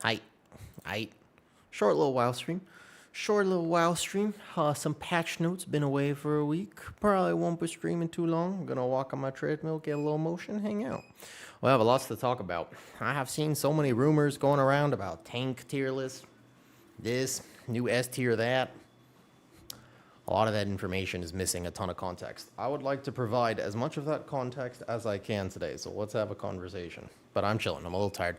Hi. I Short little while stream. Short little while stream. Some patch notes. Been away for a week. Probably won't be streaming too long. I'm gonna walk on my treadmill, get a little motion, hang out. We have lots to talk about. I have seen so many rumors going around about tank tier list, this, new S tier, that. A lot of that information is missing a ton of context. I would like to provide as much of that context as I can today, so let's have a conversation. But I'm chilling, I'm a little tired.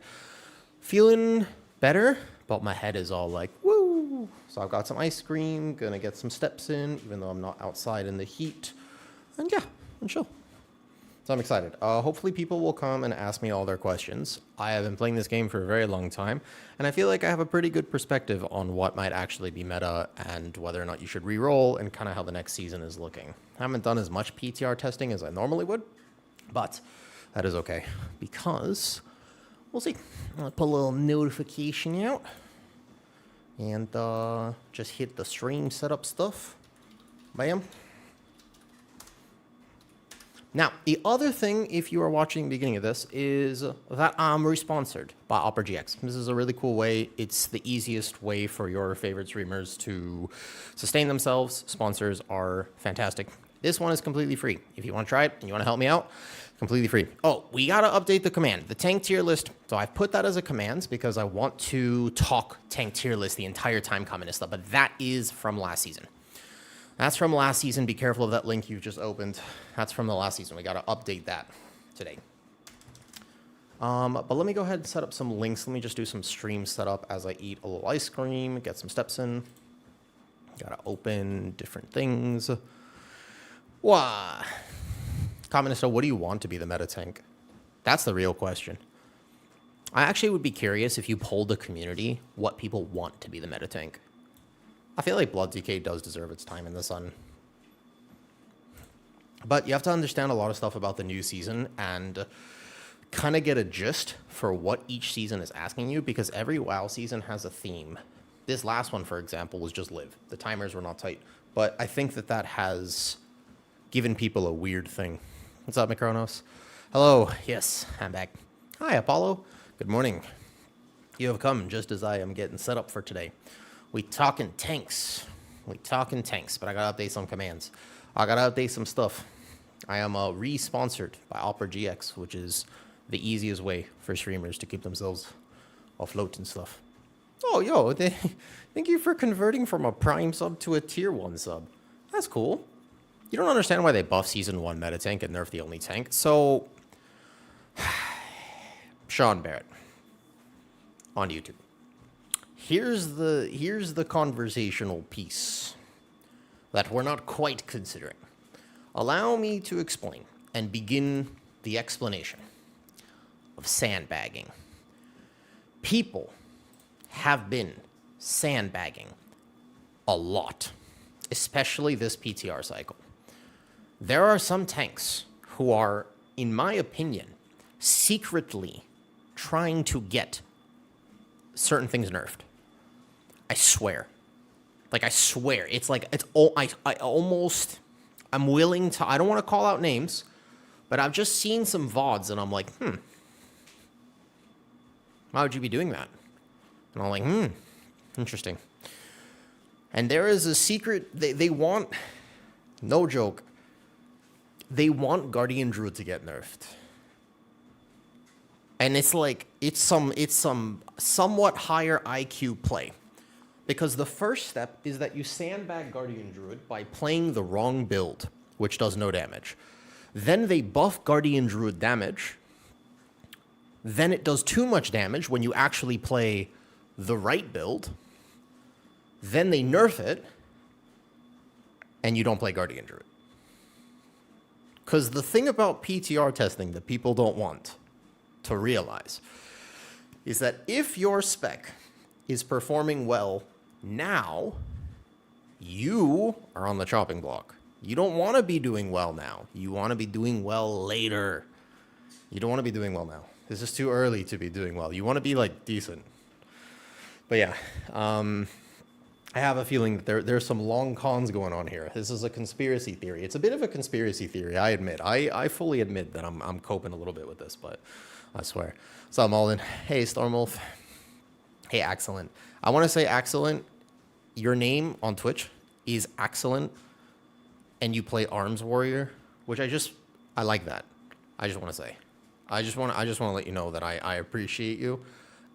Feeling better, but my head is all like, woo! So I've got some ice cream, gonna get some steps in, even though I'm not outside in the heat. And yeah, I'm chill. So I'm excited. Hopefully people will come and ask me all their questions. I have been playing this game for a very long time, and I feel like I have a pretty good perspective on what might actually be meta and whether or not you should re-roll and kind of how the next season is looking. I haven't done as much PTR testing as I normally would, but that is okay because we'll see. I'll put a little notification out and just hit the stream setup stuff. Bam. Now, the other thing, if you are watching the beginning of this, is that I'm re-sponsored by Opera GX. This is a really cool way. It's the easiest way for your favorite streamers to sustain themselves. Sponsors are fantastic. This one is completely free. If you want to try it and you want to help me out, completely free. Oh, we got to update the command, the tank tier list. So I've put that as a command because I want to talk tank tier list the entire time coming and stuff, but that is from last season. That's from last season. Be careful of that link you've just opened. That's from the last season. We got to update that today. But let me go ahead and set up some links. Let me just do some stream setup as I eat a little ice cream, get some steps in. Got to open different things. Wah. Communist, what do you want to be the meta tank? That's the real question. I actually would be curious if you polled the community what people want to be the meta tank. I feel like Blood DK does deserve its time in the sun. But you have to understand a lot of stuff about the new season and kind of get a gist for what each season is asking you, because every WoW season has a theme. This last one, for example, was just live. The timers were not tight. But I think that that has given people a weird thing. What's up, Mikronos? Hello. Yes, I'm back. Hi, Apollo. Good morning. You have come just as I am getting set up for today. We talking tanks, but I gotta update some commands. I gotta update some stuff. I am re-sponsored by Opera GX, which is the easiest way for streamers to keep themselves afloat and stuff. Oh, yo, thank you for converting from a Prime sub to a Tier 1 sub. That's cool. You don't understand why they buff Season 1 meta tank and nerf the only tank. So, Sean Barrett on YouTube. Here's the conversational piece that we're not quite considering. Allow me to explain and begin the explanation of sandbagging. People have been sandbagging a lot, especially this PTR cycle. There are some tanks who are, in my opinion, secretly trying to get certain things nerfed. I swear. Like, I swear. It's like, I'm willing to, I don't want to call out names, but I've just seen some VODs and I'm like, why would you be doing that? And I'm like, interesting. And there is a secret, they want, no joke, they want Guardian Druid to get nerfed. And it's like, it's some somewhat higher IQ play. Because the first step is that you sandbag Guardian Druid by playing the wrong build, which does no damage. Then they buff Guardian Druid damage. Then it does too much damage when you actually play the right build. Then they nerf it, and you don't play Guardian Druid. Because the thing about PTR testing that people don't want to realize is that if your spec is performing well now, you are on the chopping block. You don't want to be doing well now. You want to be doing well later. You don't want to be doing well now. This is too early to be doing well. You want to be like decent. But yeah, I have a feeling that there's some long cons going on here. This is a conspiracy theory. It's a bit of a conspiracy theory, I admit. I fully admit that I'm coping a little bit with this, but I swear. What's up, Malden? Hey, Stormwolf. Hey, excellent. I want to say excellent. Your name on Twitch is excellent, and you play Arms Warrior, which I like that. I just want to say, I just want to let you know that I appreciate you,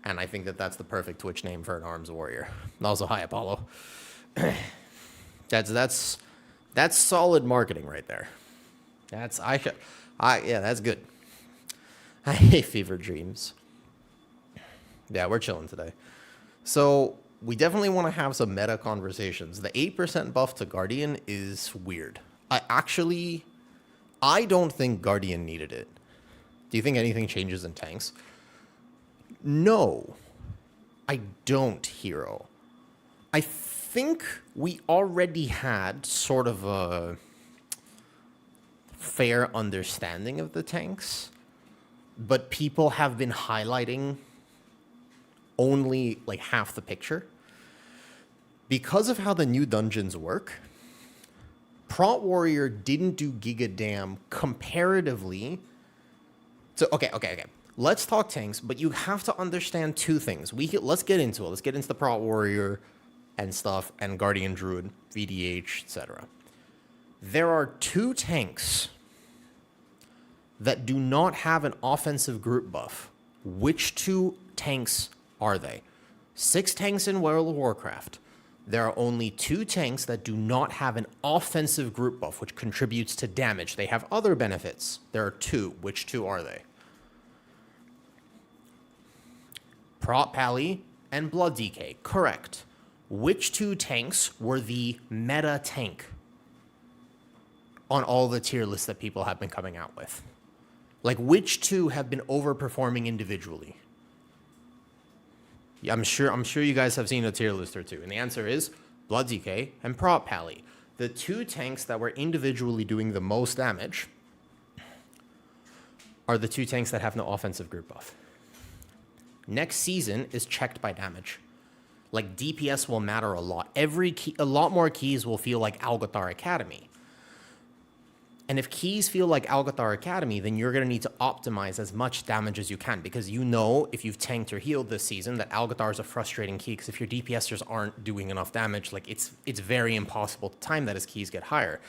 and I think that that's the perfect Twitch name for an Arms Warrior. Also, hi Apollo. That's solid marketing right there. That's good. I hate fever dreams. Yeah, we're chilling today. So we definitely want to have some meta conversations. The 8% buff to Guardian is weird. I don't think Guardian needed it. Do you think anything changes in tanks? No, I don't, Hero. I think we already had sort of a fair understanding of the tanks, but people have been highlighting only like half the picture. Because of how the new dungeons work, Prot Warrior didn't do Giga Dam comparatively. So, okay. Let's talk tanks, but you have to understand two things. Let's get into it. Let's get into the Prot Warrior and stuff, and Guardian Druid, VDH, etc. There are two tanks that do not have an offensive group buff. Which two tanks are they? 6 tanks in World of Warcraft. There are only 2 tanks that do not have an offensive group buff, which contributes to damage. They have other benefits. There are 2. Which 2 are they? Prot Pally and Blood DK. Correct. Which 2 tanks were the meta tank on all the tier lists that people have been coming out with? Like, which 2 have been overperforming individually? Yeah, I'm sure you guys have seen a tier list or 2. And the answer is Blood DK and Prot Pally. The 2 tanks that were individually doing the most damage are the 2 tanks that have no offensive group buff. Next season is checked by damage. Like, DPS will matter a lot. A lot more keys will feel like Algothar Academy. And if keys feel like Algothar Academy, then you're going to need to optimize as much damage as you can, because you know if you've tanked or healed this season that Algothar is a frustrating key, because if your DPSers aren't doing enough damage, like it's very impossible to time that as keys get higher.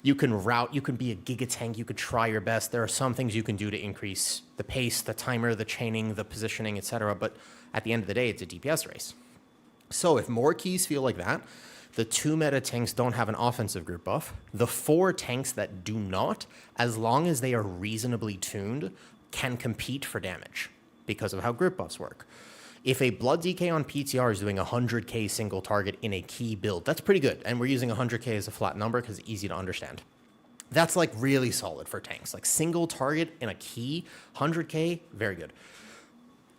You can route, you can be a giga tank, you could try your best. There are some things you can do to increase the pace, the timer, the chaining, the positioning, etc. But at the end of the day, it's a DPS race. So if more keys feel like that, the 2 meta tanks don't have an offensive group buff. The 4 tanks that do not, as long as they are reasonably tuned, can compete for damage because of how group buffs work. If a Blood DK on PTR is doing 100k single target in a key build, that's pretty good. And we're using 100k as a flat number because it's easy to understand. That's like really solid for tanks. Like single target in a key, 100k, very good.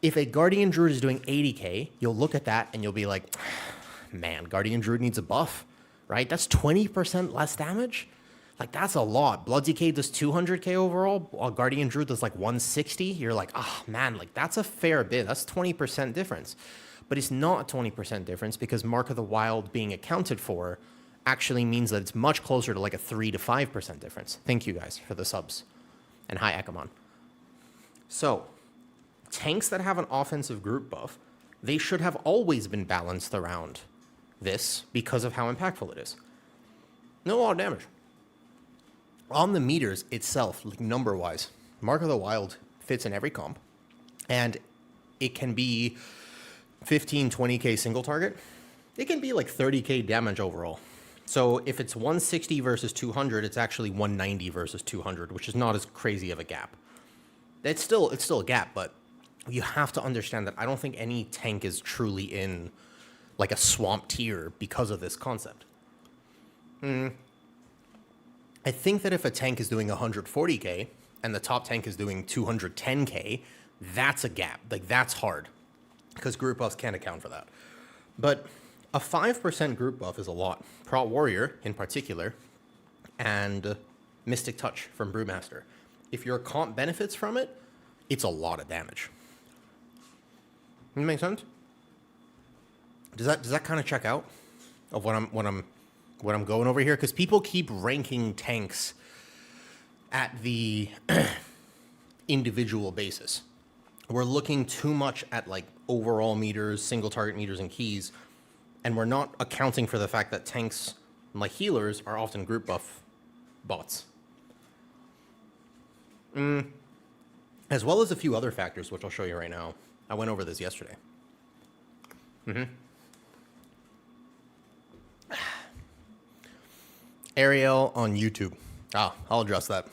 If a Guardian Druid is doing 80k, you'll look at that and you'll be like, man, Guardian Druid needs a buff, right? That's 20% less damage. Like, that's a lot. Blood DK does 200k overall, while Guardian Druid does like 160. You're like, oh man, like that's a fair bit. That's 20% difference. But it's not a 20% difference because Mark of the Wild being accounted for actually means that it's much closer to like a 3 to 5% difference. Thank you guys for the subs. And hi, Akamon. So, tanks that have an offensive group buff, they should have always been balanced around this because of how impactful it is. No lot of damage. On the meters itself, like number-wise, Mark of the Wild fits in every comp, and it can be 15, 20k single target. It can be like 30k damage overall. So if it's 160 versus 200, it's actually 190 versus 200, which is not as crazy of a gap. It's still a gap, but you have to understand that I don't think any tank is truly in like a swamp tier because of this concept. I think that if a tank is doing 140k and the top tank is doing 210k, that's a gap. Like, that's hard because group buffs can't account for that. But a 5% group buff is a lot. Prot Warrior in particular, and Mystic Touch from Brewmaster. If your comp benefits from it, it's a lot of damage. Does that make sense? Does that kind of check out of what I'm going over here? Because people keep ranking tanks at the individual basis. we're looking too much at like overall meters, single target meters, and keys, and we're not accounting for the fact that tanks, like healers, are often group buff bots. As well as a few other factors, which I'll show you right now. I went over this yesterday. Ariel on YouTube. I'll address that.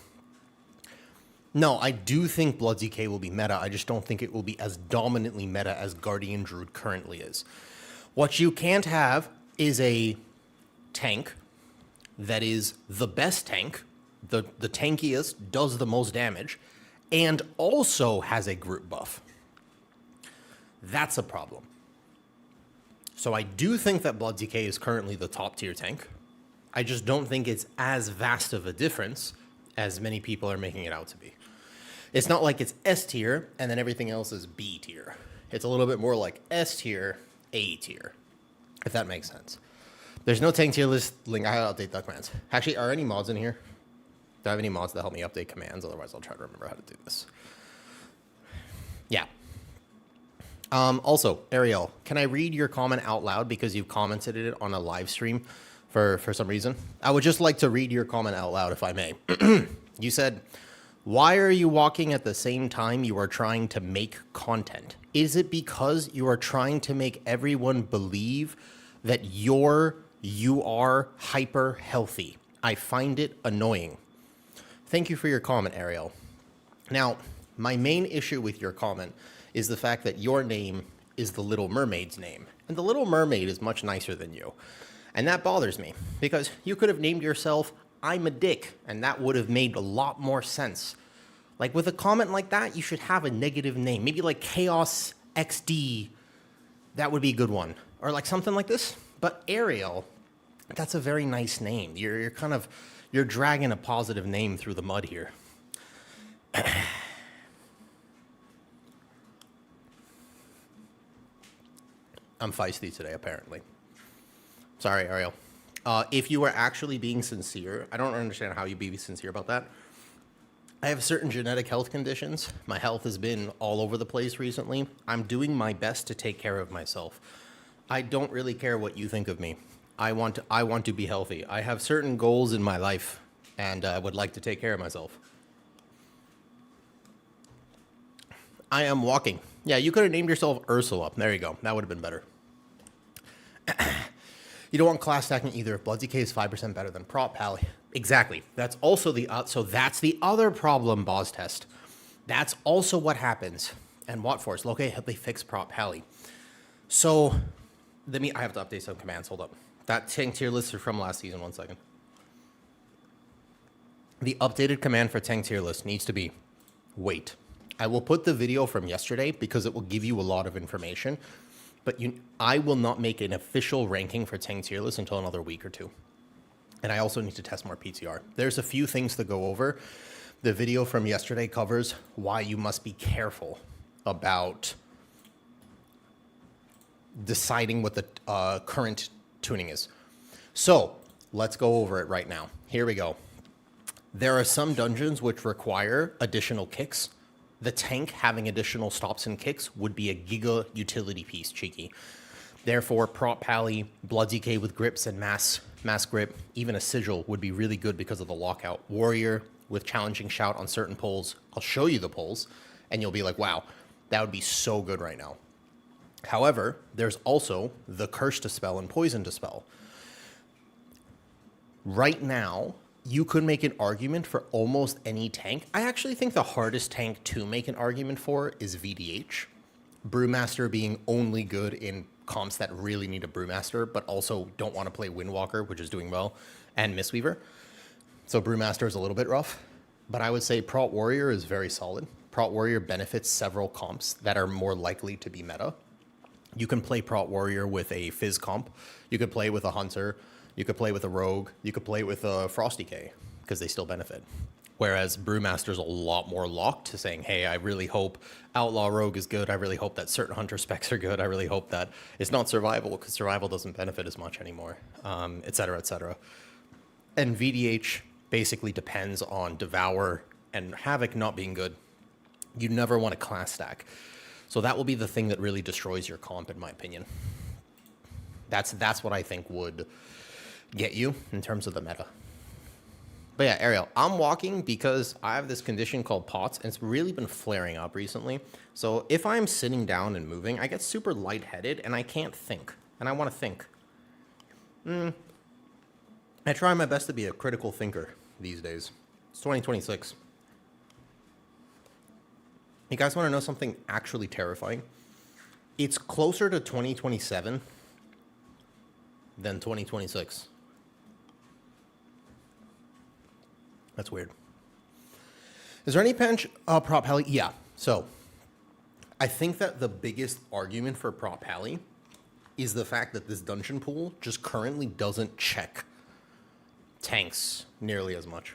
No, I do think Blood DK will be meta. I just don't think it will be as dominantly meta as Guardian Druid currently is. What you can't have is a tank that is the best tank, the tankiest, does the most damage, and also has a group buff. That's a problem. So I do think that Blood DK is currently the top tier tank. I just don't think it's as vast of a difference as many people are making it out to be. It's not like it's S tier and then everything else is B tier. It's a little bit more like S tier, A tier, if that makes sense. There's no tank tier list link. I gotta update the commands. Actually, are any mods in here? Do I have any mods that help me update commands? Otherwise, I'll try to remember how to do this. Yeah. Also, Ariel, can I read your comment out loud because you've commented it on a live stream for some reason? I would just like to read your comment out loud, if I may. You said, why are you walking at the same time you are trying to make content? Is it because you are trying to make everyone believe that you are hyper healthy? I find it annoying. Thank you for your comment, Ariel. Now, my main issue with your comment is the fact that your name is the Little Mermaid's name. And the Little Mermaid is much nicer than you. And that bothers me, because you could have named yourself I'm a Dick, and that would have made a lot more sense. Like, with a comment like that, you should have a negative name. Maybe like Chaos XD, that would be a good one. Or like something like this. But Ariel, that's a very nice name. You're dragging a positive name through the mud here. I'm feisty today, apparently. Sorry, Ariel. If you are actually being sincere, I don't understand how you'd be sincere about that. I have certain genetic health conditions. My health has been all over the place recently. I'm doing my best to take care of myself. I don't really care what you think of me. I want to be healthy. I have certain goals in my life, and I would like to take care of myself. I am walking. Yeah, you could have named yourself Ursula. There you go. That would have been better. You don't want class stacking either. Blood DK is 5% better than Prop Pally. Exactly. That's also so that's the other problem, Boss Test. That's also what happens. And what force? Okay, they fix Prop Pally. So, I have to update some commands. Hold up. That tank tier list is from last season. 1 second. The updated command for tank tier list needs to be wait. I will put the video from yesterday because it will give you a lot of information. But I will not make an official ranking for tank tier list until another week or two. And I also need to test more PTR. There's a few things to go over. The video from yesterday covers why you must be careful about deciding what the current tuning is. So let's go over it right now. Here we go. There are some dungeons which require additional kicks. The tank having additional stops and kicks would be a giga utility piece, cheeky. Therefore, Prop Pally, Blood DK with grips and mass grip, even a sigil would be really good because of the lockout. Warrior with challenging shout on certain pulls. I'll show you the pulls, and you'll be like, wow, that would be so good right now. However, there's also the Curse Dispel and Poison Dispel. Right now, you could make an argument for almost any tank. I actually think the hardest tank to make an argument for is VDH. Brewmaster being only good in comps that really need a Brewmaster, but also don't want to play Windwalker, which is doing well, and Mistweaver. So Brewmaster is a little bit rough, but I would say Prot Warrior is very solid. Prot Warrior benefits several comps that are more likely to be meta. You can play Prot Warrior with a Fizz comp. You could play with a Hunter. You could play with a Rogue. You could play with a Frosty K, because they still benefit. Whereas Brewmaster's a lot more locked to saying, hey, I really hope Outlaw Rogue is good. I really hope that certain Hunter specs are good. I really hope that it's not Survival, because Survival doesn't benefit as much anymore, et cetera, et cetera. And VDH basically depends on Devour and Havoc not being good. You never want to class stack. So that will be the thing that really destroys your comp, in my opinion. That's what I think would get you in terms of the meta. But yeah, Ariel, I'm walking because I have this condition called POTS, and it's really been flaring up recently. So if I'm sitting down and moving, I get super lightheaded, and I can't think. And I want to think. I try my best to be a critical thinker these days. It's 2026. You guys want to know something actually terrifying? It's closer to 2027 than 2026. That's weird. Is there any prop heli? Yeah. So I think that the biggest argument for prop heli is the fact that this dungeon pool just currently doesn't check tanks nearly as much.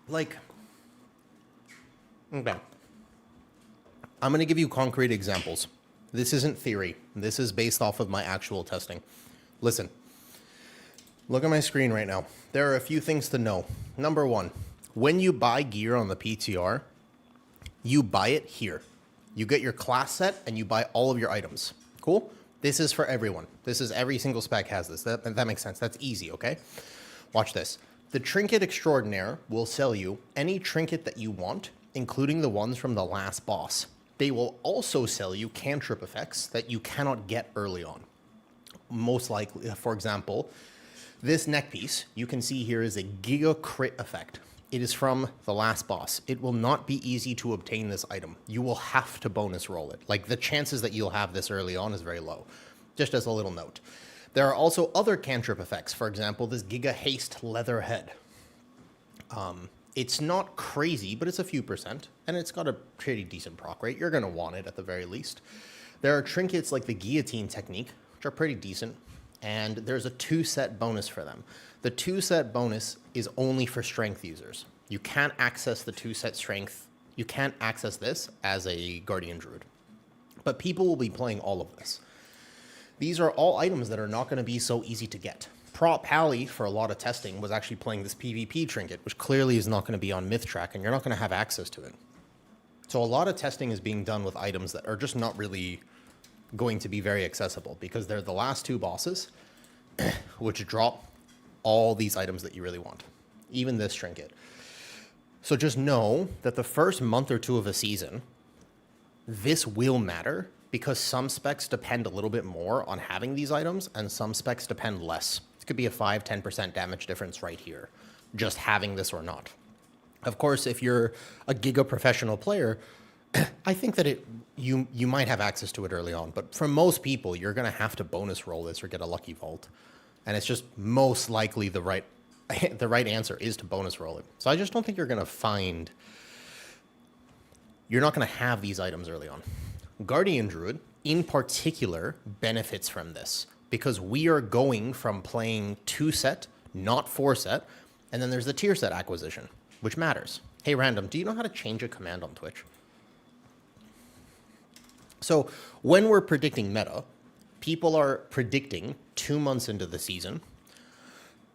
Like, okay. I'm going to give you concrete examples. This isn't theory. This is based off of my actual testing. Listen. Look at my screen right now. There are a few things to know. Number one, when you buy gear on the PTR, you buy it here. You get your class set and you buy all of your items. Cool? This is for everyone. This is every single spec has this. That makes sense. That's easy, okay? Watch this. The Trinket Extraordinaire will sell you any trinket that you want, including the ones from the last boss. They will also sell you cantrip effects that you cannot get early on. Most likely, for example, this neck piece, you can see here, is a Giga Crit effect. It is from the last boss. It will not be easy to obtain this item. You will have to bonus roll it. Like, the chances that you'll have this early on is very low. Just as a little note. There are also other cantrip effects. For example, this Giga Haste Leather Head. It's not crazy, but it's a few percent, and it's got a pretty decent proc rate. You're going to want it at the very least. There are trinkets like the Guillotine Technique, which are pretty decent. And there's a 2-set bonus for them. The 2-set bonus is only for strength users. You can't access the 2-set strength. You can't access this as a Guardian Druid. But people will be playing all of this. These are all items that are not going to be so easy to get. Prop Pally, for a lot of testing, was actually playing this PvP trinket, which clearly is not going to be on Myth Track, and you're not going to have access to it. So a lot of testing is being done with items that are just not really going to be very accessible because they're the last 2 bosses which drop all these items that you really want, even this trinket. So just know that the first month or 2 of a season, this will matter because some specs depend a little bit more on having these items and some specs depend less. It could be a 5-10% damage difference right here, just having this or not. Of course, if you're a Giga professional player, I think that you might have access to it early on, but for most people, you're going to have to bonus roll this or get a lucky vault. And it's just most likely the right answer is to bonus roll it. So I just don't think you're going to find... You're not going to have these items early on. Guardian Druid, in particular, benefits from this because we are going from playing 2-set, not 4-set, and then there's the tier set acquisition, which matters. Hey, Random, do you know how to change a command on Twitch? So when we're predicting meta, people are predicting 2 months into the season.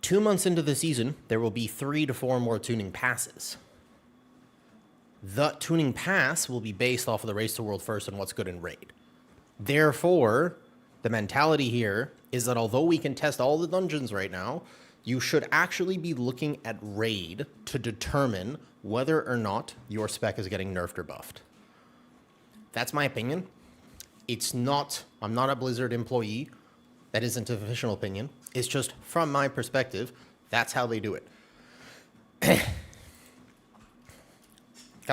2 months into the season, there will be 3 to 4 more tuning passes. The tuning pass will be based off of the Race to World First and what's good in Raid. Therefore, the mentality here is that although we can test all the dungeons right now, you should actually be looking at Raid to determine whether or not your spec is getting nerfed or buffed. That's my opinion. It's not, I'm not a Blizzard employee. That isn't an official opinion. It's just from my perspective, that's how they do it. Can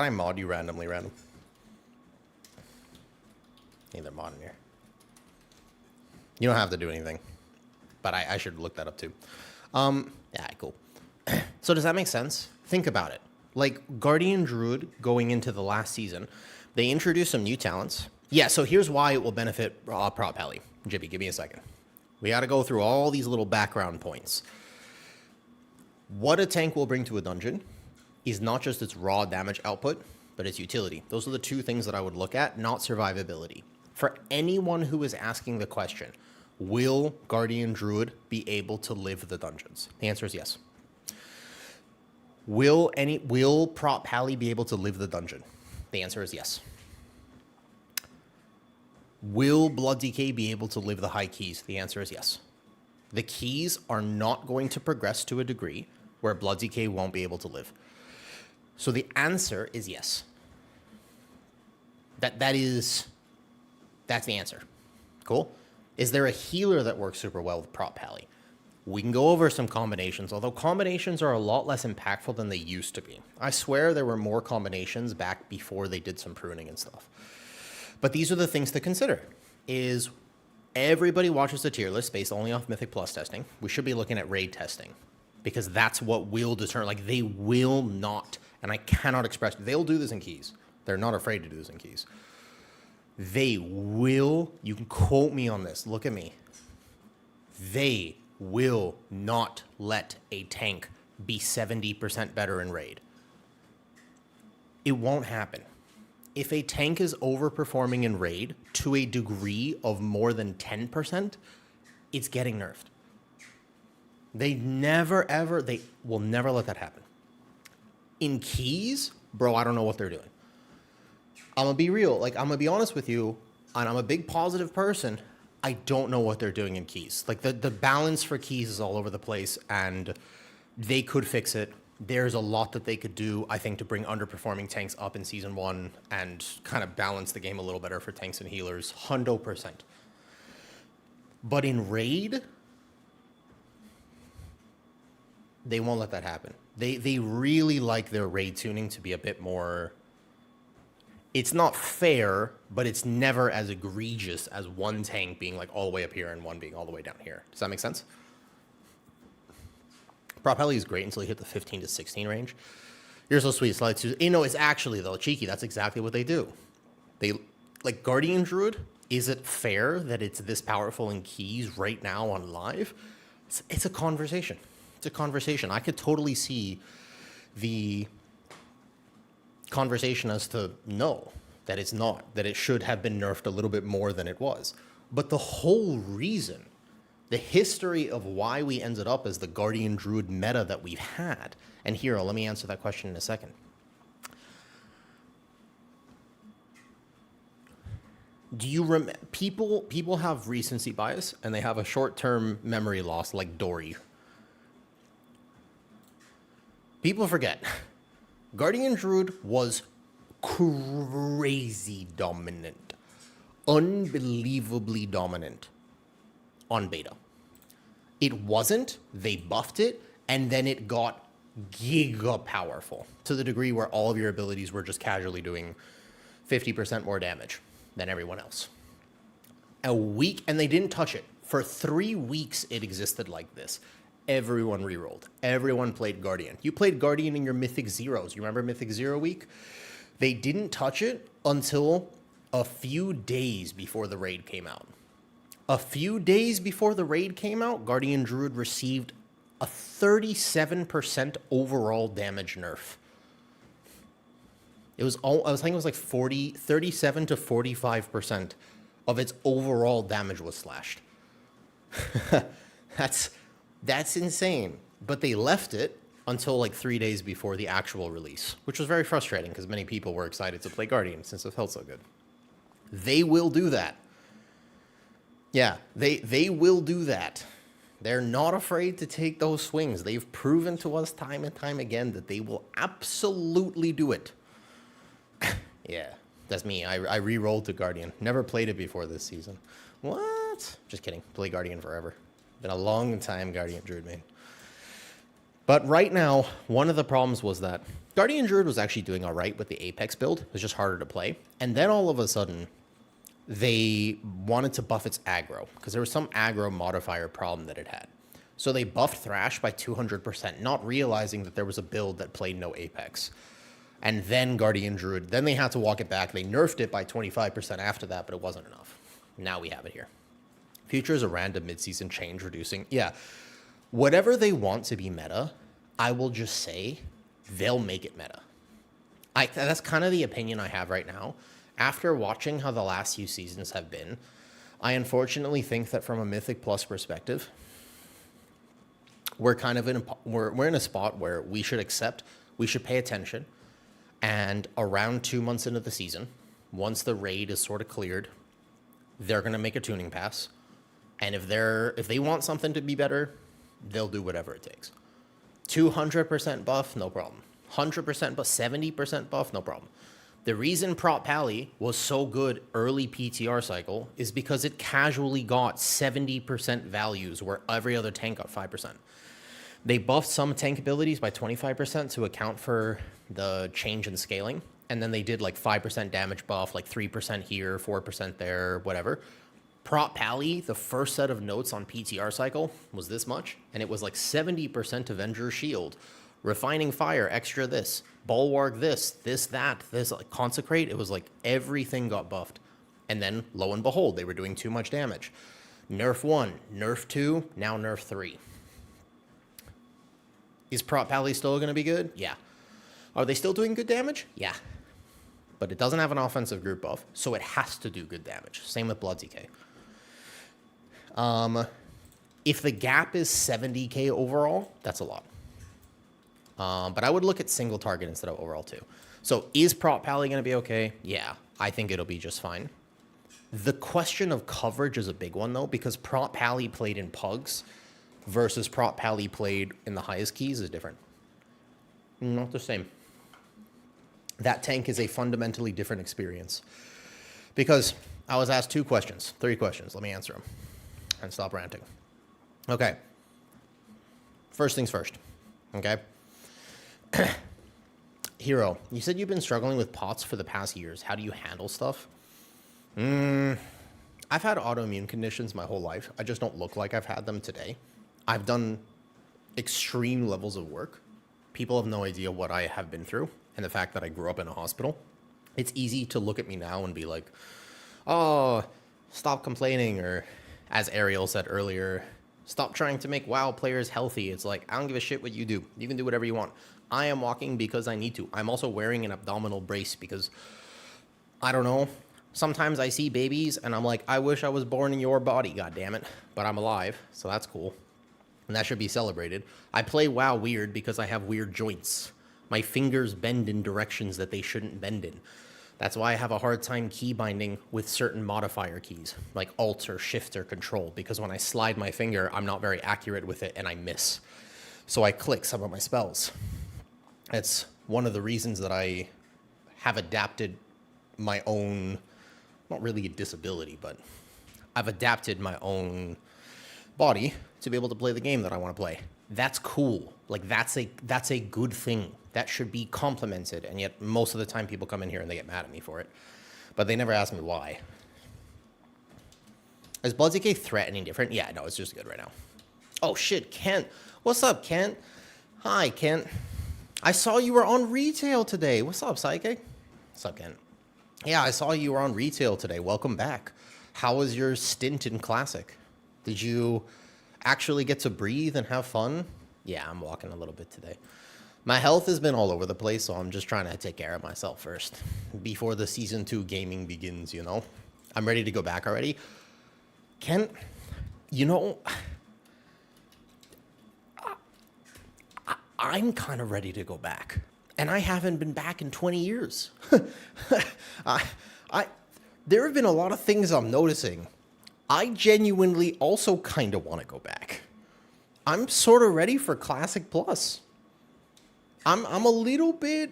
I mod you randomly, random? Either mod in here. You don't have to do anything, but I should look that up too. Yeah, cool. So does that make sense? Think about it. Like Guardian Druid going into the last season, they introduced some new talents. Yeah, so here's why it will benefit Prop Pally. Jippy, give me a second. We got to go through all these little background points. What a tank will bring to a dungeon is not just its raw damage output, but its utility. Those are the 2 things that I would look at, not survivability. For anyone who is asking the question, will Guardian Druid be able to live the dungeons? The answer is yes. Will Prop Pally be able to live the dungeon? The answer is yes. Will Blood DK be able to live the high keys? The answer is yes. The keys are not going to progress to a degree where Blood DK won't be able to live. So the answer is yes. That's the answer. Cool. Is there a healer that works super well with Prop Pally? We can go over some combinations, although combinations are a lot less impactful than they used to be. I swear there were more combinations back before they did some pruning and stuff. But these are the things to consider. Is everybody watches the tier list based only off Mythic Plus testing. We should be looking at raid testing because that's what will determine. Like, they will not, and I cannot express, they'll do this in keys. They're not afraid to do this in keys. They will, you can quote me on this, look at me. They will not let a tank be 70% better in raid. It won't happen. If a tank is overperforming in raid to a degree of more than 10%, it's getting nerfed. They will never let that happen. In keys, bro, I don't know what they're doing. I'm gonna be real, like, I'm gonna be honest with you, and I'm a big positive person. I don't know what they're doing in keys. Like, the balance for keys is all over the place, and they could fix it. There's a lot that they could do, I think, to bring underperforming tanks up in Season 1 and kind of balance the game a little better for tanks and healers, 100%. But in raid, they won't let that happen. They really like their raid tuning to be a bit more... It's not fair, but it's never as egregious as one tank being like all the way up here and one being all the way down here. Does that make sense? Prop Pally is great until you hit the 15 to 16 range. You're so sweet. You know, it's actually, though, cheeky. That's exactly what they do. They, like, Guardian Druid, is it fair that it's this powerful in keys right now on live? It's a conversation. It's a conversation. I could totally see the conversation as to no, that it's not, that it should have been nerfed a little bit more than it was. But the whole reason, the history of why we ended up as the Guardian Druid meta that we've had, and here, let me answer that question in a second. Do you remember, people have recency bias and they have a short-term memory loss like Dory. People forget. Guardian Druid was crazy dominant, unbelievably dominant on beta. It wasn't, they buffed it, and then it got giga powerful to the degree where all of your abilities were just casually doing 50% more damage than everyone else. A week, and they didn't touch it. For 3 weeks, it existed like this. Everyone rerolled. Everyone played Guardian. You played Guardian in your Mythic Zeros. You remember Mythic Zero week? They didn't touch it until a few days before the raid came out. A few days before the raid came out, Guardian Druid received a 37% overall damage nerf. It was all, I was thinking it was like 37 to 45% of its overall damage was slashed. That's insane. But they left it until like 3 days before the actual release, which was very frustrating because many people were excited to play Guardian since it felt so good. They will do that. Yeah, they will do that. They're not afraid to take those swings. They've proven to us time and time again that they will absolutely do it. Yeah, that's me. I re-rolled to Guardian. Never played it before this season. What? Just kidding. Play Guardian forever. Been a long time Guardian Druid main. But right now, one of the problems was that Guardian Druid was actually doing all right with the Apex build. It was just harder to play. And then all of a sudden, they wanted to buff its aggro because there was some aggro modifier problem that it had. So they buffed Thrash by 200%, not realizing that there was a build that played no Apex. And then Guardian Druid, then they had to walk it back. They nerfed it by 25% after that, but it wasn't enough. Now we have it here. Future is a random mid-season change, reducing. Yeah, whatever they want to be meta, I will just say they'll make it meta. That's kind of the opinion I have right now. After watching how the last few seasons have been, I unfortunately think that from a Mythic Plus perspective, we're kind of we're in a spot where we should pay attention, and around 2 months into the season, once the raid is sort of cleared, they're going to make a tuning pass, and if they want something to be better, they'll do whatever it takes. 200% buff, no problem. 100% buff, 70% buff, no problem. The reason Prop Pally was so good early PTR cycle is because it casually got 70% values where every other tank got 5%. They buffed some tank abilities by 25% to account for the change in scaling. And then they did like 5% damage buff, like 3% here, 4% there, whatever. Prop Pally, the first set of notes on PTR cycle was this much. And it was like 70% Avenger Shield. Refining Fire, extra this. Bulwark this, that, this, like Consecrate. It was like everything got buffed. And then, lo and behold, they were doing too much damage. Nerf 1, Nerf 2, now Nerf 3. Is Prop Pally still going to be good? Yeah. Are they still doing good damage? Yeah. But it doesn't have an offensive group buff, so it has to do good damage. Same with Blood DK. If the gap is 70k overall, that's a lot. But I would look at single target instead of overall too. So is Prop Pally going to be okay? Yeah, I think it'll be just fine. The question of coverage is a big one, though, because Prop Pally played in Pugs versus Prop Pally played in the highest keys is different. Not the same. That tank is a fundamentally different experience. Because I was asked 3 questions. Let me answer them and stop ranting. Okay. First things first. Okay. Hero, you said you've been struggling with POTS for the past years. How do you handle stuff? I've had autoimmune conditions my whole life. I just don't look like I've had them today. I've done extreme levels of work. People have no idea what I have been through, and the fact that I grew up in a hospital. It's easy to look at me now and be like, oh, stop complaining, or as Ariel said earlier, stop trying to make WoW players healthy. It's like, I don't give a shit what you do. You can do whatever you want. I am walking because I need to. I'm also wearing an abdominal brace because, I don't know, sometimes I see babies and I'm like, I wish I was born in your body, goddammit. But I'm alive, so that's cool. And that should be celebrated. I play WoW weird because I have weird joints. My fingers bend in directions that they shouldn't bend in. That's why I have a hard time key binding with certain modifier keys, like Alt or Shift or Control, because when I slide my finger, I'm not very accurate with it and I miss. So I click some of my spells. It's one of the reasons that I have adapted my own, not really a disability, but I've adapted my own body to be able to play the game that I want to play. That's cool. Like, that's a good thing. That should be complimented, and yet most of the time people come in here and they get mad at me for it. But they never ask me why. Is Bloodsy threatening different? Yeah, no, it's just good right now. Oh shit, Kent. What's up, Kent? Hi, Kent. I saw you were on retail today. What's up, Psychic? What's up, Kent? Yeah, I saw you were on retail today. Welcome back. How was your stint in Classic? Did you actually get to breathe and have fun? Yeah, I'm walking a little bit today. My health has been all over the place, so I'm just trying to take care of myself first before the Season 2 gaming begins, you know? I'm ready to go back already. Kent, you know, I'm kind of ready to go back. And I haven't been back in 20 years. There have been a lot of things I'm noticing. I genuinely also kind of want to go back. I'm sort of ready for Classic Plus. I'm a little bit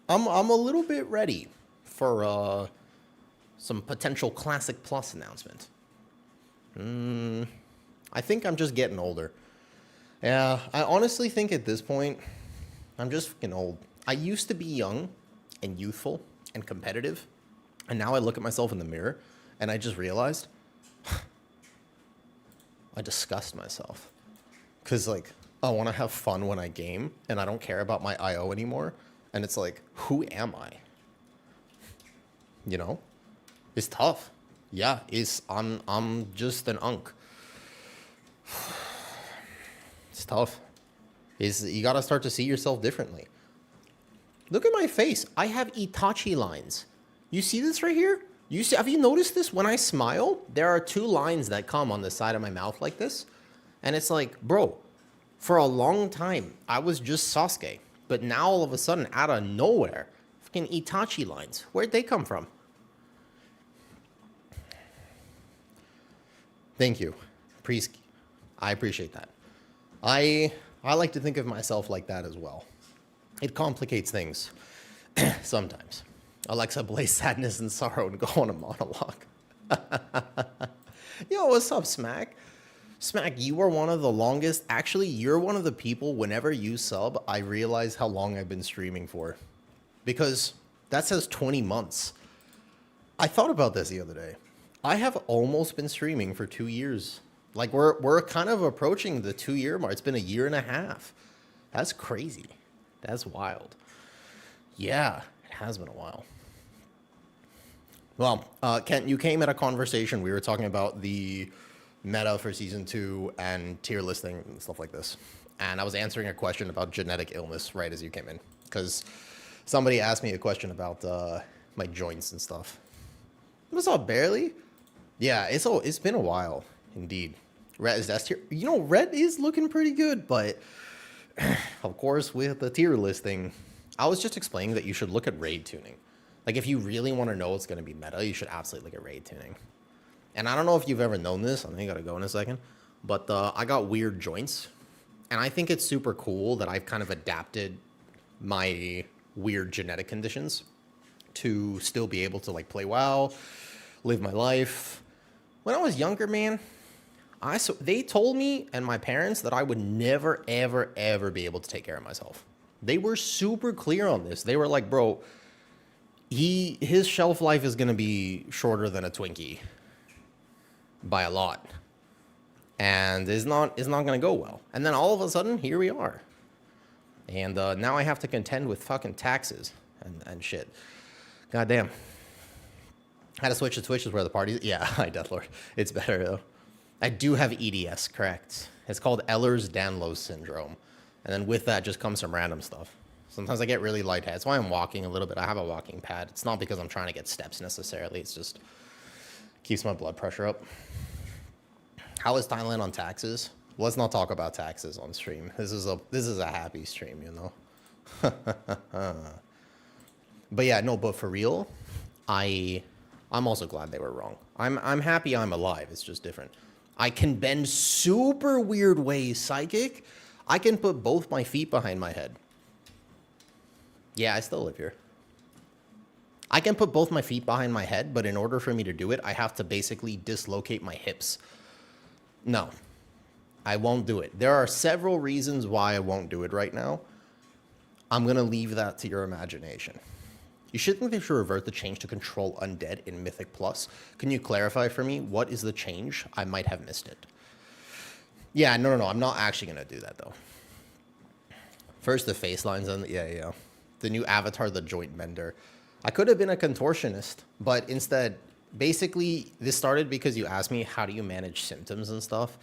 ready for some potential Classic Plus announcement. I think I'm just getting older. Yeah, I honestly think at this point, I'm just fucking old. I used to be young and youthful and competitive, and now I look at myself in the mirror and I just realized I disgust myself. Because, like, I want to have fun when I game, and I don't care about my IO anymore. And it's like, who am I? You know? It's tough. Yeah, I'm just an unk. It's tough. You gotta start to see yourself differently. Look at my face. I have Itachi lines. You see this right here? Have you noticed this? When I smile, there are 2 lines that come on the side of my mouth like this. And it's like, bro, For a long time, I was just Sasuke. But now all of a sudden, out of nowhere, fucking Itachi lines. Where'd they come from? Thank you. I appreciate that. I like to think of myself like that as well. It complicates things sometimes. Alexa, blaze sadness and sorrow and go on a monologue. Yo, what's up, Smack? Smack, you are one of the longest. Actually, you're one of the people, whenever you sub, I realize how long I've been streaming for. Because that says 20 months. I thought about this the other day. I have almost been streaming for 2 years. Like, we're kind of approaching the 2-year mark. It's been a year and a half. That's crazy. That's wild. Yeah, it has been a while. Well, Kent, you came at a conversation. We were talking about the meta for season 2 and tier listing and stuff like this. And I was answering a question about genetic illness right as you came in. Because somebody asked me a question about my joints and stuff. What's up, Barely? Yeah, it's been a while, indeed. Red is S tier. You know, Red is looking pretty good, but of course, with the tier listing, I was just explaining that you should look at raid tuning. Like, if you really want to know what's going to be meta, you should absolutely look at raid tuning. And I don't know if you've ever known this. I think I got to go in a second. But I got weird joints. And I think it's super cool that I've kind of adapted my weird genetic conditions to still be able to, like, play WoW, live my life. When I was younger, man, they told me and my parents that I would never, ever, ever be able to take care of myself. They were super clear on this. They were like, bro, his shelf life is going to be shorter than a Twinkie by a lot. And it's not going to go well. And then all of a sudden, here we are. And now I have to contend with fucking taxes and shit. Goddamn. Had to switch to Twitch is where the party is. Yeah, hi, Deathlord. It's better, though. I do have EDS, correct. It's called Ehlers-Danlos syndrome. And then with that just comes some random stuff. Sometimes I get really lightheaded. That's why I'm walking a little bit. I have a walking pad. It's not because I'm trying to get steps necessarily. It's just keeps my blood pressure up. How is Thailand on taxes? Let's not talk about taxes on stream. This is a happy stream, you know. But yeah, no, but for real, I'm also glad they were wrong. I'm happy I'm alive. It's just different. I can bend super weird ways psychic. I can put both my feet behind my head. Yeah, I still live here. I can put both my feet behind my head, but in order for me to do it, I have to basically dislocate my hips. No, I won't do it. There are several reasons why I won't do it right now. I'm going to leave that to your imagination. You should think they should revert the change to control undead in Mythic Plus. Can you clarify for me what is the change? I might have missed it. Yeah, no. I'm not actually going to do that, though. First, the face lines. Yeah. The new avatar, the joint bender. I could have been a contortionist, but instead, basically, this started because you asked me, how do you manage symptoms and stuff?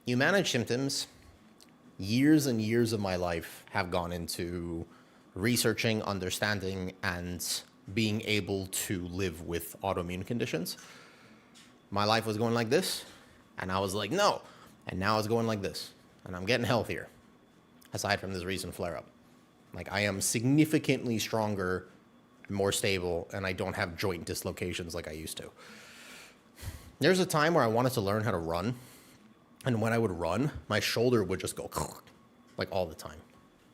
You manage symptoms. Years and years of my life have gone into researching, understanding, and being able to live with autoimmune conditions. My life was going like this, and I was like, no. And now it's going like this, and I'm getting healthier, aside from this recent flare-up. Like, I am significantly stronger, more stable, and I don't have joint dislocations like I used to. There's a time where I wanted to learn how to run, and when I would run, my shoulder would just go like all the time.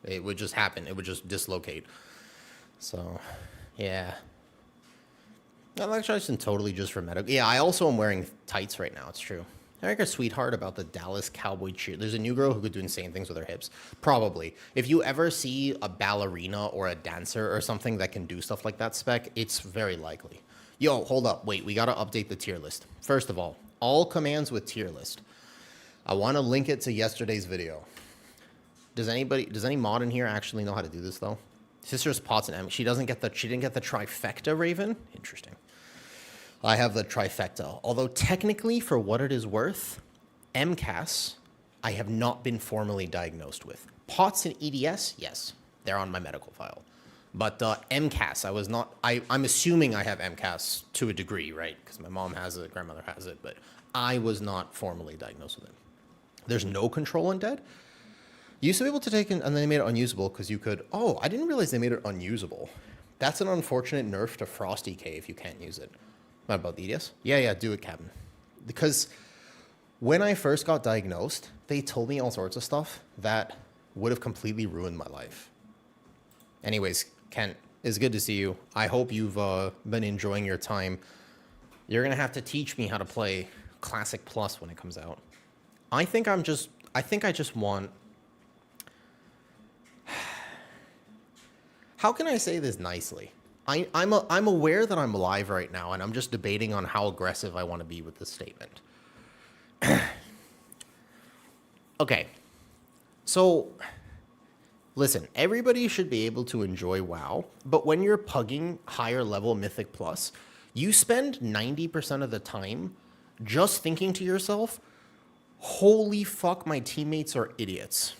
It would just happen. It would just dislocate. So, yeah. Electrolytes isn't totally just for medical. Yeah, I also am wearing tights right now. It's true. Erica Sweetheart about the Dallas Cowboy cheer. There's a new girl who could do insane things with her hips. Probably. If you ever see a ballerina or a dancer or something that can do stuff like that, Spec, it's very likely. Yo, hold up. Wait, we got to update the tier list. First of all commands with tier list. I want to link it to yesterday's video. Does any mod in here actually know how to do this, though? Sisters Pots and M. She didn't get the trifecta, Raven? Interesting. I have the trifecta. Although technically, for what it is worth, MCAS, I have not been formally diagnosed with. POTS and EDS, yes, they're on my medical file. But MCAS, I'm assuming I have MCAS to a degree, right? Because my mom has it, grandmother has it, but I was not formally diagnosed with it. There's no control undead. used to be able to take and then they made it unusable because you could. Oh, I didn't realize they made it unusable. That's an unfortunate nerf to Frosty K if you can't use it. Not about the EDS? Yeah, do it, Captain. Because when I first got diagnosed, they told me all sorts of stuff that would have completely ruined my life. Anyways, Kent, it's good to see you. I hope you've been enjoying your time. You're going to have to teach me how to play Classic Plus when it comes out. I think I just want... How can I say this nicely? I'm aware that I'm live right now, and I'm just debating on how aggressive I want to be with this statement. Okay. So, listen, everybody should be able to enjoy WoW, but when you're pugging higher level Mythic Plus, you spend 90% of the time just thinking to yourself, holy fuck, my teammates are idiots.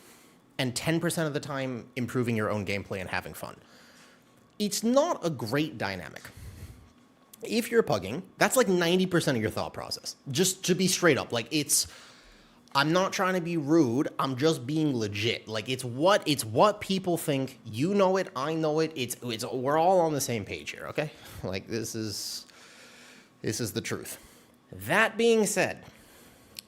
And 10% of the time improving your own gameplay and having fun. It's not a great dynamic. If you're pugging, that's like 90% of your thought process. Just to be straight up, like I'm not trying to be rude. I'm just being legit. Like it's what people think. You know it. I know it. We're all on the same page here. Okay. Like this is the truth. That being said,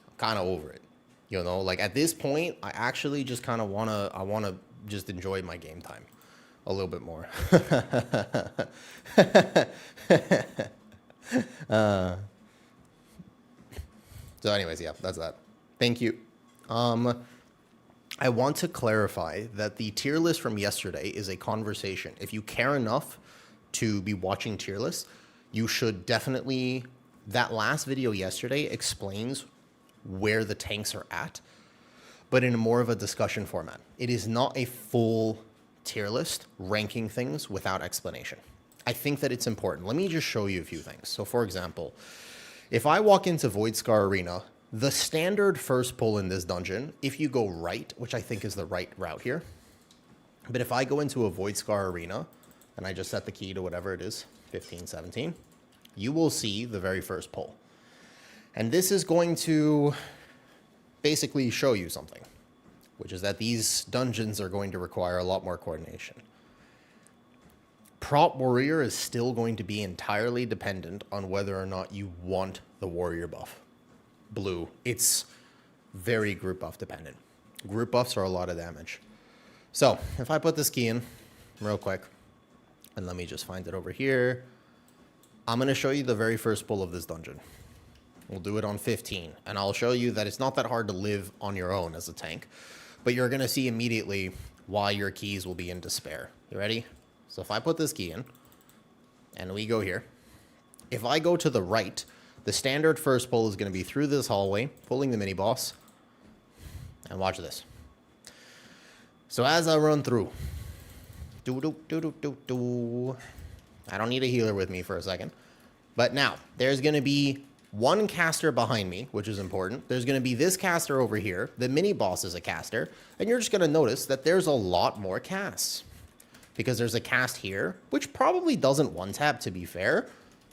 I'm kind of over it. You know, like at this point, I actually just kind of want to just enjoy my game time a little bit more. So anyways, yeah, that's that. Thank you. I want to clarify that the tier list from yesterday is a conversation. If you care enough to be watching tier lists, you should definitely... That last video yesterday explains where the tanks are at, but in more of a discussion format. It is not a full tier list ranking things without explanation. I think that it's important. Let me just show you a few things. So for example, if I walk into Voidscar Arena, the standard first pull in this dungeon, if you go right, which I think is the right route here, but if I go into a Voidscar Arena and I just set the key to whatever it is, 15, 17, you will see the very first pull. And this is going to basically show you something, which is that these dungeons are going to require a lot more coordination. Prop Warrior is still going to be entirely dependent on whether or not you want the Warrior buff. Blue, it's very group buff dependent. Group buffs are a lot of damage. So if I put this key in real quick, and let me just find it over here, I'm going to show you the very first pull of this dungeon. We'll do it on 15, and I'll show you that it's not that hard to live on your own as a tank, but you're going to see immediately why your keys will be in despair. You ready? So if I put this key in, and we go here, if I go to the right, the standard first pull is going to be through this hallway, pulling the mini-boss, and watch this. So as I run through, I don't need a healer with me for a second, but now there's going to be one caster behind me, which is important. There's going to be this caster over here. The mini-boss is a caster, and you're just going to notice that there's a lot more casts. Because there's a cast here, which probably doesn't one-tap, to be fair,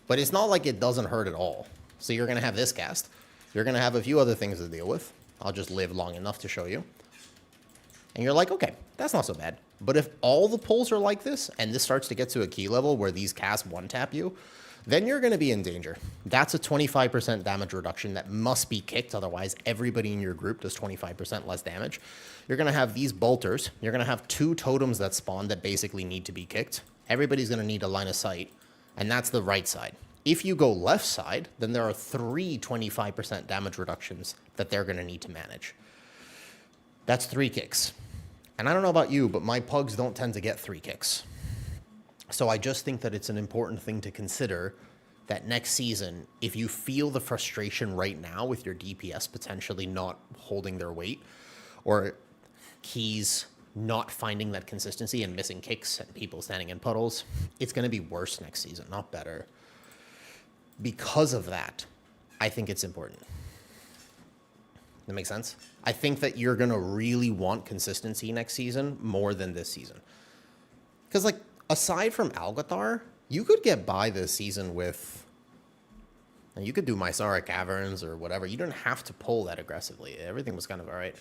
but it's not like it doesn't hurt at all. So you're going to have this cast. You're going to have a few other things to deal with. I'll just live long enough to show you. And you're like, okay, that's not so bad. But if all the pulls are like this, and this starts to get to a key level where these casts one-tap you, then you're going to be in danger. That's a 25% damage reduction that must be kicked. Otherwise, everybody in your group does 25% less damage. You're going to have these bolters. You're going to have 2 totems that spawn that basically need to be kicked. Everybody's going to need a line of sight, and that's the right side. If you go left side, then there are 3 25% damage reductions that they're going to need to manage. That's 3 kicks. And I don't know about you, but my pugs don't tend to get 3 kicks. So I just think that it's an important thing to consider that next season, if you feel the frustration right now with your DPS potentially not holding their weight, or keys not finding that consistency and missing kicks and people standing in puddles, it's going to be worse next season, not better. Because of that, I think it's important. That makes sense? I think that you're going to really want consistency next season more than this season. Because, like, aside from Algathar, you could get by this season with... And you could do Mysara Caverns or whatever. You didn't have to pull that aggressively. Everything was kind of all right.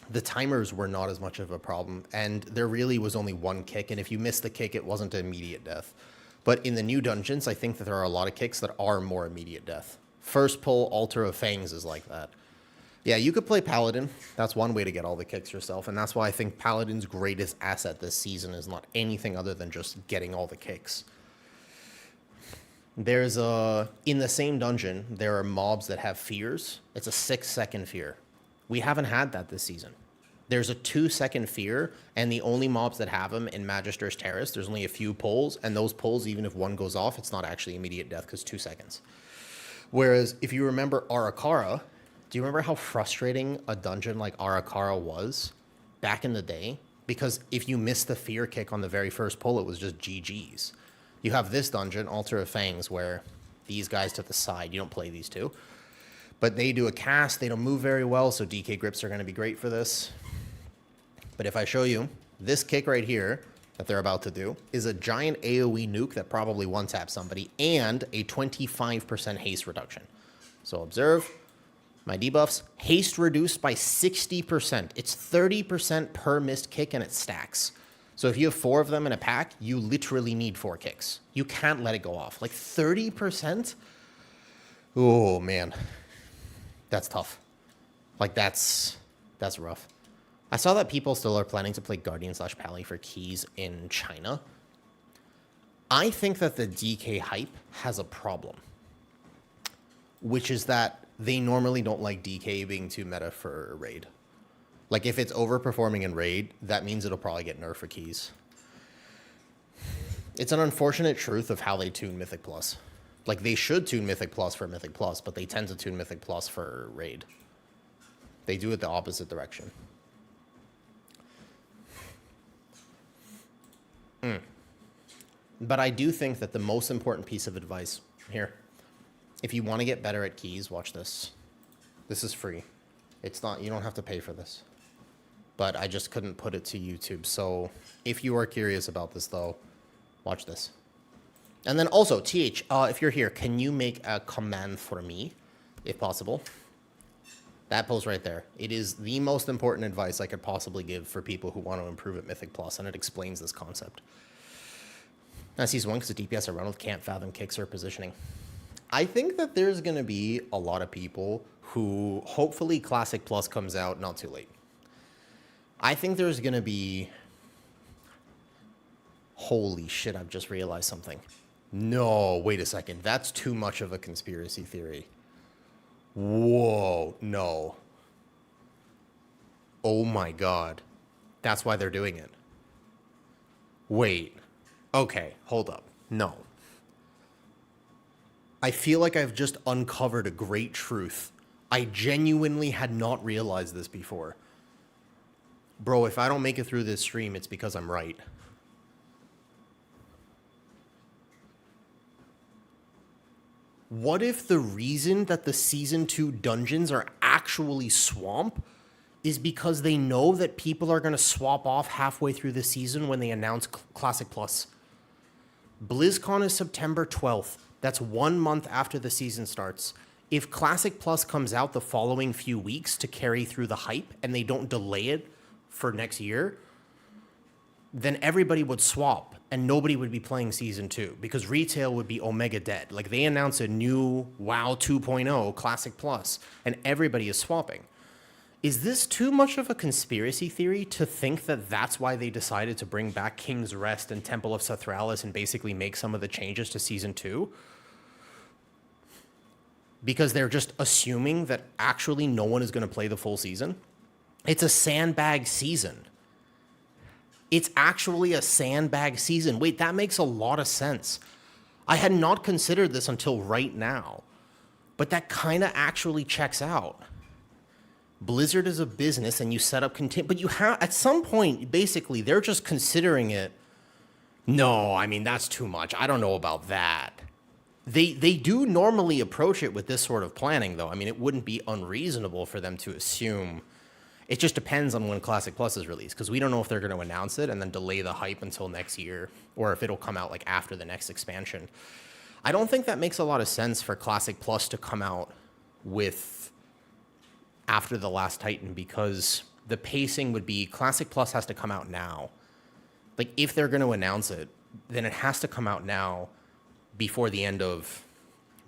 the timers were not as much of a problem, and there really was only one kick, and if you missed the kick, it wasn't an immediate death. But in the new dungeons, I think that there are a lot of kicks that are more immediate death. First pull, Altar of Fangs is like that. Yeah, you could play Paladin. That's one way to get all the kicks yourself, and that's why I think Paladin's greatest asset this season is not anything other than just getting all the kicks. There's in the same dungeon, there are mobs that have fears. It's a 6-second fear. We haven't had that this season. There's a 2-second fear, and the only mobs that have them in Magister's Terrace, there's only a few pulls, and those pulls, even if one goes off, it's not actually immediate death because 2 seconds. Whereas if you remember Arakara, do you remember how frustrating a dungeon like Arakara was back in the day? Because if you missed the fear kick on the very first pull, it was just GG's. You have this dungeon, Altar of Fangs, where these guys to the side, you don't play these two, but they do a cast, they don't move very well, so DK grips are going to be great for this. But if I show you, this kick right here that they're about to do is a giant AoE nuke that probably one-taps somebody and a 25% haste reduction. So observe my debuffs. Haste reduced by 60%. It's 30% per missed kick and it stacks. So if you have 4 of them in a pack, you literally need 4 kicks. You can't let it go off. Like 30%? Oh, man. That's tough. Like, that's rough. I saw that people still are planning to play Guardian/Pally for keys in China. I think that the DK hype has a problem, which is that they normally don't like DK being too meta for raid. Like, if it's overperforming in raid, that means it'll probably get nerfed for keys. It's an unfortunate truth of how they tune Mythic Plus. Like, they should tune Mythic Plus for Mythic Plus, but they tend to tune Mythic Plus for raid. They do it the opposite direction. But I do think that the most important piece of advice here, if you want to get better at keys, watch this. This is free. It's not, you don't have to pay for this. But I just couldn't put it to YouTube. So if you are curious about this, though, watch this. And then also, TH, if you're here, can you make a command for me, if possible? That pulls right there. It is the most important advice I could possibly give for people who want to improve at Mythic Plus, and it explains this concept. Now, season 1, because the DPS I run with can't fathom kicks or positioning. I think that there's going to be a lot of people who, hopefully Classic Plus comes out not too late. I think there's going to be... Holy shit, I've just realized something. No, wait a second. That's too much of a conspiracy theory. Whoa, no. Oh my god. That's why they're doing it. Wait. Okay, hold up. No. I feel like I've just uncovered a great truth. I genuinely had not realized this before. Bro, if I don't make it through this stream, it's because I'm right. What if the reason that the Season 2 dungeons are actually swamp is because they know that people are going to swap off halfway through the season when they announce Classic Plus? BlizzCon is September 12th. That's 1 month after the season starts. If Classic Plus comes out the following few weeks to carry through the hype and they don't delay it for next year, then everybody would swap and nobody would be playing Season 2 because retail would be Omega dead. Like, they announce a new WoW 2.0 Classic Plus and everybody is swapping. Is this too much of a conspiracy theory to think that that's why they decided to bring back King's Rest and Temple of Sathralis and basically make some of the changes to Season 2? Because they're just assuming that actually no one is going to play the full season? It's a sandbag season. It's actually a sandbag season. Wait, that makes a lot of sense. I had not considered this until right now. But that kind of actually checks out. Blizzard is a business and you set up but you have, at some point, basically, they're just considering it. No, I mean, that's too much. I don't know about that. They do normally approach it with this sort of planning, though. I mean, it wouldn't be unreasonable for them to assume. It just depends on when Classic Plus is released, because we don't know if they're going to announce it and then delay the hype until next year, or if it'll come out like after the next expansion. I don't think that makes a lot of sense for Classic Plus to come out with after the Last Titan, because the pacing would be Classic Plus has to come out now. Like, if they're going to announce it, then it has to come out now before the end of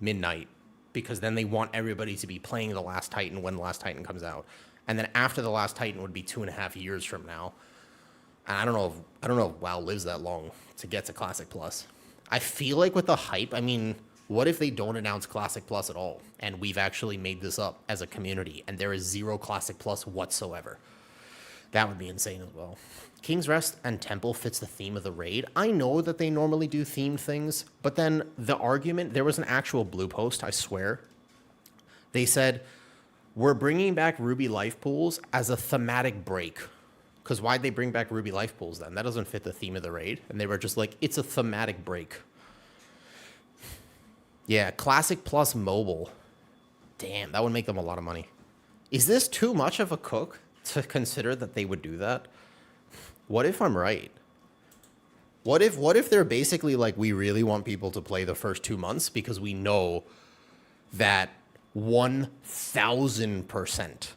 midnight, because then they want everybody to be playing The Last Titan when The Last Titan comes out. And then after The Last Titan would be 2.5 years from now. And I don't know if WoW lives that long to get to Classic Plus. I feel like with the hype, I mean, what if they don't announce Classic Plus at all? And we've actually made this up as a community, and there is 0 Classic Plus whatsoever. That would be insane as well. King's Rest and Temple fits the theme of the raid. I know that they normally do themed things, but then the argument, there was an actual blue post, I swear. They said, we're bringing back Ruby Life Pools as a thematic break. Because why'd they bring back Ruby Life Pools then? That doesn't fit the theme of the raid. And they were just like, it's a thematic break. Yeah, Classic Plus Mobile. Damn, that would make them a lot of money. Is this too much of a cook to consider that they would do that? What if I'm right? What if they're basically like, we really want people to play the first 2 months because we know that 1,000%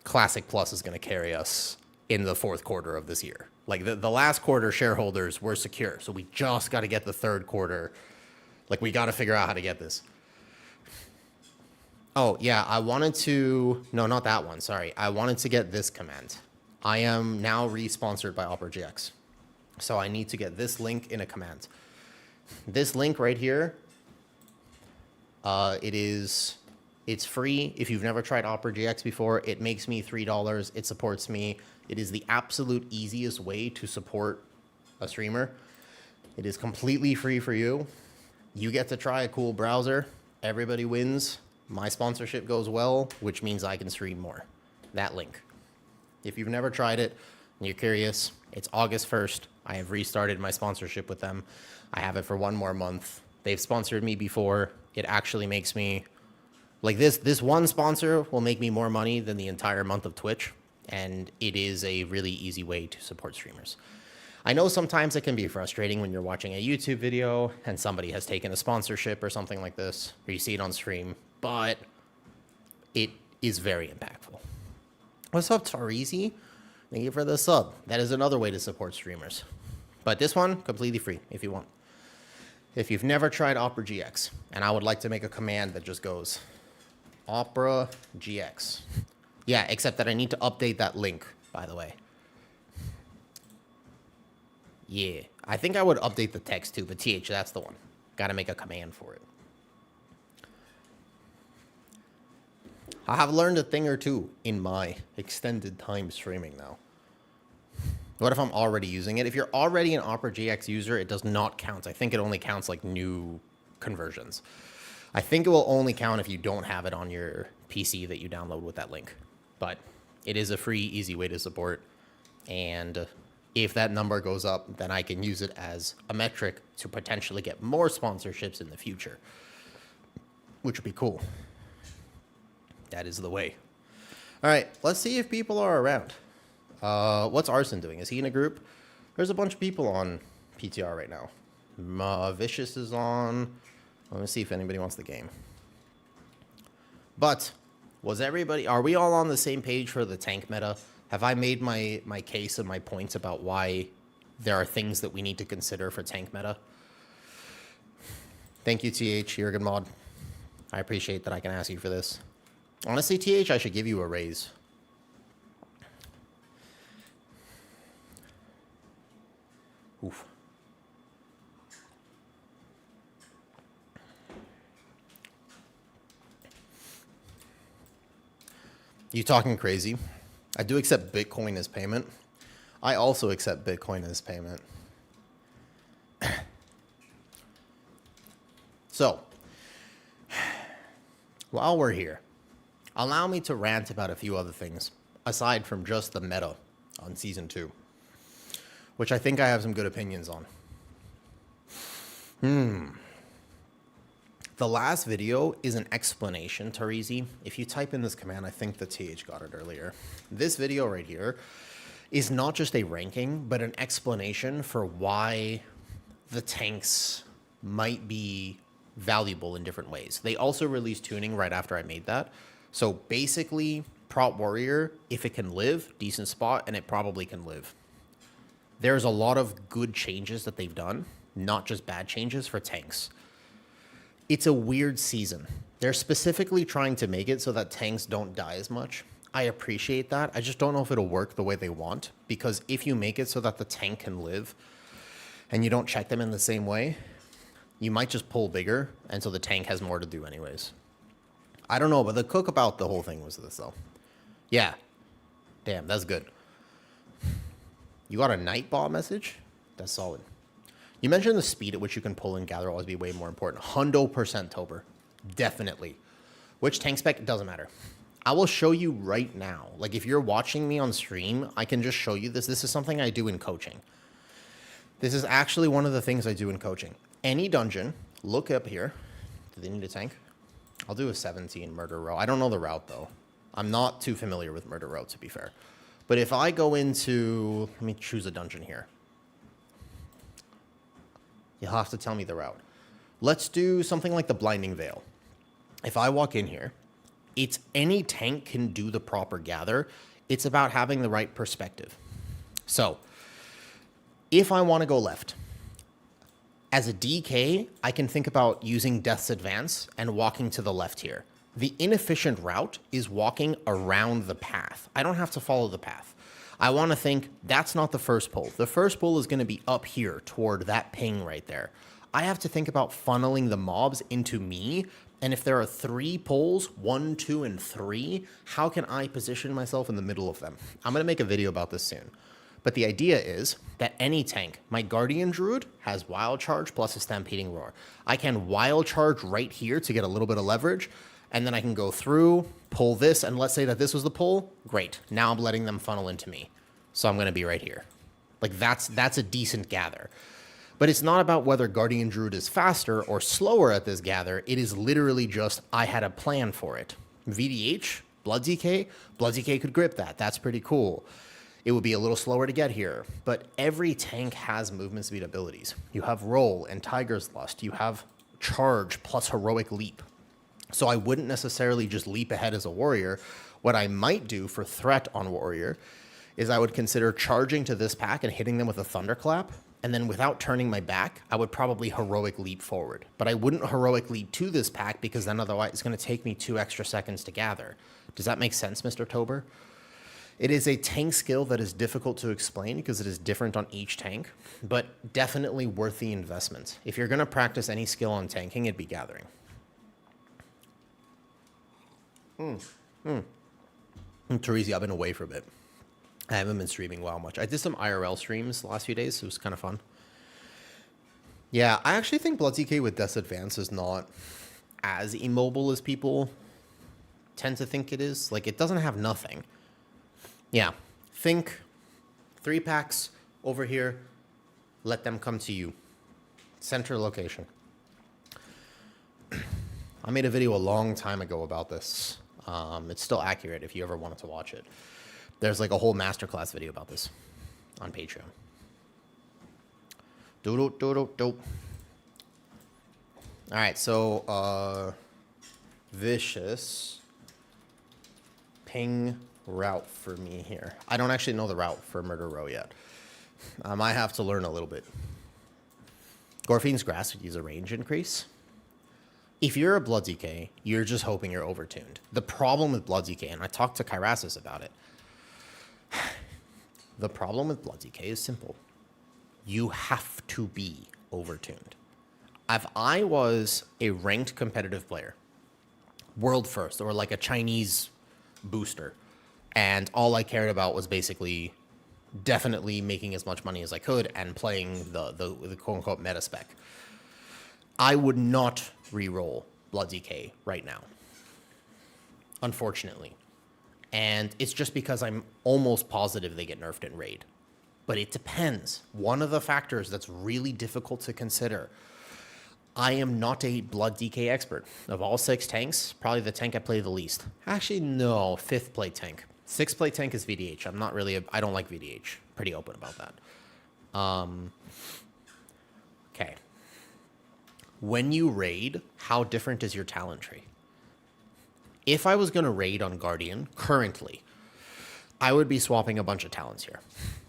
Classic Plus is going to carry us in the fourth quarter of this year. Like the last quarter shareholders were secure. So we just got to get the third quarter. Like, we got to figure out how to get this. Oh, yeah, I wanted to... No, not that one, sorry. I wanted to get this command. I am now re-sponsored by OperaGX. So I need to get this link in a command. This link right here, it's free. If you've never tried OperaGX before, it makes me $3. It supports me. It is the absolute easiest way to support a streamer. It is completely free for you. You get to try a cool browser. Everybody wins. My sponsorship goes well, which means I can stream more. That link. If you've never tried it and you're curious, it's August 1st. I have restarted my sponsorship with them. I have it for 1 more month. They've sponsored me before. It actually makes me... Like, this one sponsor will make me more money than the entire month of Twitch. And it is a really easy way to support streamers. I know sometimes it can be frustrating when you're watching a YouTube video and somebody has taken a sponsorship or something like this, or you see it on stream, but it is very impactful. What's up, Tarizi? Thank you for the sub. That is another way to support streamers. But this one, completely free if you want. If you've never tried Opera GX, and I would like to make a command that just goes Opera GX. Yeah, except that I need to update that link, by the way. Yeah, I think I would update the text too, but TH, that's the one. Got to make a command for it. I have learned a thing or two in my extended time streaming now. What if I'm already using it? If you're already an Opera GX user, it does not count. I think it only counts like new conversions. I think it will only count if you don't have it on your PC that you download with that link. But it is a free, easy way to support. And if that number goes up, then I can use it as a metric to potentially get more sponsorships in the future, which would be cool. That is the way. All right, let's see if people are around. What's Arson doing? Is he in a group? There's a bunch of people on PTR right now. Vicious is on. Let me see if anybody wants the game. But are we all on the same page for the tank meta? Have I made my case and my points about why there are things that we need to consider for tank meta? Thank you, TH. You're a good mod. I appreciate that I can ask you for this. Honestly, TH, I should give you a raise. Oof. You talking crazy? I do accept Bitcoin as payment. I also accept Bitcoin as payment. So, while we're here, allow me to rant about a few other things, aside from just the meta on Season 2, which I think I have some good opinions on. The last video is an explanation, Tarizi. If you type in this command, I think the TH got it earlier. This video right here is not just a ranking, but an explanation for why the tanks might be valuable in different ways. They also released tuning right after I made that. So basically, Prop warrior, if it can live, decent spot, and it probably can live. There's a lot of good changes that they've done, not just bad changes for tanks. It's a weird season. They're specifically trying to make it so that tanks don't die as much. I appreciate that. I just don't know if it'll work the way they want, because if you make it so that the tank can live and you don't check them in the same way, you might just pull bigger, and so the tank has more to do anyways. I don't know, but the cook about the whole thing was this, though. Yeah. Damn, that's good. You got a Nightball message? That's solid. You mentioned the speed at which you can pull and gather will always be way more important. 100% Tober. Definitely. Which tank spec? It doesn't matter. I will show you right now. Like, if you're watching me on stream, I can just show you this. This is something I do in coaching. This is actually one of the things I do in coaching. Any dungeon, look up here. Do they need a tank? I'll do a 17 murder row. I don't know the route, though. I'm not too familiar with murder row, to be fair. But if I go into... Let me choose a dungeon here. You'll have to tell me the route. Let's do something like the Blinding Veil. If I walk in here, it's any tank can do the proper gather. It's about having the right perspective. So, if I want to go left, as a DK, I can think about using Death's Advance and walking to the left here. The inefficient route is walking around the path. I don't have to follow the path. I want to think that's not the first pull. The first pull is going to be up here toward that ping right there. I have to think about funneling the mobs into me. And if there are 3 pulls, 1, 2, and 3, how can I position myself in the middle of them? I'm going to make a video about this soon. But the idea is that any tank, my Guardian Druid has Wild Charge plus a Stampeding Roar. I can Wild Charge right here to get a little bit of leverage, and then I can go through, pull this, and let's say that this was the pull. Great. Now I'm letting them funnel into me. So I'm going to be right here. Like, that's a decent gather. But it's not about whether Guardian Druid is faster or slower at this gather. It is literally just, I had a plan for it. VDH, Blood DK could grip that. That's pretty cool. It would be a little slower to get here. But every tank has movement speed abilities. You have Roll and Tiger's Lust. You have Charge plus Heroic Leap. So I wouldn't necessarily just leap ahead as a warrior. What I might do for threat on warrior is I would consider charging to this pack and hitting them with a thunderclap. And then without turning my back, I would probably heroic leap forward. But I wouldn't heroic leap to this pack because then otherwise it's going to take me 2 extra seconds to gather. Does that make sense, Mr. Tober? It is a tank skill that is difficult to explain because it is different on each tank, but definitely worth the investment. If you're going to practice any skill on tanking, it'd be gathering. Teresi, I've been away for a bit. I haven't been streaming WoW much. I did some IRL streams the last few days. So it was kind of fun. Yeah, I actually think Blood DK with Death's Advance is not as immobile as people tend to think it is. Like, it doesn't have nothing. Yeah, think 3 packs over here. Let them come to you. Center location. I made a video a long time ago about this. It's still accurate if you ever wanted to watch it. There's like a whole masterclass video about this on Patreon. All right, so Vicious ping route for me here. I don't actually know the route for Murder Row yet. I might have to learn a little bit. Gorfine's Grasp would use a range increase. If you're a Blood DK, you're just hoping you're overtuned. The problem with Blood DK, and I talked to Kyrasis about it, the problem with Blood DK is simple. You have to be overtuned. If I was a ranked competitive player, world first, or like a Chinese booster, and all I cared about was basically definitely making as much money as I could and playing the quote-unquote meta spec, I would not re-roll Blood DK right now, unfortunately. And it's just because I'm almost positive they get nerfed in Raid. But it depends. One of the factors that's really difficult to consider, I am not a Blood DK expert. Of all 6 tanks, probably the tank I play the least. Actually, no, 5th play tank. 6th play tank is VDH. I don't like VDH. Pretty open about that. Okay. When you raid, how different is your talent tree? If I was going to raid on Guardian currently, I would be swapping a bunch of talents here.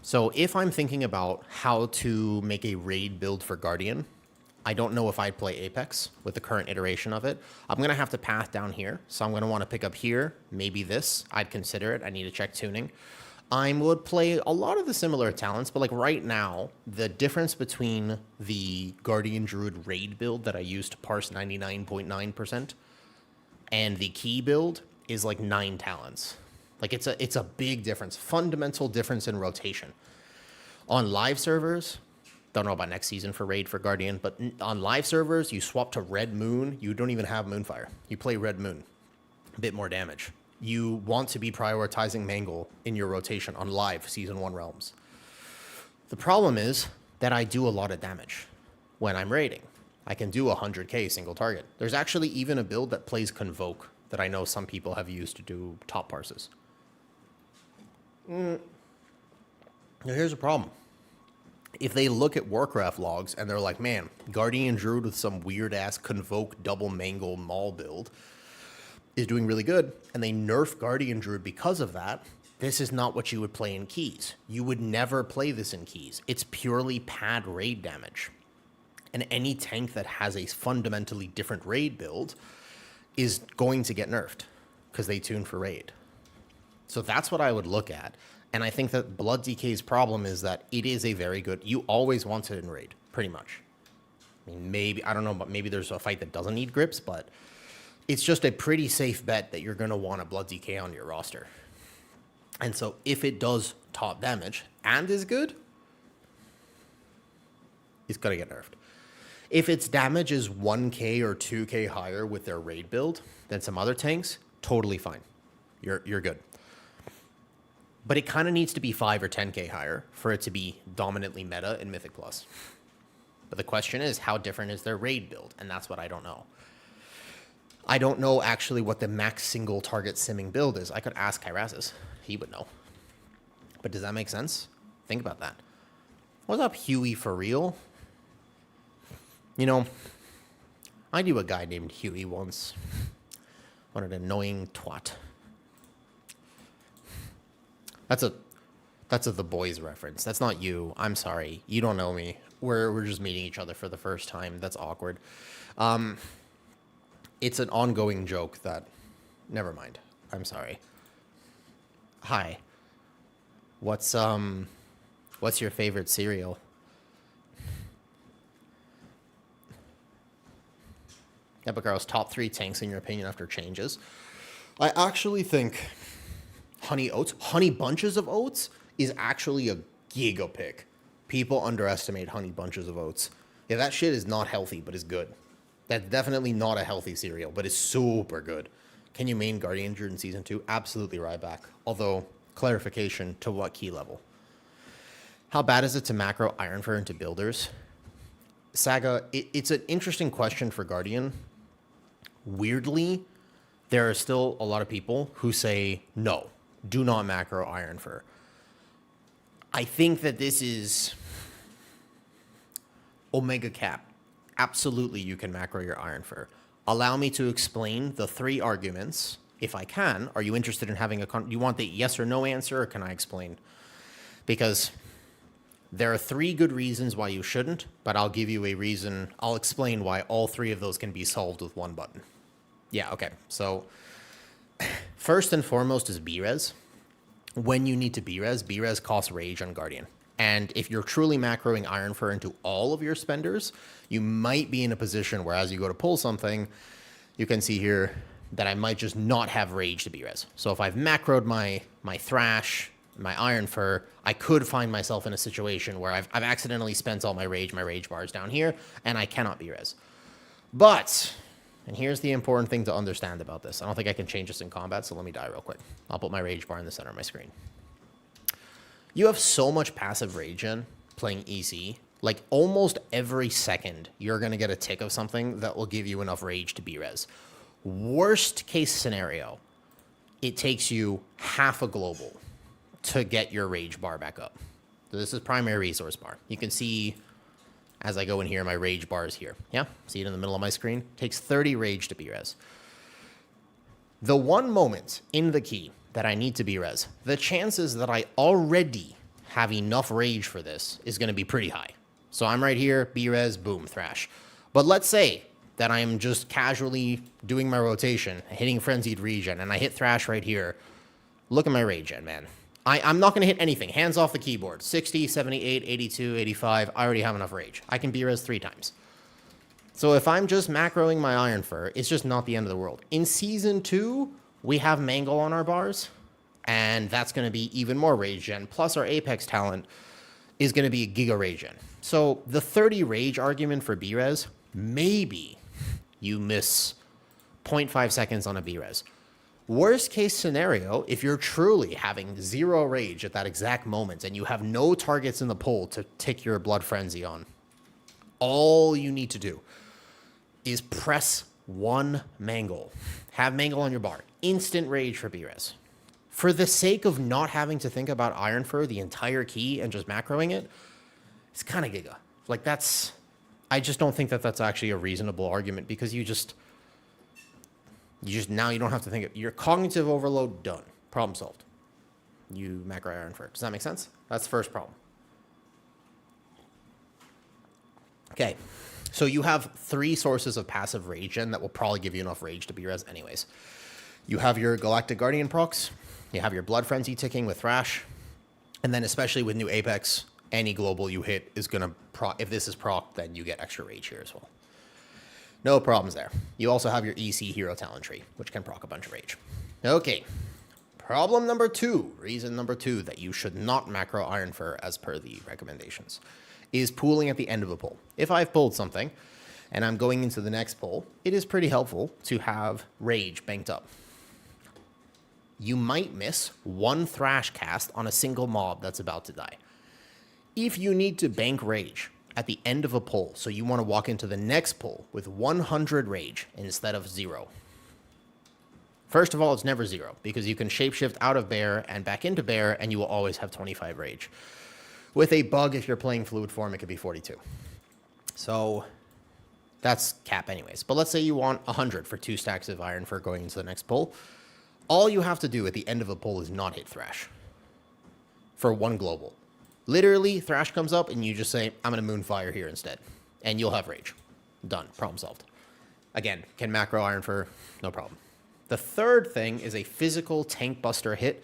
So if I'm thinking about how to make a raid build for Guardian, I don't know if I'd play Apex with the current iteration of it. I'm going to have to path down here. So I'm going to want to pick up here, maybe this. I'd consider it. I need to check tuning. I would play a lot of the similar talents, but like right now, the difference between the Guardian Druid raid build that I use to parse 99.9% and the key build is like 9 talents. Like it's a big difference, fundamental difference in rotation. On live servers, don't know about next season for raid for Guardian, but on live servers, you swap to Red Moon, you don't even have Moonfire. You play Red Moon, a bit more damage. You want to be prioritizing Mangle in your rotation on live Season 1 realms. The problem is that I do a lot of damage when I'm raiding. I can do 100k single target. There's actually even a build that plays Convoke that I know some people have used to do top parses. Now here's a problem. If they look at Warcraft logs and they're like, man, Guardian Druid with some weird ass Convoke double Mangle Maul build is doing really good, and they nerf Guardian Druid because of that, this is not what you would play in keys. You would never play this in keys. It's purely pad raid damage. And any tank that has a fundamentally different raid build is going to get nerfed because they tune for raid. So that's what I would look at. And I think that Blood DK's problem is that it is a very good... You always want it in raid, pretty much. I mean, maybe, I don't know, but maybe there's a fight that doesn't need grips, but it's just a pretty safe bet that you're going to want a Blood DK on your roster. And so if it does top damage and is good, it's going to get nerfed. If its damage is 1k or 2k higher with their raid build than some other tanks, totally fine. You're good. But it kind of needs to be 5 or 10k higher for it to be dominantly meta in Mythic Plus. But the question is, how different is their raid build? And that's what I don't know. I don't know actually what the max single target simming build is. I could ask Kyrazis. He would know. But does that make sense? Think about that. What's up, Huey, for real? You know, I knew a guy named Huey once. What an annoying twat. That's a The Boys reference. That's not you. I'm sorry. You don't know me. We're just meeting each other for the first time. That's awkward. It's an ongoing joke that... Never mind. I'm sorry. Hi. What's your favorite cereal? Epicaro's top 3 tanks in your opinion after changes. I actually think Honey Bunches of Oats is actually a giga pick. People underestimate Honey Bunches of Oats. Yeah, that shit is not healthy, but is good. That's definitely not a healthy cereal, but it's super good. Can you main Guardian Druid in Season 2? Absolutely right back. Although, clarification, to what key level? How bad is it to macro Ironfur into builders? Saga, it's an interesting question for Guardian. Weirdly, there are still a lot of people who say, no, do not macro Ironfur. I think that this is Omega Cap. Absolutely, you can macro your Ironfur. Allow me to explain the 3 arguments, if I can. Are you interested in having you want the yes or no answer, or can I explain? Because there are 3 good reasons why you shouldn't, but I'll give you a reason. I'll explain why all 3 of those can be solved with 1 button. Yeah, okay. So first and foremost is B-Res. When you need to B-Res, B-Res costs rage on Guardian. And if you're truly macroing Ironfur into all of your spenders, you might be in a position where as you go to pull something, you can see here that I might just not have rage to B-Res. So if I've macroed my Thrash, my Ironfur, I could find myself in a situation where I've accidentally spent all my rage bars down here, and I cannot B-Res. But, and here's the important thing to understand about this. I don't think I can change this in combat, so let me die real quick. I'll put my rage bar in the center of my screen. You have so much passive rage in playing EC. Like, almost every second, you're going to get a tick of something that will give you enough rage to B-Res. Worst case scenario, it takes you half a global to get your rage bar back up. So this is primary resource bar. You can see as I go in here, my rage bar is here. Yeah, see it in the middle of my screen? Takes 30 rage to B-Res. The one moment in the key that I need to B-res, the chances that I already have enough rage for this is going to be pretty high. So I'm right here, B-res, boom, thrash. But let's say that I'm just casually doing my rotation, hitting Frenzied Regen, and I hit thrash right here. Look at my rage gen, man. I'm not going to hit anything. Hands off the keyboard. 60, 78, 82, 85. I already have enough rage. I can B-res 3 times. So if I'm just macroing my Iron Fur, it's just not the end of the world. In Season 2, we have Mangle on our bars, and that's going to be even more rage gen. Plus our Apex talent is going to be Giga Rage gen. So the 30 rage argument for B-res, maybe you miss 0.5 seconds on a B-res. Worst case scenario, if you're truly having 0 rage at that exact moment and you have no targets in the pool to tick your Blood Frenzy on, all you need to do is press 1 Mangle. Have Mangle on your bar. Instant rage for B-res. For the sake of not having to think about Iron Fur the entire key and just macroing it, it's kind of giga. Like that's, I just don't think that that's actually a reasonable argument because you just now you don't have to think of your cognitive overload done. Problem solved. You macro Iron Fur. Does that make sense? That's the first problem. Okay. So you have 3 sources of passive rage gen that will probably give you enough rage to B-res anyways. You have your Galactic Guardian procs, you have your Blood Frenzy ticking with Thrash, and then especially with new Apex, any global you hit is going to proc. If this is proc, then you get extra rage here as well. No problems there. You also have your EC Hero Talent Tree, which can proc a bunch of rage. Okay. Problem number 2, reason number 2 that you should not macro Iron Fur as per the recommendations, is pooling at the end of a pull. If I've pulled something and I'm going into the next pull, it is pretty helpful to have rage banked up. You might miss 1 thrash cast on a single mob that's about to die. If you need to bank rage at the end of a pull, so you want to walk into the next pull with 100 rage instead of 0. First of all, it's never 0 because you can shapeshift out of bear and back into bear and you will always have 25 rage. With a bug, if you're playing fluid form, it could be 42. So that's cap anyways. But let's say you want 100 for 2 stacks of Iron Fur going into the next pull. All you have to do at the end of a pull is not hit Thrash for 1 global. Literally, Thrash comes up and you just say, I'm going to Moonfire here instead. And you'll have rage. Done. Problem solved. Again, can macro Iron Fur, no problem. The third thing is a physical tank buster hit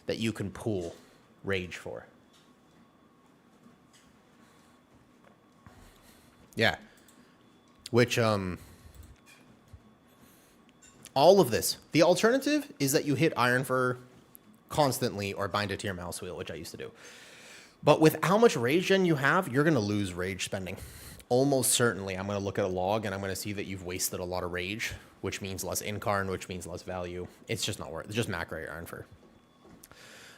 that you can pool rage for. Yeah. Which, all of this. The alternative is that you hit Iron Fur constantly or bind it to your mouse wheel, which I used to do. But with how much rage gen you have, you're going to lose rage spending. Almost certainly, I'm going to look at a log and I'm going to see that you've wasted a lot of rage, which means less incarn, which means less value. It's just not worth it. It's just macro your Iron Fur.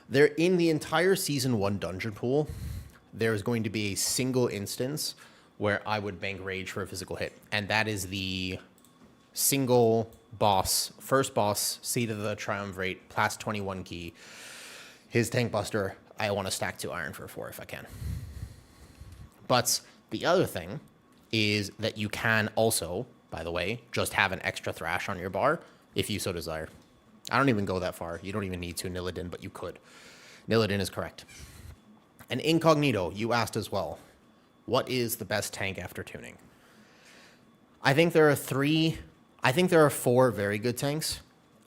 There, in the entire Season 1 dungeon pool, there's going to be a single instance where I would bank rage for a physical hit. And that is the single boss, first boss, Seed of the Triumvirate, Class 21 key. His tank buster, I want to stack 2 Iron Fur for if I can. But the other thing is that you can also, by the way, just have an extra Thrash on your bar if you so desire. I don't even go that far. You don't even need to Nillidan, but you could. Nillidan is correct. And Incognito, you asked as well, what is the best tank after tuning? I think there are 4 very good tanks.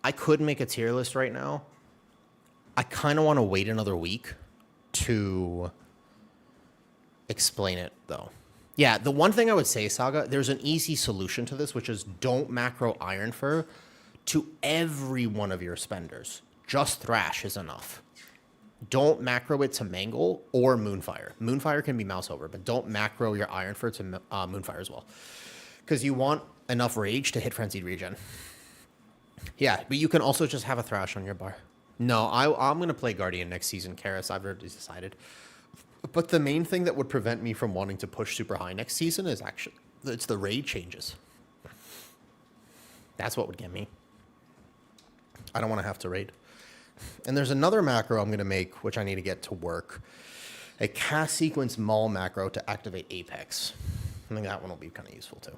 I could make a tier list right now. I kind of want to wait another week to explain it, though. Yeah, the one thing I would say, Saga, there's an easy solution to this, which is don't macro Iron Fur to every one of your spenders. Just Thrash is enough. Don't macro it to Mangle or Moonfire. Moonfire can be mouse over, but don't macro your Iron Fur to Moonfire as well. Because you want enough rage to hit Frenzied Regen. Yeah, but you can also just have a Thrash on your bar. No, I'm going to play Guardian next season, Karis. I've already decided. But the main thing that would prevent me from wanting to push super high next season is actually, it's the raid changes. That's what would get me. I don't want to have to raid. And there's another macro I'm going to make, which I need to get to work. A cast sequence maul macro to activate Apex. I think that one will be kind of useful too.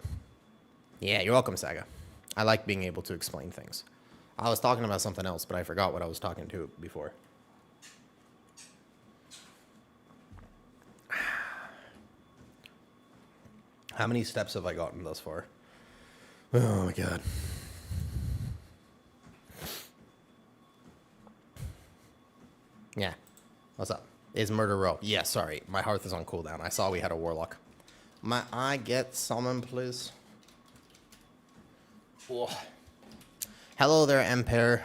Yeah, you're welcome, Saga. I like being able to explain things. I was talking about something else, but I forgot what I was talking to before. How many steps have I gotten thus far? Oh my god. Yeah. What's up? Is Murder Row? Yeah, sorry. My hearth is on cooldown. I saw we had a warlock. Might I get summon, please? Whoa. Hello there, Empire.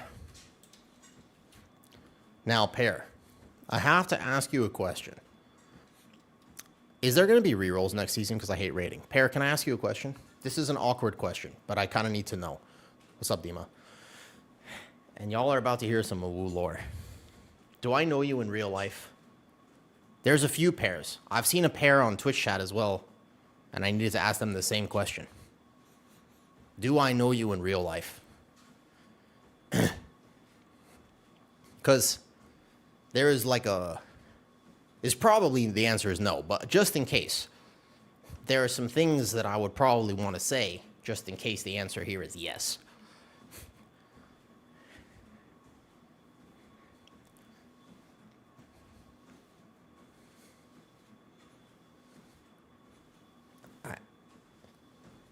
Now, Pear, I have to ask you a question. Is there going to be rerolls next season? Because I hate raiding. Pear, can I ask you a question? This is an awkward question, but I kind of need to know. What's up, Dima? And y'all are about to hear some woo lore. Do I know you in real life? There's a few pairs. I've seen a pair on Twitch chat as well, and I needed to ask them the same question. Do I know you in real life? Because there is like a... It's probably the answer is no, but just in case, there are some things that I would probably want to say, just in case the answer here is yes.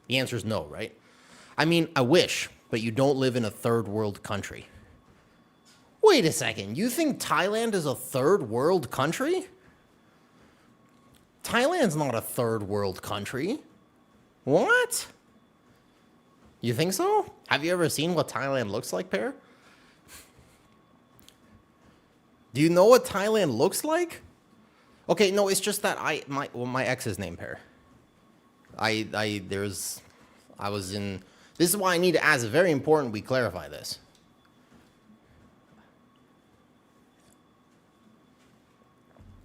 The answer is no, right? I mean, I wish, but you don't live in a third world country. Wait a second, you think Thailand is a third world country? Thailand's not a third world country. What? You think so? Have you ever seen what Thailand looks like, Pear? Do you know what Thailand looks like? Okay, no, it's just that my ex's name, Pear. This is why I need to ask. It's very important we clarify this.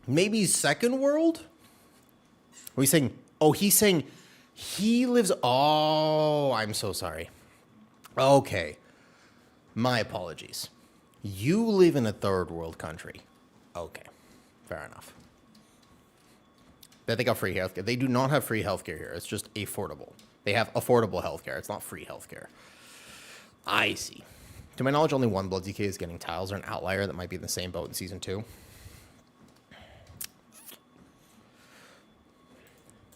Maybe second world? Are we saying, oh, he's saying he lives, oh, I'm so sorry. Okay. My apologies. You live in a third world country. Okay. Fair enough. That they got free healthcare. They do not have free healthcare here. It's just affordable. They have affordable healthcare. It's not free healthcare. I see. To my knowledge, only one Blood DK is getting tiles, or an outlier that might be in the same boat in Season 2.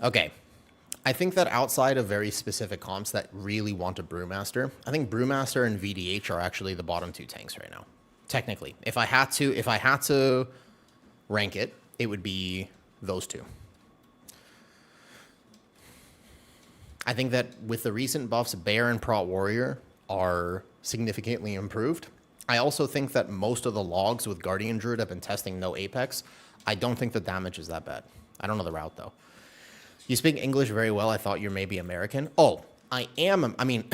Okay. I think that outside of very specific comps that really want a Brewmaster, I think Brewmaster and VDH are actually the bottom two tanks right now. Technically. If I had to rank it, it would be those two. I think that with the recent buffs, Bear and Prot Warrior are significantly improved. I also think that most of the logs with Guardian Druid have been testing no Apex. I don't think the damage is that bad. I don't know the route, though. You speak English very well. I thought you're maybe American. Oh, I am. I mean,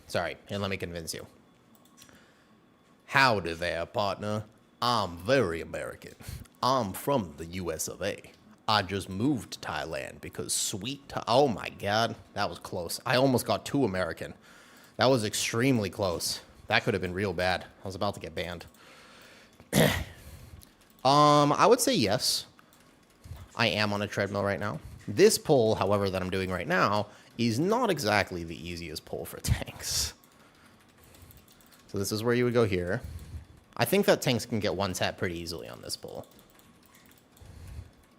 sorry, and let me convince you. Howdy there, partner. I'm very American. I'm from the US of A. I just moved to Thailand because oh my God, that was close. I almost got too American. That was extremely close. That could have been real bad. I was about to get banned. I would say yes. I am on a treadmill right now. This pull, however, that I'm doing right now is not exactly the easiest pull for tanks. So this is where you would go here. I think that tanks can get one tap pretty easily on this pull.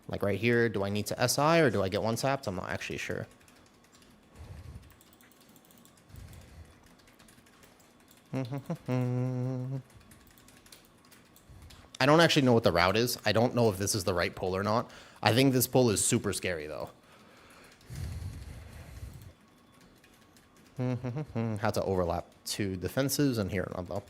Like right here, do I need to SI or do I get one tapped? I'm not actually sure. I don't actually know what the route is. I don't know if this is the right pull or not. I think this pull is super scary, though. How to overlap two defensives and here, though.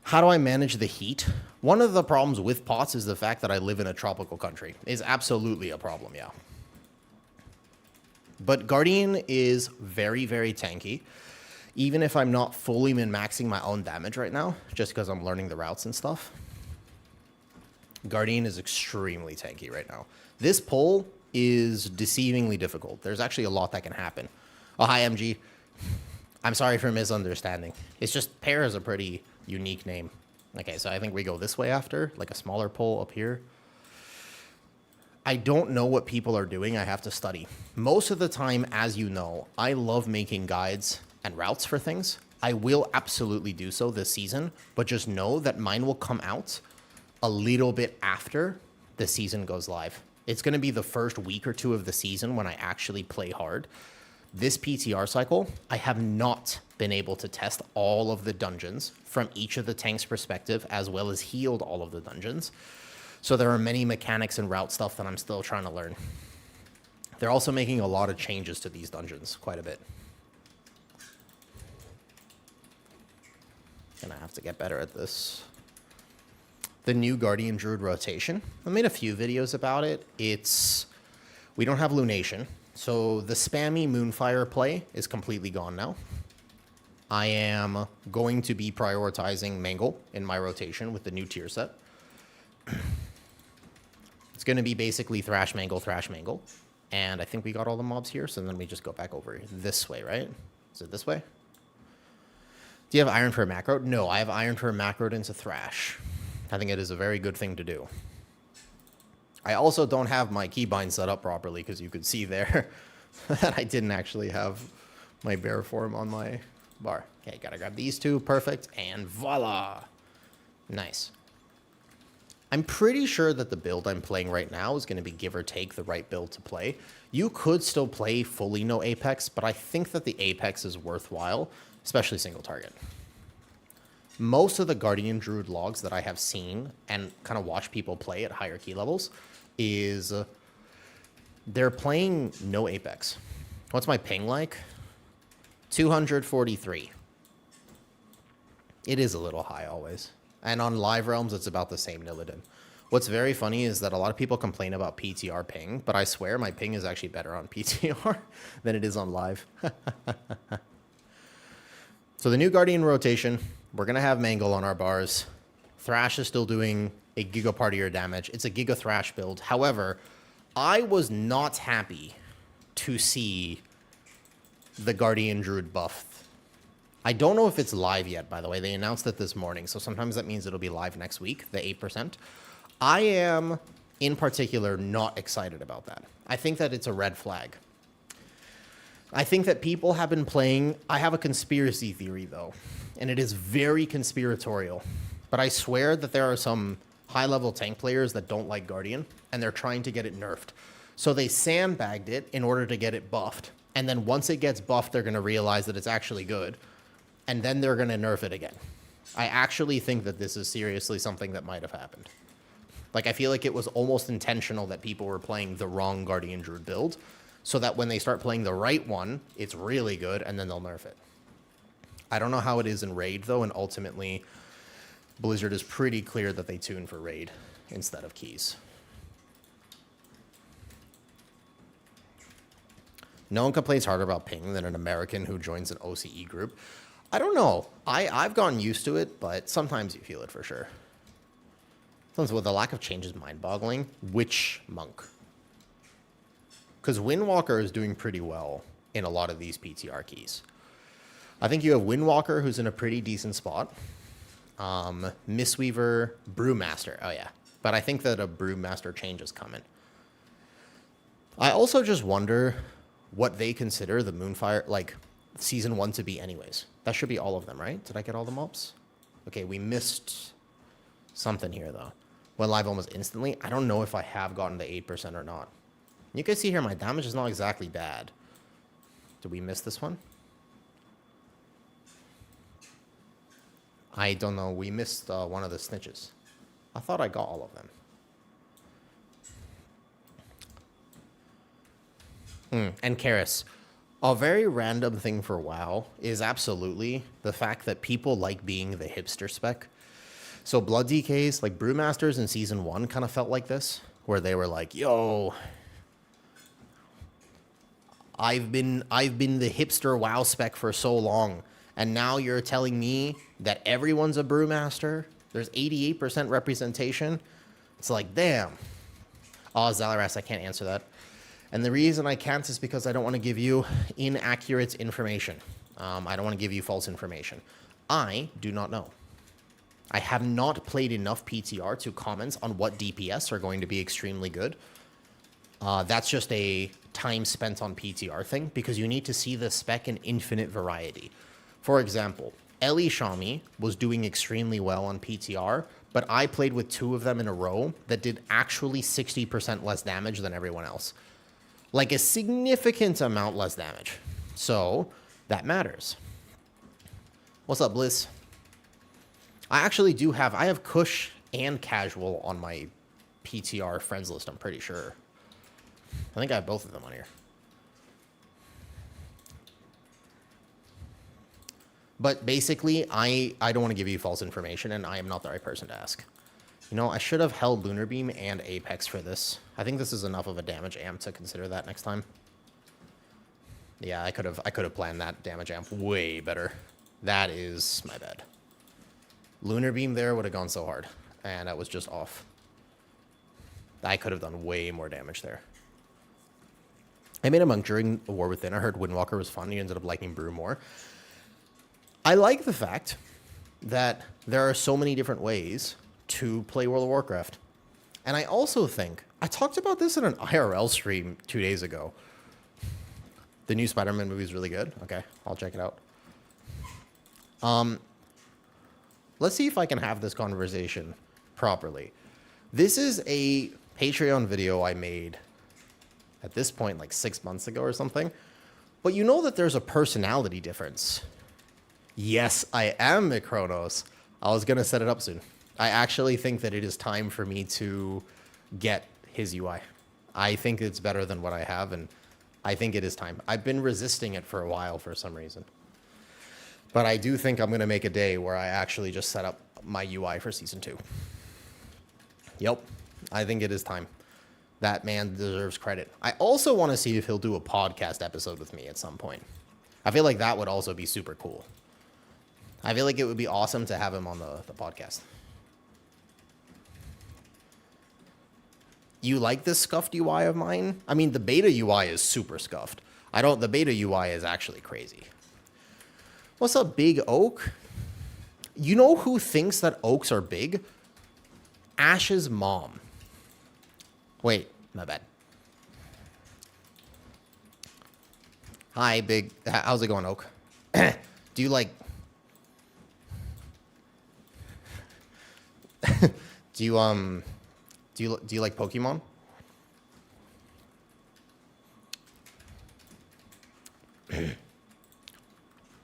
How do I manage the heat? One of the problems with pots is the fact that I live in a tropical country. Is absolutely a problem, yeah. But Guardian is very, very tanky. Even if I'm not fully min-maxing my own damage right now, just because I'm learning the routes and stuff. Guardian is extremely tanky right now. This pull is deceivingly difficult. There's actually a lot that can happen. Oh, hi, MG. I'm sorry for misunderstanding. It's just Pear is a pretty unique name. Okay, so I think we go this way after, like a smaller pull up here. I don't know what people are doing. I have to study. Most of the time, as you know, I love making guides and routes for things. I will absolutely do so this season, but just know that mine will come out a little bit after the season goes live. It's going to be the first week or two of the season when I actually play hard. This PTR cycle, I have not been able to test all of the dungeons from each of the tanks' perspective, as well as healed all of the dungeons. So there are many mechanics and route stuff that I'm still trying to learn. They're also making a lot of changes to these dungeons, quite a bit. Gonna have to get better at this. The new Guardian Druid rotation. I made a few videos about it. We don't have Lunation, so the spammy Moonfire play is completely gone now. I am going to be prioritizing Mangle in my rotation with the new tier set. It's going to be basically Thrash, Mangle, and I think we got all the mobs here, so then we just go back over this way, right? Is it this way? Do you have Iron for a macro? No, I have Iron for a macro into Thrash. I think it is a very good thing to do. I also don't have my keybind set up properly, because you could see there that I didn't actually have my bear form on my bar. Okay, gotta grab these two, perfect, and voila! Nice. I'm pretty sure that the build I'm playing right now is going to be give or take the right build to play. You could still play fully no Apex, but I think that the Apex is worthwhile, especially single target. Most of the Guardian Druid logs that I have seen and kind of watched people play at higher key levels is they're playing no Apex. What's my ping like? 243. It is a little high always. And on live realms, it's about the same Nillidan. What's very funny is that a lot of people complain about PTR ping, but I swear my ping is actually better on PTR than it is on live. So the new Guardian rotation, we're going to have Mangle on our bars. Thrash is still doing a Giga Partier damage. It's a Giga Thrash build. However, I was not happy to see the Guardian Druid Buffed. I don't know if it's live yet, by the way. They announced it this morning, so sometimes that means it'll be live next week, the 8%. I am, in particular, not excited about that. I think that it's a red flag. I think that people have been playing... I have a conspiracy theory, though, and it is very conspiratorial. But I swear that there are some high-level tank players that don't like Guardian, and they're trying to get it nerfed. So they sandbagged it in order to get it buffed. And then once it gets buffed, they're going to realize that it's actually good. And then they're going to nerf it again. I actually think that this is seriously something that might have happened. Like, I feel like it was almost intentional that people were playing the wrong Guardian Druid build, so that when they start playing the right one, it's really good, and then they'll nerf it. I don't know how it is in Raid, though, and ultimately, Blizzard is pretty clear that they tune for Raid instead of keys. No one complains harder about ping than an American who joins an OCE group. I don't know. I've gotten used to it, but sometimes you feel it for sure. Sometimes with the lack of change is mind-boggling. Which monk? Because Windwalker is doing pretty well in a lot of these PTR keys. I think you have Windwalker, who's in a pretty decent spot. Mistweaver, Brewmaster. Oh, yeah. But I think that a Brewmaster change is coming. I also just wonder what they consider the Moonfire, like, Season 1 to be anyways. That should be all of them, right? Did I get all the mobs? Okay, we missed something here, though. Went live almost instantly. I don't know if I have gotten the 8% or not. You can see here my damage is not exactly bad. Did we miss this one? I don't know. We missed one of the snitches. I thought I got all of them. And Karis. A very random thing for WoW is absolutely the fact that people like being the hipster spec. So Blood DKs, like Brewmasters in Season 1 kind of felt like this, where they were like, yo, I've been the hipster WoW spec for so long, and now you're telling me that everyone's a Brewmaster? There's 88% representation? It's like, damn. Oh, Zalaras, I can't answer that. And the reason I can't is because I don't want to give you inaccurate information. I don't want to give you false information. I do not know. I have not played enough PTR to comment on what DPS are going to be extremely good. That's just a time spent on PTR thing, because you need to see the spec in infinite variety. For example, Ellie Shami was doing extremely well on PTR, but I played with 2 of them in a row that did actually 60% less damage than everyone else. Like a significant amount less damage. So that matters. What's up, Bliss? I actually do have, I have Kush and Casual on my PTR friends list, I'm pretty sure. I think I have both of them on here. But basically, I don't want to give you false information, and I am not the right person to ask. You know, I should have held Lunar Beam and Apex for this. I think this is enough of a damage amp to consider that next time. Yeah, I could have planned that damage amp way better. That is my bad. Lunar Beam there would have gone so hard, and that was just off. I could have done way more damage there. I made a monk during the War Within. I heard Windwalker was fun. You ended up liking Brew more. I like the fact that there are so many different ways to play World of Warcraft. And I also think, I talked about this in an IRL stream 2 days ago. The new Spider-Man movie is really good. Okay, I'll check it out. Let's see if I can have this conversation properly. This is a Patreon video I made at this point like 6 months ago or something. But you know that there's a personality difference. Yes, I am Mikronos. I was going to set it up soon. I actually think that it is time for me to get his UI. I think it's better than what I have, and I think it is time. I've been resisting it for a while for some reason. But I do think I'm going to make a day where I actually just set up my UI for Season 2. Yep, I think it is time. That man deserves credit. I also want to see if he'll do a podcast episode with me at some point. I feel like that would also be super cool. I feel like it would be awesome to have him on the podcast. You like this scuffed UI of mine? I mean, the beta UI is super scuffed. The beta UI is actually crazy. What's up, Big Oak? You know who thinks that oaks are big? Ash's mom. Wait, my bad. Hi, Big. How's it going, Oak? Do you like... do you like Pokemon?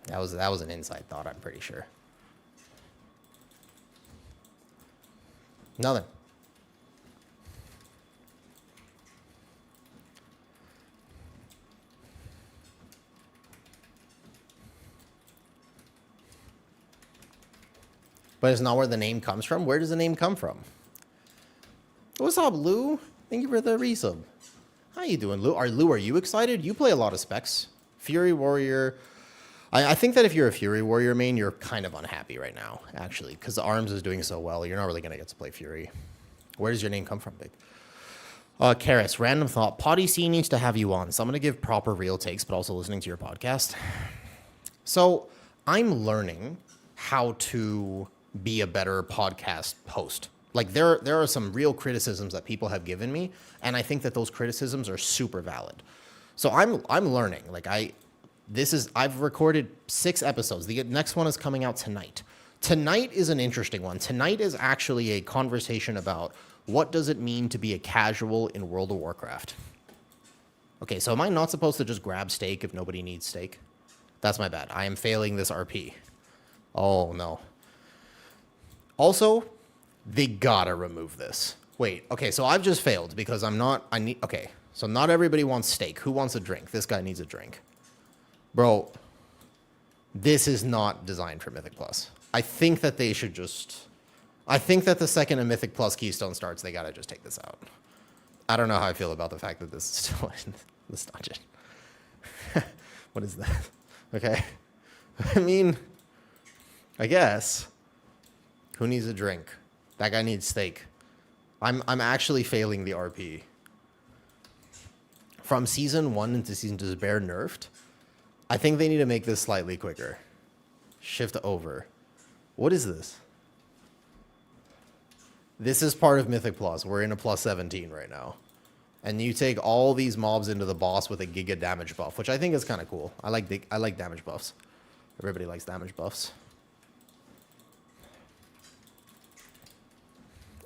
That was an inside thought, I'm pretty sure. Nothing. But it's not where the name comes from. Where does the name come from? What's up, Lou? Thank you for the resub. How you doing, Lou? Are you excited? You play a lot of specs. Fury Warrior. I think that if you're a Fury Warrior main, you're kind of unhappy right now, actually, because the Arms is doing so well. You're not really going to get to play Fury. Where does your name come from, Big? Karis, random thought. Potty C needs to have you on. So I'm going to give proper real takes, but also listening to your podcast. So I'm learning how to be a better podcast host. Like there are some real criticisms that people have given me, and I think that those criticisms are super valid. So I'm learning. Like I've recorded 6 episodes. The next one is coming out tonight. Tonight is an interesting one. Tonight is actually a conversation about what does it mean to be a casual in World of Warcraft. Okay, so am I not supposed to just grab steak if nobody needs steak? That's my bad. I am failing this RP. Oh no. Also, they gotta remove this. Wait, okay, so I've just failed because okay, so not everybody wants steak. Who wants a drink? This guy needs a drink. Bro, this is not designed for Mythic Plus. I think that they should I think that the second a Mythic Plus Keystone starts, they gotta just take this out. I don't know how I feel about the fact that this is still in this dungeon. What is that? Okay. I mean, I guess. Who needs a drink? That guy needs steak. I'm actually failing the RP. From Season 1 into Season 2 is Bear nerfed. I think they need to make this slightly quicker. Shift over. What is this? This is part of Mythic Plus. We're in a plus 17 right now. And you take all these mobs into the boss with a giga damage buff, which I think is kind of cool. I like damage buffs. Everybody likes damage buffs.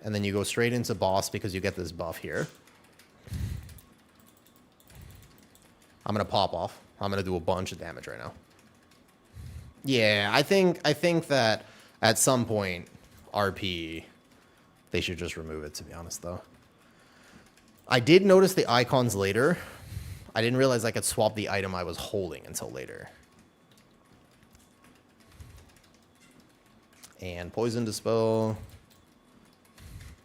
And then you go straight into boss because you get this buff here. I'm going to pop off. I'm going to do a bunch of damage right now. Yeah, I think that at some point, RP, they should just remove it, to be honest, though. I did notice the icons later. I didn't realize I could swap the item I was holding until later. And Poison Dispel.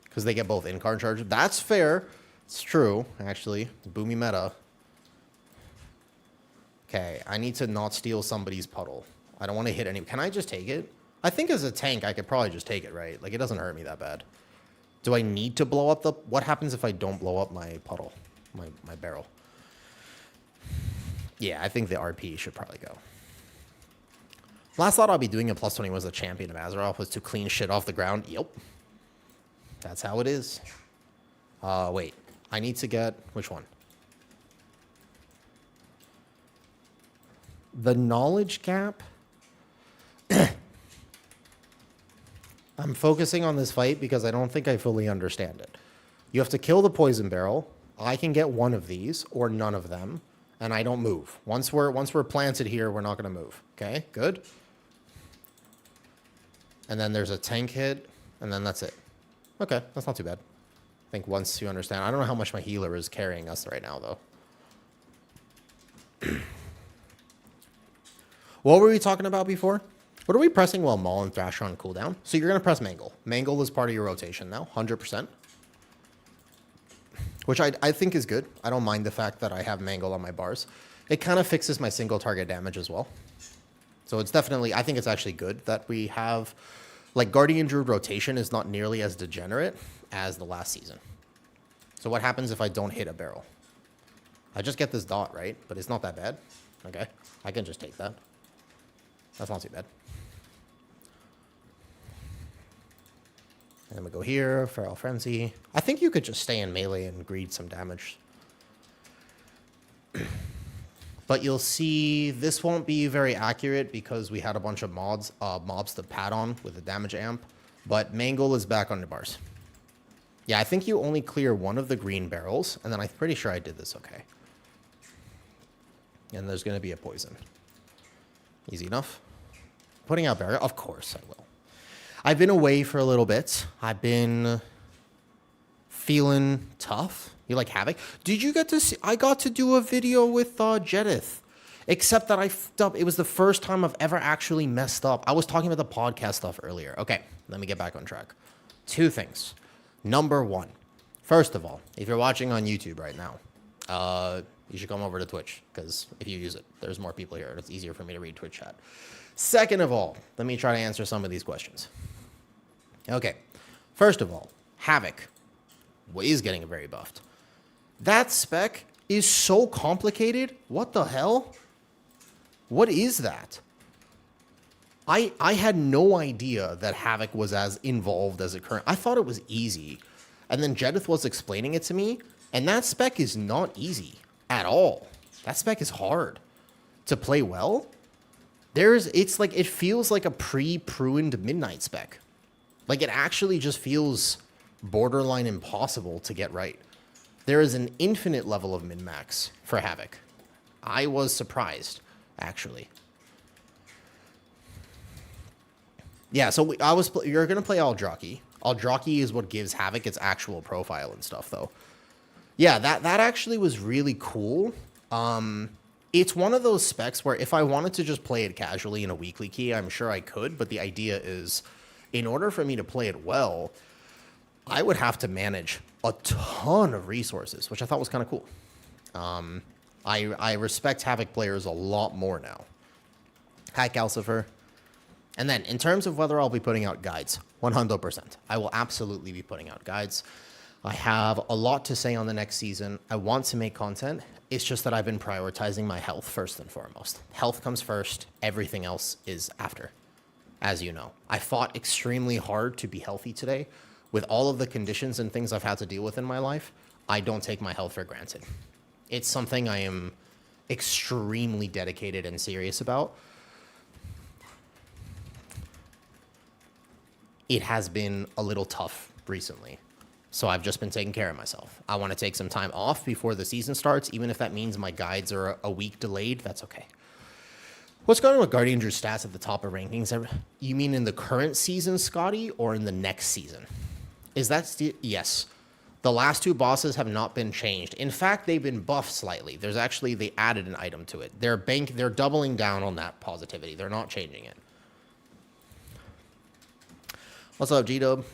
Because they get both in-card charge. That's fair. It's true, actually. Boomy meta. Okay, I need to not steal somebody's puddle. I don't want to hit any... Can I just take it? I think as a tank, I could probably just take it, right? Like, it doesn't hurt me that bad. Do I need to blow up the... What happens if I don't blow up my puddle? My barrel? Yeah, I think the RP should probably go. Last thought I'll be doing in plus 20 was the champion of Azeroth was to clean shit off the ground. Yep. That's how it is. Wait. I need to get... Which one? The knowledge gap? I'm focusing on this fight because I don't think I fully understand it. You have to kill the poison barrel. I can get one of these or none of them, and I don't move. Once we're planted here, we're not going to move. Okay, good. And then there's a tank hit, and then that's it. Okay, that's not too bad. I think once you understand. I don't know how much my healer is carrying us right now, though. What were we talking about before? What are we pressing while Maul and Thrasher on cooldown? So you're going to press Mangle. Mangle is part of your rotation now, 100%. Which I think is good. I don't mind the fact that I have Mangle on my bars. It kind of fixes my single target damage as well. So it's definitely, I think it's actually good that we have, like, Guardian Druid rotation is not nearly as degenerate as the last season. So what happens if I don't hit a barrel? I just get this dot, right? But it's not that bad. Okay, I can just take that. That's not too bad. And then we go here, Feral Frenzy. I think you could just stay in melee and greed some damage. But you'll see this won't be very accurate because we had a bunch of mobs to pad on with the damage amp. But Mangle is back on the bars. Yeah, I think you only clear one of the green barrels, and then I'm pretty sure I did this okay. And there's going to be a poison. Easy enough. Putting out barrier? Of course I will. I've been away for a little bit. I've been feeling tough. You like Havoc? Did you get to see? I got to do a video with Jedith. Except that I fucked up. It was the first time I've ever actually messed up. I was talking about the podcast stuff earlier. Okay, let me get back on track. Two things. Number one. First of all, if you're watching on YouTube right now, you should come over to Twitch, because if you use it, there's more people here. It's easier for me to read Twitch chat. Second of all, let me try to answer some of these questions. Okay. First of all, Havoc is getting very buffed. That spec is so complicated. What the hell? What is that? I had no idea that Havoc was as involved as it current. I thought it was easy. And then Jedith was explaining it to me, and that spec is not easy at all. That spec is hard to play well. It's like, it feels like a pre-pruned Midnight spec. Like, it actually just feels borderline impossible to get right. There is an infinite level of min-max for Havoc. I was surprised, actually. Yeah, so you're going to play Aldraki. Aldraki is what gives Havoc its actual profile and stuff, though. Yeah, that actually was really cool. It's one of those specs where if I wanted to just play it casually in a weekly key, I'm sure I could. But the idea is, in order for me to play it well, I would have to manage a ton of resources, which I thought was kind of cool. I respect Havoc players a lot more now. Hi, Calcifer. And then, in terms of whether I'll be putting out guides, 100%. I will absolutely be putting out guides. I have a lot to say on the next season. I want to make content. It's just that I've been prioritizing my health first and foremost. Health comes first. Everything else is after, as you know. I fought extremely hard to be healthy today. With all of the conditions and things I've had to deal with in my life, I don't take my health for granted. It's something I am extremely dedicated and serious about. it has been a little tough recently. So I've just been taking care of myself. I want to take some time off before the season starts, even if that means my guides are a week delayed, that's okay. What's going on with Guardian Drew stats at the top of rankings? You mean in the current season, Scotty, or in the next season? Is that yes. The last two bosses have not been changed. In fact, they've been buffed slightly. There's actually, they added an item to it. They're doubling down on that positivity. They're not changing it. What's up, G-Dub?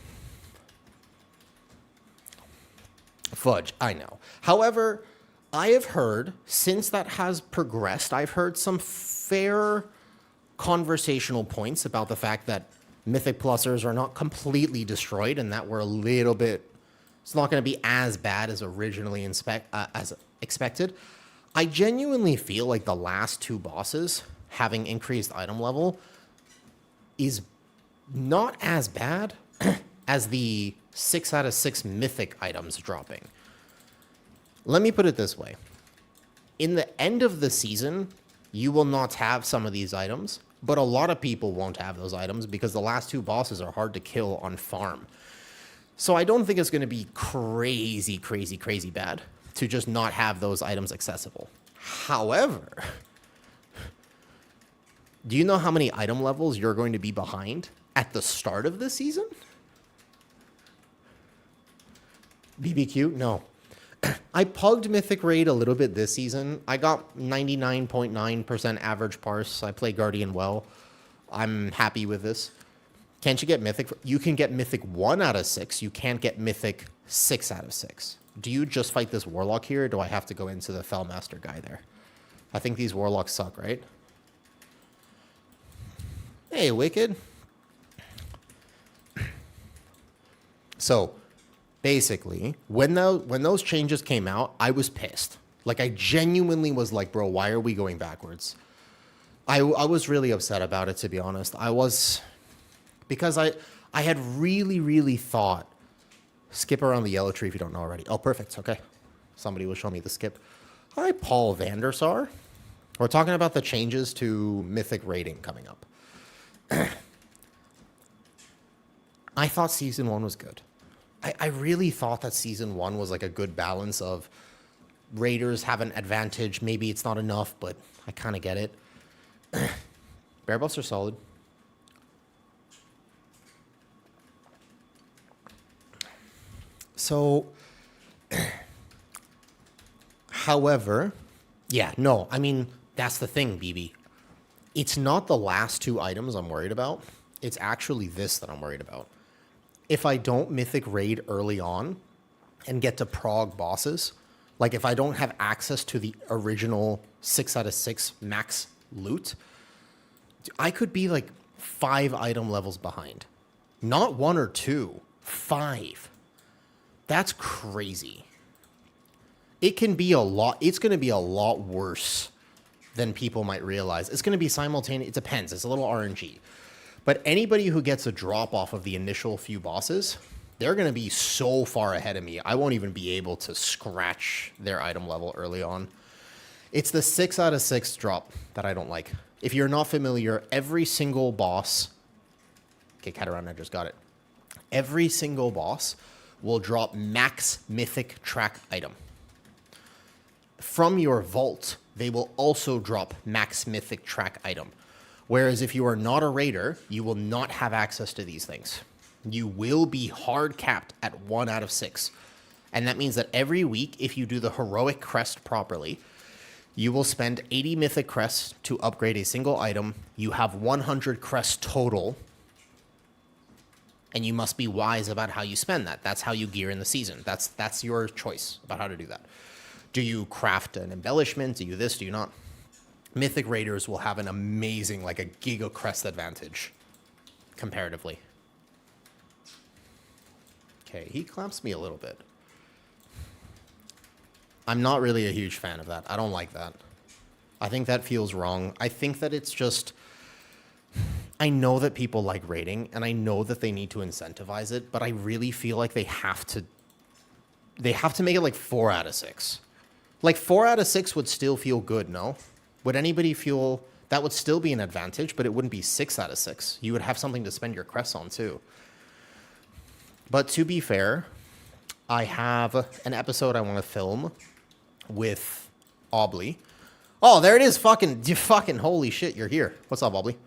Fudge, I know. However, I have heard, since that has progressed, I've heard some fair conversational points about the fact that Mythic Plusers are not completely destroyed and that we're a little bit, it's not going to be as bad as originally as expected. I genuinely feel like the last two bosses having increased item level is not as bad as the 6 out of 6 mythic items dropping. Let me put it this way. In the end of the season, you will not have some of these items, but a lot of people won't have those items because the last two bosses are hard to kill on farm. So I don't think it's going to be crazy, crazy, crazy bad to just not have those items accessible. However, do you know how many item levels you're going to be behind at the start of the season? BBQ? No. I pugged Mythic Raid a little bit this season. I got 99.9% average parse. I play Guardian well. I'm happy with this. Can't you get Mythic? You can get Mythic 1 out of 6. You can't get Mythic 6 out of 6. Do you just fight this Warlock here, or do I have to go into the Fellmaster guy there? I think these Warlocks suck, right? Hey, Wicked. So, basically, when those changes came out, I was pissed. Like, I genuinely was like, bro, why are we going backwards? I was really upset about it, to be honest. I was... Because I had really, really thought... Skip around the yellow tree if you don't know already. Oh, perfect. Okay. Somebody will show me the skip. Hi, Paul Vandersar. We're talking about the changes to Mythic rating coming up. I thought Season 1 was good. I really thought that Season 1 was like a good balance of Raiders have an advantage. Maybe it's not enough, but I kind of get it. Bear buffs are solid. So, however, yeah, no, I mean, that's the thing, BB. It's not the last two items I'm worried about. It's actually this that I'm worried about. If I don't Mythic Raid early on and get to prog bosses, like if I don't have access to the original 6 out of 6 max loot, I could be like 5 item levels behind. Not 1 or 2, 5. That's crazy. It can be a lot. It's going to be a lot worse than people might realize. It's going to be simultaneous. It depends. It's a little RNG. But anybody who gets a drop off of the initial few bosses, they're going to be so far ahead of me. I won't even be able to scratch their item level early on. It's the 6 out of 6 drop that I don't like. If you're not familiar, every single boss... Okay, cat around edges, got it. Every single boss will drop max mythic track item. From your vault, they will also drop max mythic track item. Whereas if you are not a raider, you will not have access to these things. You will be hard capped at 1 out of 6. And that means that every week, if you do the heroic crest properly, you will spend 80 mythic crests to upgrade a single item. You have 100 crests total. And you must be wise about how you spend that. That's how you gear in the season. That's your choice about how to do that. Do you craft an embellishment? Do you this? Do you not? Mythic Raiders will have an amazing, like a Giga Crest advantage, comparatively. Okay, he claps me a little bit. I'm not really a huge fan of that. I don't like that. I think that feels wrong. I think that it's just... I know that people like raiding, and I know that they need to incentivize it, but I really feel like they have to make it like 4 out of 6. Like 4 out of 6 would still feel good, no? Would anybody feel that would still be an advantage, but it wouldn't be 6 out of 6? You would have something to spend your crests on too. But to be fair, I have an episode I want to film with Aubrey. Oh, there it is. Fucking holy shit, you're here. What's up, Aubrey?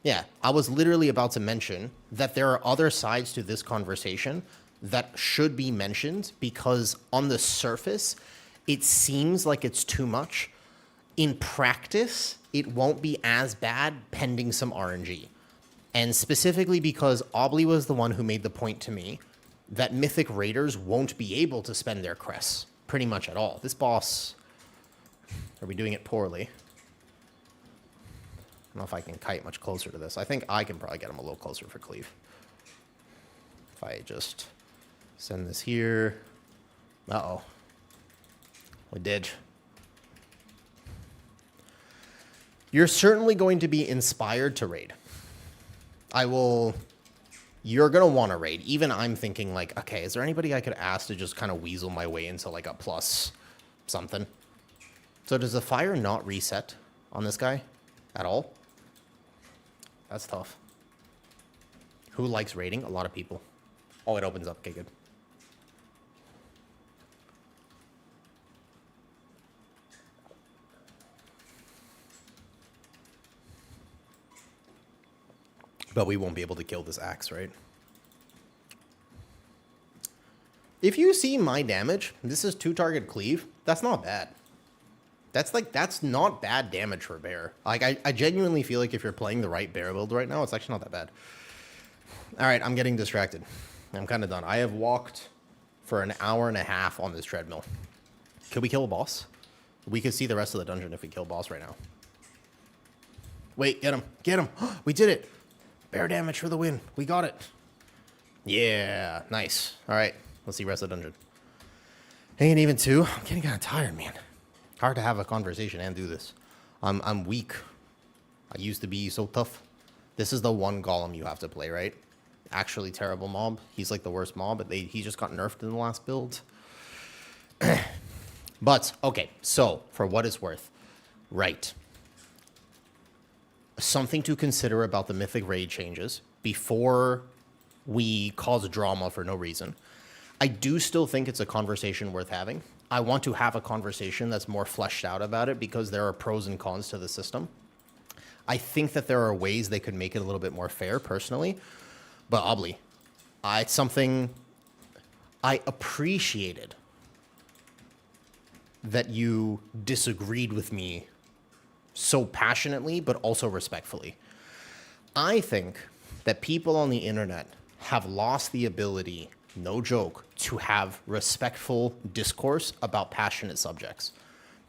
Yeah, I was literally about to mention that there are other sides to this conversation that should be mentioned because on the surface, it seems like it's too much. In practice, it won't be as bad pending some RNG. And specifically because Aubrey was the one who made the point to me that Mythic Raiders won't be able to spend their crests pretty much at all. This boss, are we doing it poorly? I don't know if I can kite much closer to this. I think I can probably get him a little closer for cleave. If I just send this here. Uh-oh. We did. You're certainly going to be inspired to raid. You're going to want to raid. Even I'm thinking like, okay, is there anybody I could ask to just kind of weasel my way into like a plus something? So does the fire not reset on this guy at all? That's tough. Who likes raiding? A lot of people. Oh, it opens up. Okay, good. But we won't be able to kill this axe, right? If you see my damage, this is 2-target cleave. That's not bad. That's not bad damage for bear. Like, I genuinely feel like if you're playing the right bear build right now, it's actually not that bad. All right, I'm getting distracted. I'm kind of done. I have walked for an hour and a half on this treadmill. Could we kill a boss? We could see the rest of the dungeon if we kill a boss right now. Wait, get him. Get him. We did it. Bear damage for the win. We got it. Yeah, nice. All right, let's see the rest of the dungeon. Ain't even 2. I'm getting kind of tired, man. Hard to have a conversation and do this. I'm weak. I used to be so tough. This is the one golem you have to play, right? Actually terrible mob. He's like the worst mob, but he just got nerfed in the last build. But, okay, so, for what it's worth. Right. Something to consider about the Mythic Raid changes before we cause drama for no reason. I do still think it's a conversation worth having. I want to have a conversation that's more fleshed out about it because there are pros and cons to the system. I think that there are ways they could make it a little bit more fair, personally. But Aubrey, it's something I appreciated that you disagreed with me so passionately, but also respectfully. I think that people on the internet have lost the ability, no joke, to have respectful discourse about passionate subjects.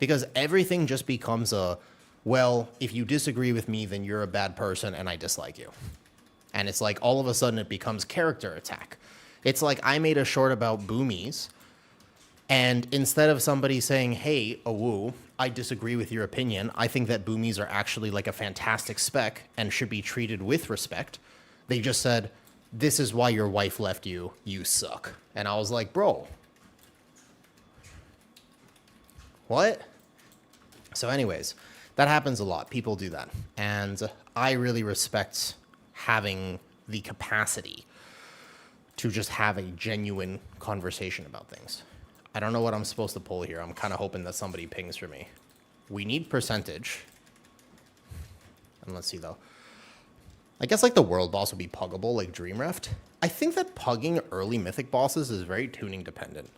Because everything just becomes well, if you disagree with me, then you're a bad person and I dislike you. And it's like all of a sudden it becomes character attack. It's like I made a short about boomies, and instead of somebody saying, hey, awoo, I disagree with your opinion, I think that boomies are actually like a fantastic spec and should be treated with respect, they just said, this is why your wife left you, you suck. And I was like, bro, what? So anyways, that happens a lot. People do that. And I really respect having the capacity to just have a genuine conversation about things. I don't know what I'm supposed to pull here. I'm kind of hoping that somebody pings for me. We need percentage. And let's see, though. I guess, like, the world boss would be puggable, like Dream Reft. I think that pugging early mythic bosses is very tuning dependent.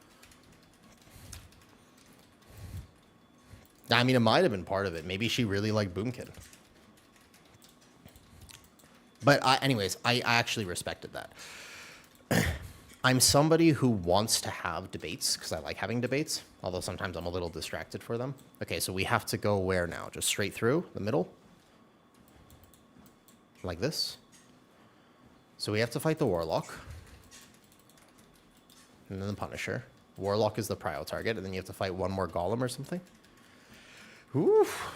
I mean, it might have been part of it. Maybe she really liked Boomkin. But anyways, I actually respected that. I'm somebody who wants to have debates because I like having debates, although sometimes I'm a little distracted for them. Okay, so we have to go where now? Just straight through the middle? Like this? So we have to fight the Warlock. And then the Punisher. Warlock is the prio target, and then you have to fight one more Golem or something. Oof.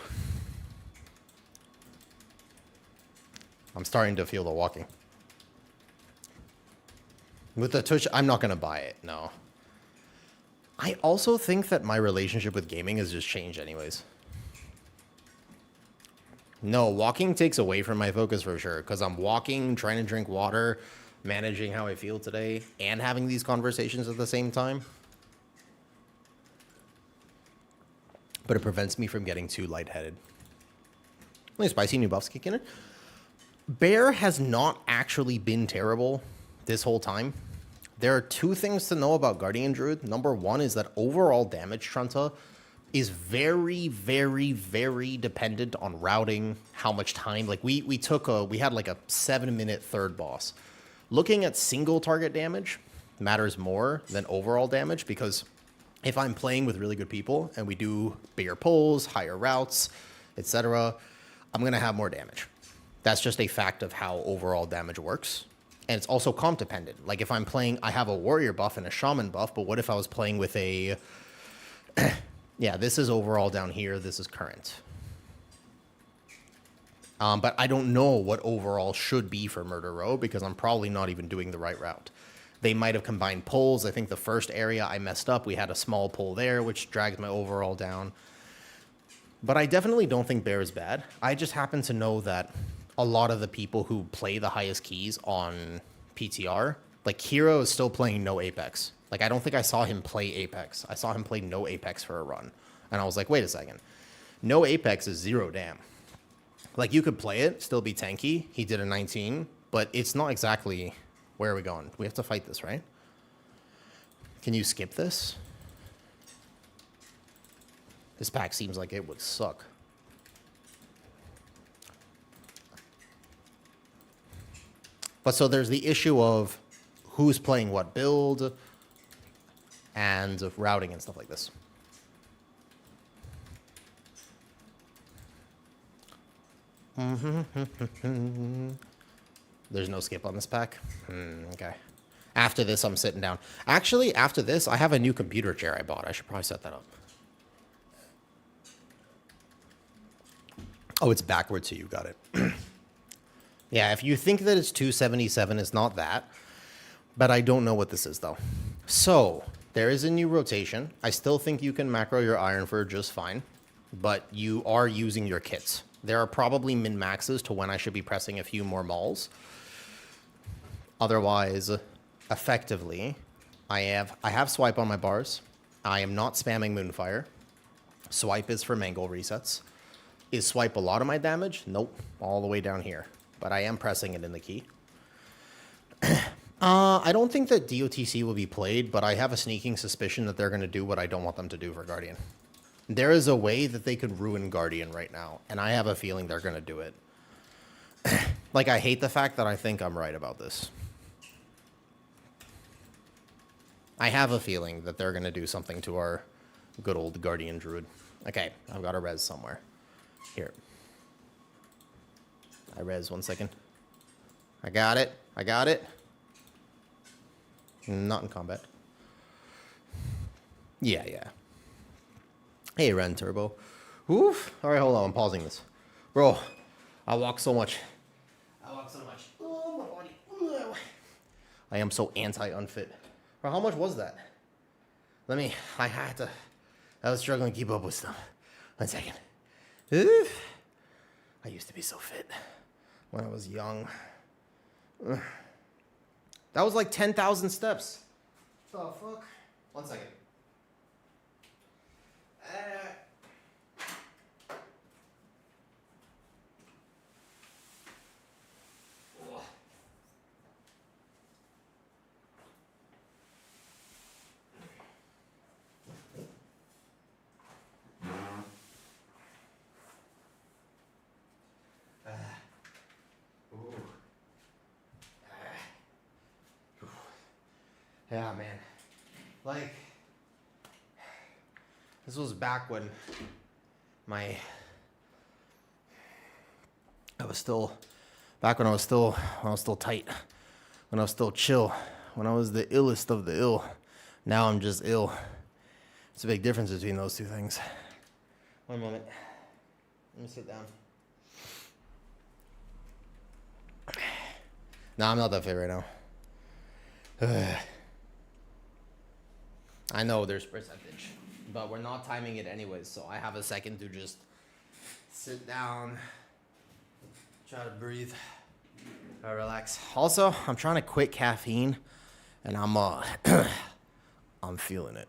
I'm starting to feel the walking. With the Twitch, I'm not going to buy it, no. I also think that my relationship with gaming has just changed anyways. No, walking takes away from my focus for sure, because I'm walking, trying to drink water. managing how I feel today and having these conversations at the same time. But it prevents me from getting too lightheaded. Only spicy new buffs kicking in. Bear has not actually been terrible this whole time. There are two things to know about Guardian Druid. Number one is that overall damage Trunta is very, very, very dependent on routing, how much time. Like we had like a 7-minute third boss. Looking at single target damage matters more than overall damage, because if I'm playing with really good people and we do bigger pulls, higher routes, etc., I'm going to have more damage. That's just a fact of how overall damage works. And it's also comp dependent. Like if I'm playing, I have a warrior buff and a shaman buff, but what if I was playing with a... yeah, this is overall down here. This is current. But I don't know what overall should be for Murder Row because I'm probably not even doing the right route. They might have combined pulls. I think the first area I messed up, we had a small pull there, which dragged my overall down. But I definitely don't think Bear is bad. I just happen to know that a lot of the people who play the highest keys on PTR, like Hero is still playing no Apex. Like I don't think I saw him play Apex. I saw him play no Apex for a run. And I was like, wait a second. No Apex is 0 damn. Like you could play it, still be tanky. He did a 19, but it's not exactly... Where are we going? We have to fight this, right? Can you skip this? This pack seems like it would suck. But so there's the issue of who's playing what build and routing and stuff like this. There's no skip on this pack? Okay. After this, I'm sitting down. Actually, after this, I have a new computer chair I bought. I should probably set that up. Oh, it's backwards, so you got it. Yeah, if you think that it's 277, it's not that. But I don't know what this is, though. So, there is a new rotation. I still think you can macro your Iron Fur just fine. But you are using your kits. There are probably min-maxes to when I should be pressing a few more mauls. Otherwise, effectively, I have swipe on my bars. I am not spamming Moonfire. Swipe is for mangle resets. Is swipe a lot of my damage? Nope, all the way down here. But I am pressing it in the key. I don't think that DOTC will be played, but I have a sneaking suspicion that they're going to do what I don't want them to do for Guardian. There is a way that they could ruin Guardian right now, and I have a feeling they're going to do it. Like, I hate the fact that I think I'm right about this. I have a feeling that they're going to do something to our good old Guardian Druid. Okay, I've got a res somewhere. Here. I res 1 second. I got it. I got it. Not in combat. Yeah, yeah. Hey, Ren Turbo. Oof. All right, hold on. I'm pausing this. Bro, I walk so much. Oh, my body. Ooh. I am so anti-unfit. Bro, how much was that? I was struggling to keep up with stuff. 1 second. Oof. I used to be so fit when I was young. Ugh. That was like 10,000 steps. What the fuck? 1 second. Yeah, man. Like, this was back when I was still tight, when I was still chill, when I was the illest of the ill. Now I'm just ill. It's a big difference between those two things. 1 moment. Let me sit down. No, I'm not that fit right now. I know there's percentage, but we're not timing it anyways, so I have a second to just sit down, try to breathe. Relax. Also, I'm trying to quit caffeine, and I'm I'm feeling it.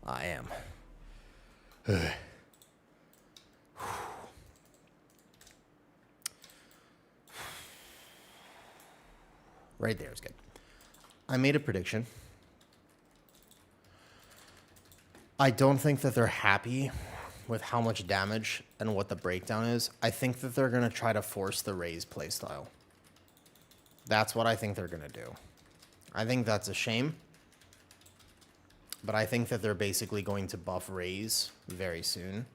I am. Right there is good. I made a prediction. I don't think that they're happy with how much damage and what the breakdown is. I think that they're going to try to force the Raze playstyle. That's what I think they're going to do. I think that's a shame. But I think that they're basically going to buff Raze very soon.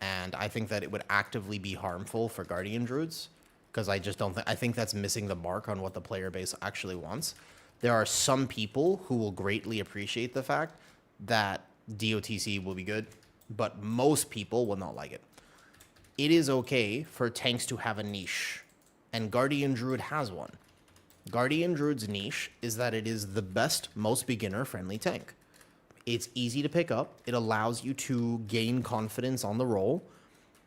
And I think that it would actively be harmful for Guardian Druids. Because I just don't think... I think that's missing the mark on what the player base actually wants. There are some people who will greatly appreciate the fact that DOTC will be good. But most people will not like it. It is okay for tanks to have a niche. And Guardian Druid has one. Guardian Druid's niche is that it is the best, most beginner-friendly tank. It's easy to pick up. It allows you to gain confidence on the roll.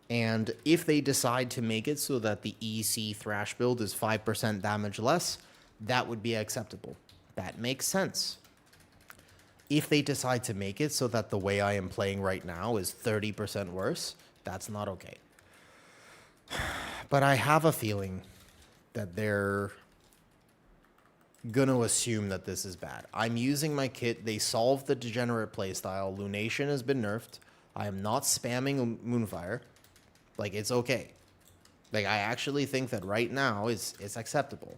And if they decide to make it so that the EC Thrash build is 5% damage less, that would be acceptable. That makes sense. If they decide to make it so that the way I am playing right now is 30% worse, that's not okay. But I have a feeling that they're gonna assume that this is bad. I'm using my kit. They solved the degenerate playstyle. Lunation has been nerfed. I am not spamming Moonfire. Like, it's okay. Like, I actually think that right now it's acceptable.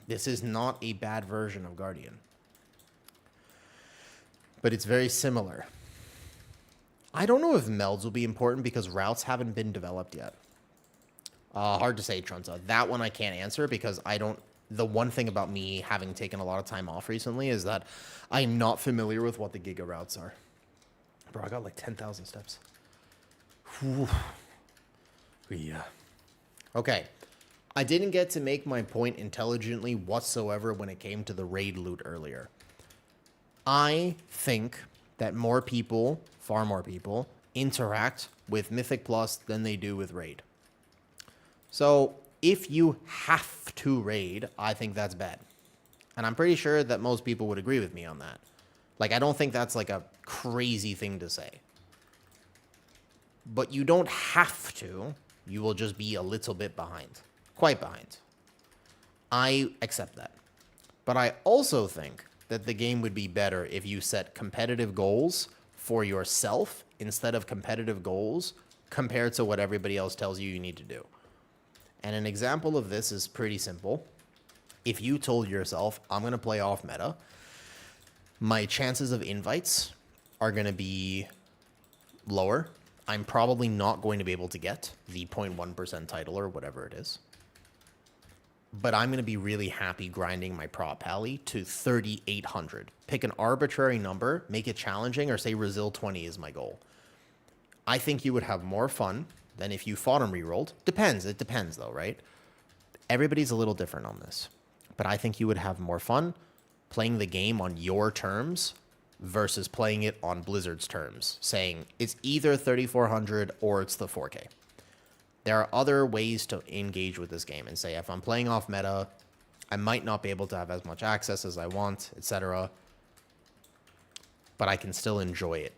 This is not a bad version of Guardian. But it's very similar. I don't know if melds will be important because routes haven't been developed yet. Hard to say, Trunta. That one I can't answer because I don't... The one thing about me having taken a lot of time off recently is that I'm not familiar with what the Giga routes are. Bro, I got like 10,000 steps. Whew. Yeah. Okay. I didn't get to make my point intelligently whatsoever when it came to the raid loot earlier. I think that more people, far more people, interact with Mythic Plus than they do with raid. So if you have to raid, I think that's bad. And I'm pretty sure that most people would agree with me on that. Like, I don't think that's like a crazy thing to say. But you don't have to. You will just be a little bit behind. Quite behind. I accept that. But I also think that the game would be better if you set competitive goals for yourself instead of competitive goals compared to what everybody else tells you need to do. And an example of this is pretty simple. If you told yourself, I'm going to play off meta, my chances of invites are going to be lower. I'm probably not going to be able to get the 0.1% title or whatever it is. But I'm going to be really happy grinding my prop pally to 3,800. Pick an arbitrary number, make it challenging, or say Resil 20 is my goal. I think you would have more fun than if you fought and rerolled. Depends. It depends, though, right? Everybody's a little different on this. But I think you would have more fun playing the game on your terms versus playing it on Blizzard's terms, saying it's either 3,400 or it's the 4K. There are other ways to engage with this game and say, if I'm playing off meta, I might not be able to have as much access as I want, etc. But I can still enjoy it.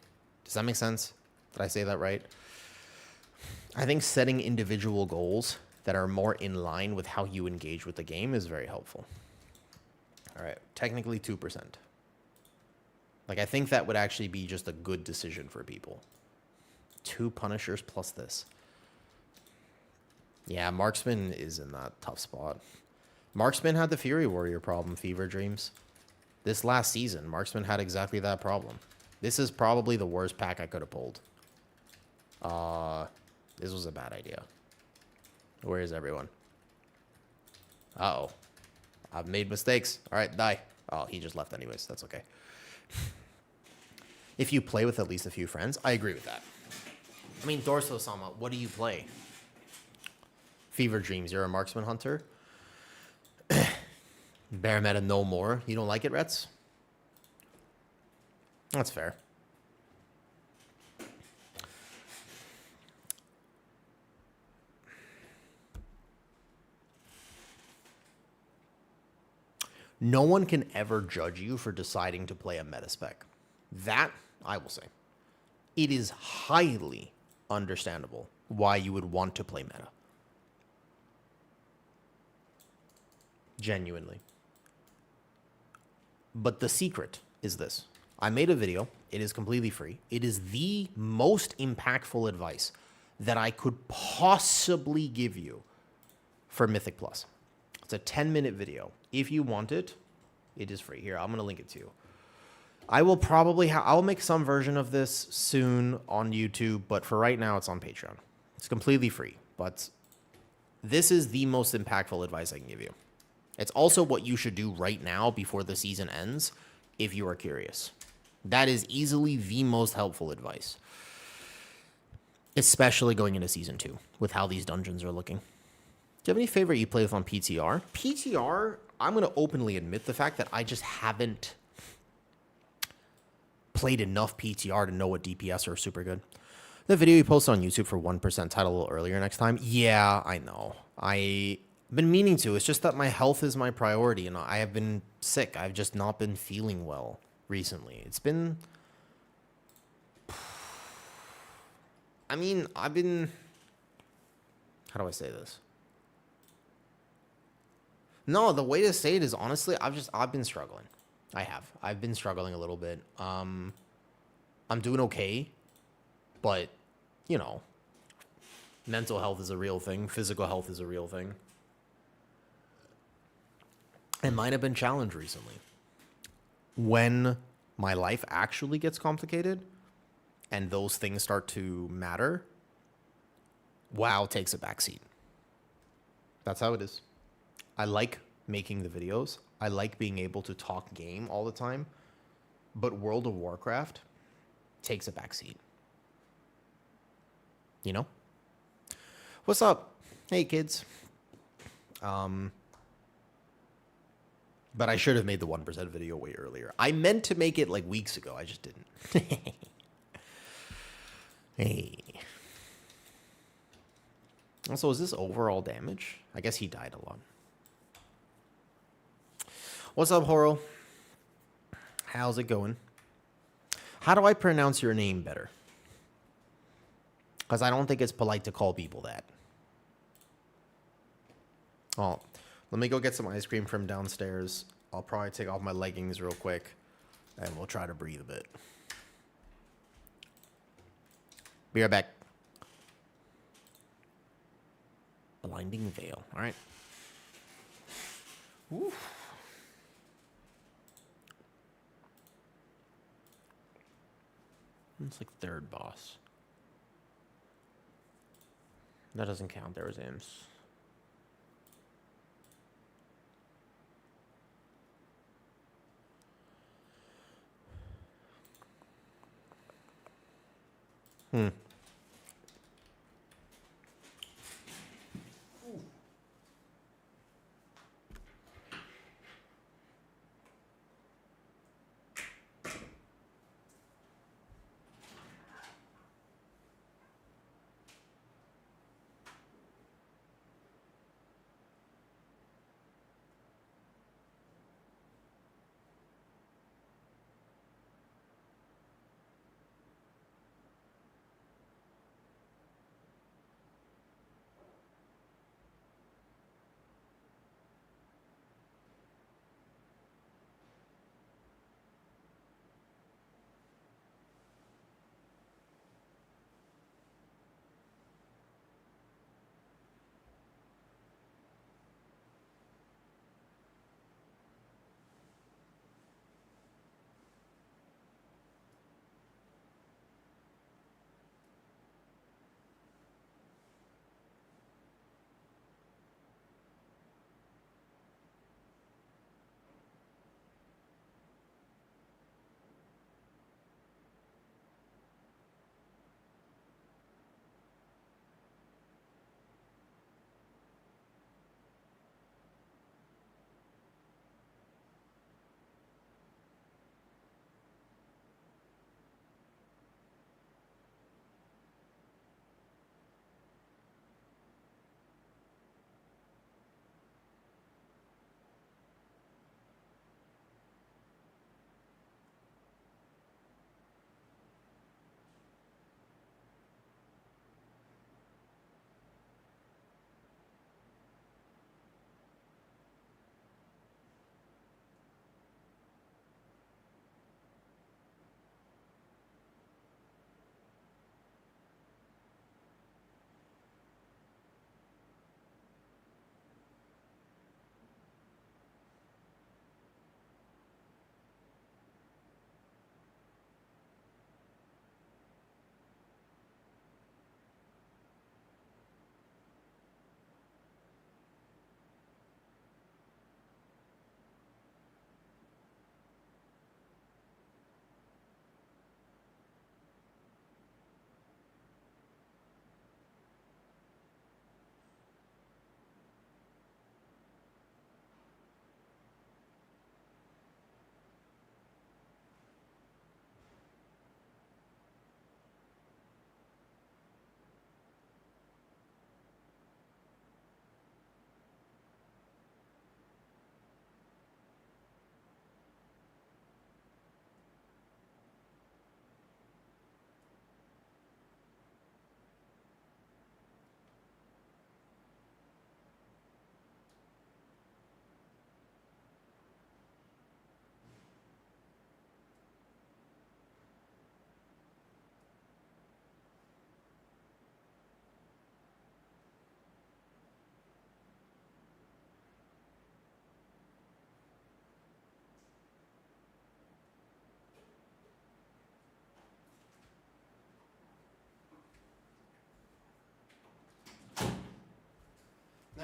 Does that make sense? Did I say that right? I think setting individual goals that are more in line with how you engage with the game is very helpful. All right, technically 2%. Like, I think that would actually be just a good decision for people. 2 Punishers plus this. Yeah, Marksman is in that tough spot. Marksman had the Fury Warrior problem, Fever Dreams. This last season, Marksman had exactly that problem. This is probably the worst pack I could have pulled. This was a bad idea. Where is everyone? Uh-oh. I've made mistakes. All right, die. Oh, he just left anyways. That's okay. If you play with at least a few friends, I agree with that. I mean, Dorso-sama, what do you play? Fever Dreams, you're a marksman hunter? Bear meta no more. You don't like it, Rets? That's fair. No one can ever judge you for deciding to play a meta spec. That, I will say. It is highly understandable why you would want to play meta. Genuinely. But the secret is this. I made a video. It is completely free. It is the most impactful advice that I could possibly give you for Mythic Plus. It's a 10-minute video. If you want it, it is free. Here, I'm going to link it to you. I will probably I'll make some version of this soon on YouTube, but for right now, it's on Patreon. It's completely free, but this is the most impactful advice I can give you. It's also what you should do right now before the season ends, if you are curious. That is easily the most helpful advice, especially going into season 2 with how these dungeons are looking. Do you have any favorite you play with on PTR? PTR, I'm going to openly admit the fact that I just haven't played enough PTR to know what DPS are super good. The video you posted on YouTube for 1% title a little earlier next time. Yeah, I know. I've been meaning to. It's just that my health is my priority, and I have been sick. I've just not been feeling well recently. It's been... I mean, I've been... How do I say this? No, the way to say it is, honestly, I've been struggling. I've been struggling a little bit. I'm doing okay, but, you know, mental health is a real thing. Physical health is a real thing. And mine have been challenged recently. When my life actually gets complicated and those things start to matter, WoW takes a backseat. That's how it is. I like making the videos. I like being able to talk game all the time. But World of Warcraft takes a backseat. You know? What's up? Hey, kids. But I should have made the 1% video way earlier. I meant to make it like weeks ago. I just didn't. Hey. Also, is this overall damage? I guess he died a lot. What's up, Horo? How's it going? How do I pronounce your name better? Because I don't think it's polite to call people that. Oh, let me go get some ice cream from downstairs. I'll probably take off my leggings real quick, and we'll try to breathe a bit. Be right back. Blinding Veil. All right. Woo. It's like third boss. That doesn't count. There was imps.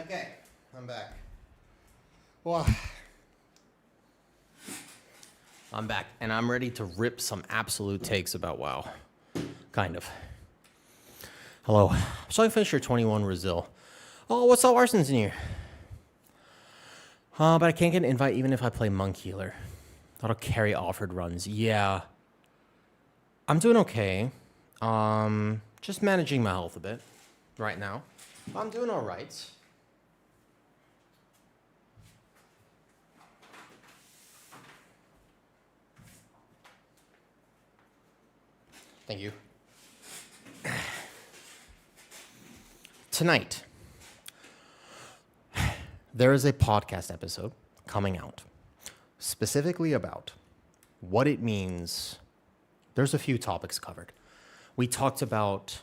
Okay, I'm back. Well, I'm back, and I'm ready to rip some absolute takes about WoW. Kind of. Hello. So I finished your 21 Brazil. Oh, what's up, Arson's in here? But I can't get an invite even if I play Monk Healer. That'll carry offered runs. Yeah. I'm doing okay. Just managing my health a bit right now. I'm doing all right. Thank you. Tonight, there is a podcast episode coming out specifically about what it means. There's a few topics covered. We talked about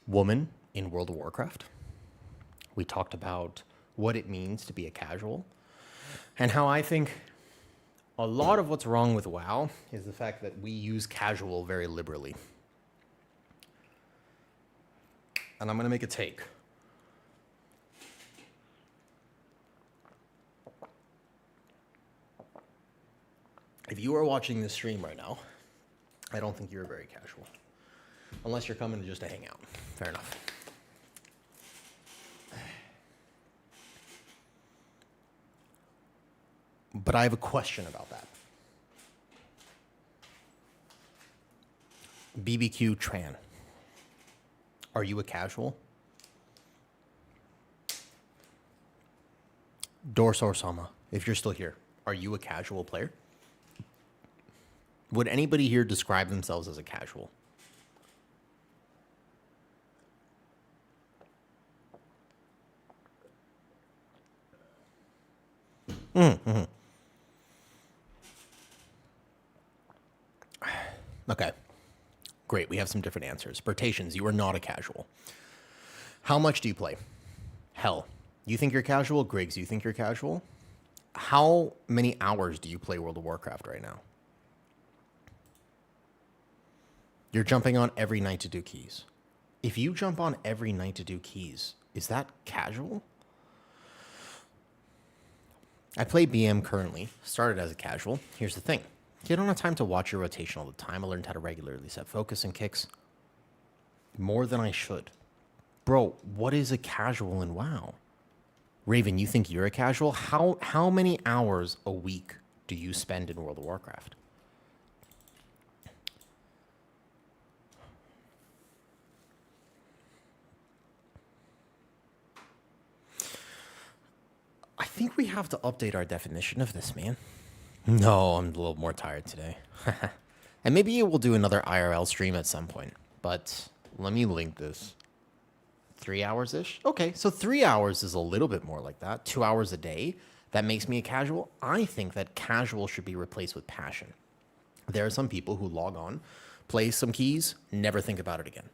woman in World of Warcraft. We talked about what it means to be a casual and how I think a lot of what's wrong with WoW is the fact that we use casual very liberally. And I'm going to make a take. If you are watching this stream right now, I don't think you're very casual. Unless you're coming just to hang out. Fair enough. But I have a question about that. BBQ Tran. Are you a casual? Dorsor Sama, if you're still here, are you a casual player? Would anybody here describe themselves as a casual? Mm-hmm. Okay. Great, we have some different answers. Bertations, you are not a casual. How much do you play? Hell, you think you're casual? Griggs, you think you're casual? How many hours do you play World of Warcraft right now? You're jumping on every night to do keys. If you jump on every night to do keys, is that casual? I play BM currently, started as a casual. Here's the thing. You don't have time to watch your rotation all the time. I learned how to regularly set focus and kicks more than I should. Bro, what is a casual in WoW? Raven, you think you're a casual? How many hours a week do you spend in World of Warcraft? I think we have to update our definition of this, man. No, I'm a little more tired today. And maybe we'll do another IRL stream at some point. But let me link this. 3 hours-ish? Okay, so 3 hours is a little bit more like that. 2 hours a day. That makes me a casual. I think that casual should be replaced with passion. There are some people who log on, play some keys, never think about it again.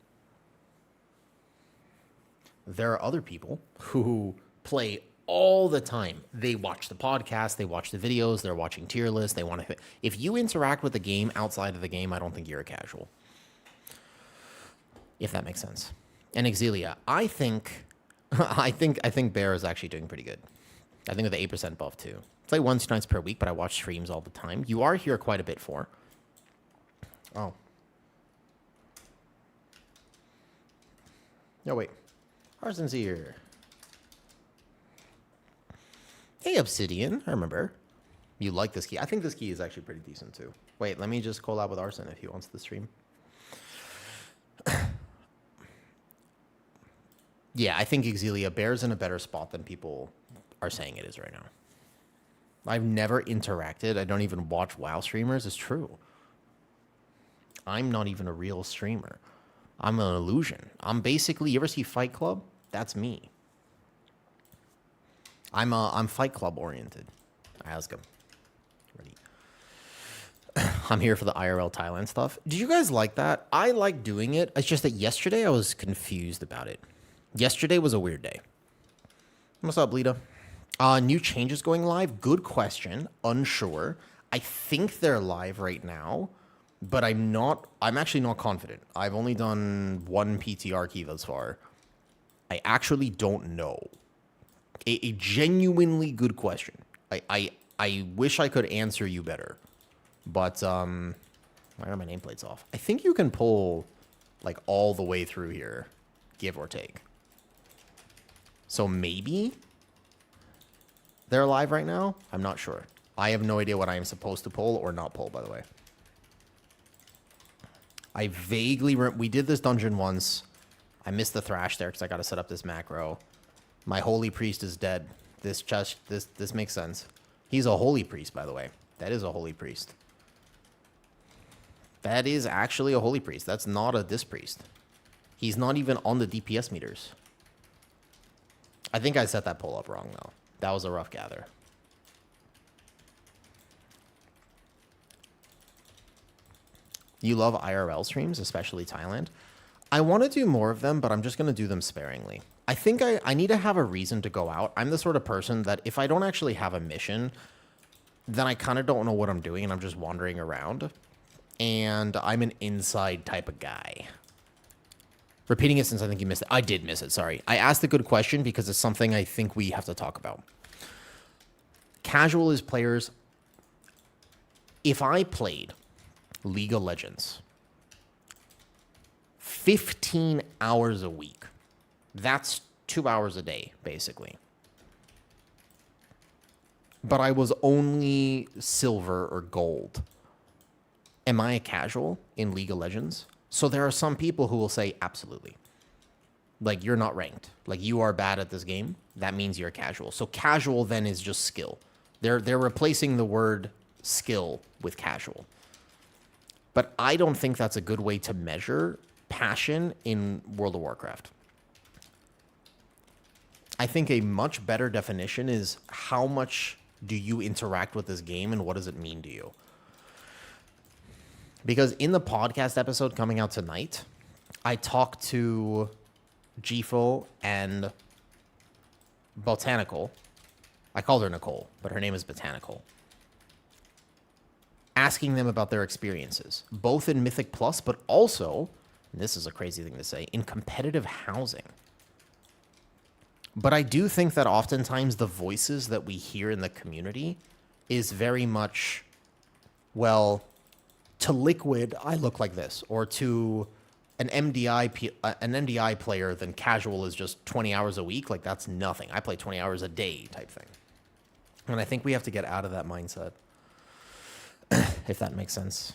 There are other people who play all the time. They watch the podcast, they watch the videos, they're watching tier lists, they want to. If you interact with the game outside of the game, I don't think you're a casual. If that makes sense. And Exilia, I think Bear is actually doing pretty good. I think with the 8% buff too. Play 1-2 nights per week, but I watch streams all the time. You are here quite a bit for. Oh. No, wait. Arson's here. Hey, Obsidian. I remember. You like this key. I think this key is actually pretty decent, too. Wait, let me just collab with Arson if he wants the stream. Yeah, I think Exilia Bear's in a better spot than people are saying it is right now. I've never interacted. I don't even watch WoW streamers. It's true. I'm not even a real streamer. I'm an illusion. I'm basically, you ever see Fight Club? That's me. I'm Fight Club oriented. All right, let's go. Ready. I'm here for the IRL Thailand stuff. Did you guys like that? I like doing it. It's just that yesterday I was confused about it. Yesterday was a weird day. What's up, Lita? New changes going live? Good question. Unsure. I think they're live right now, but I'm actually not confident. I've only done one PTR key thus far. I actually don't know. A genuinely good question. I wish I could answer you better. But, why are my nameplates off? I think you can pull, like, all the way through here, give or take. So maybe they're alive right now? I'm not sure. I have no idea what I am supposed to pull or not pull, by the way. I vaguely... we did this dungeon once. I missed the thrash there because I got to set up this macro. My holy priest is dead. This chest... This makes sense. He's a holy priest, by the way. That is a holy priest. That is actually a holy priest. That's not a dis priest. He's not even on the DPS meters. I think I set that pull up wrong, though. That was a rough gather. You love IRL streams, especially Thailand. I want to do more of them, but I'm just going to do them sparingly. I think I need to have a reason to go out. I'm the sort of person that if I don't actually have a mission, then I kind of don't know what I'm doing and I'm just wandering around. And I'm an inside type of guy. Repeating it since I think you missed it. I did miss it, sorry. I asked a good question because it's something I think we have to talk about. Casual as players, if I played League of Legends 15 hours a week, that's 2 hours a day, basically. But I was only silver or gold. Am I a casual in League of Legends? So there are some people who will say, absolutely. Like, you're not ranked. Like, you are bad at this game. That means you're a casual. So casual then is just skill. They're replacing the word skill with casual. But I don't think that's a good way to measure passion in World of Warcraft. I think a much better definition is how much do you interact with this game and what does it mean to you? Because in the podcast episode coming out tonight, I talked to Gifo and Botanical. I called her Nicole, but her name is Botanical. Asking them about their experiences, both in Mythic Plus, but also, and this is a crazy thing to say, in competitive housing. But I do think that oftentimes the voices that we hear in the community is very much, well, to Liquid, I look like this, or to an MDI player, then casual is just 20 hours a week. Like, that's nothing. I play 20 hours a day type thing. And I think we have to get out of that mindset, if that makes sense.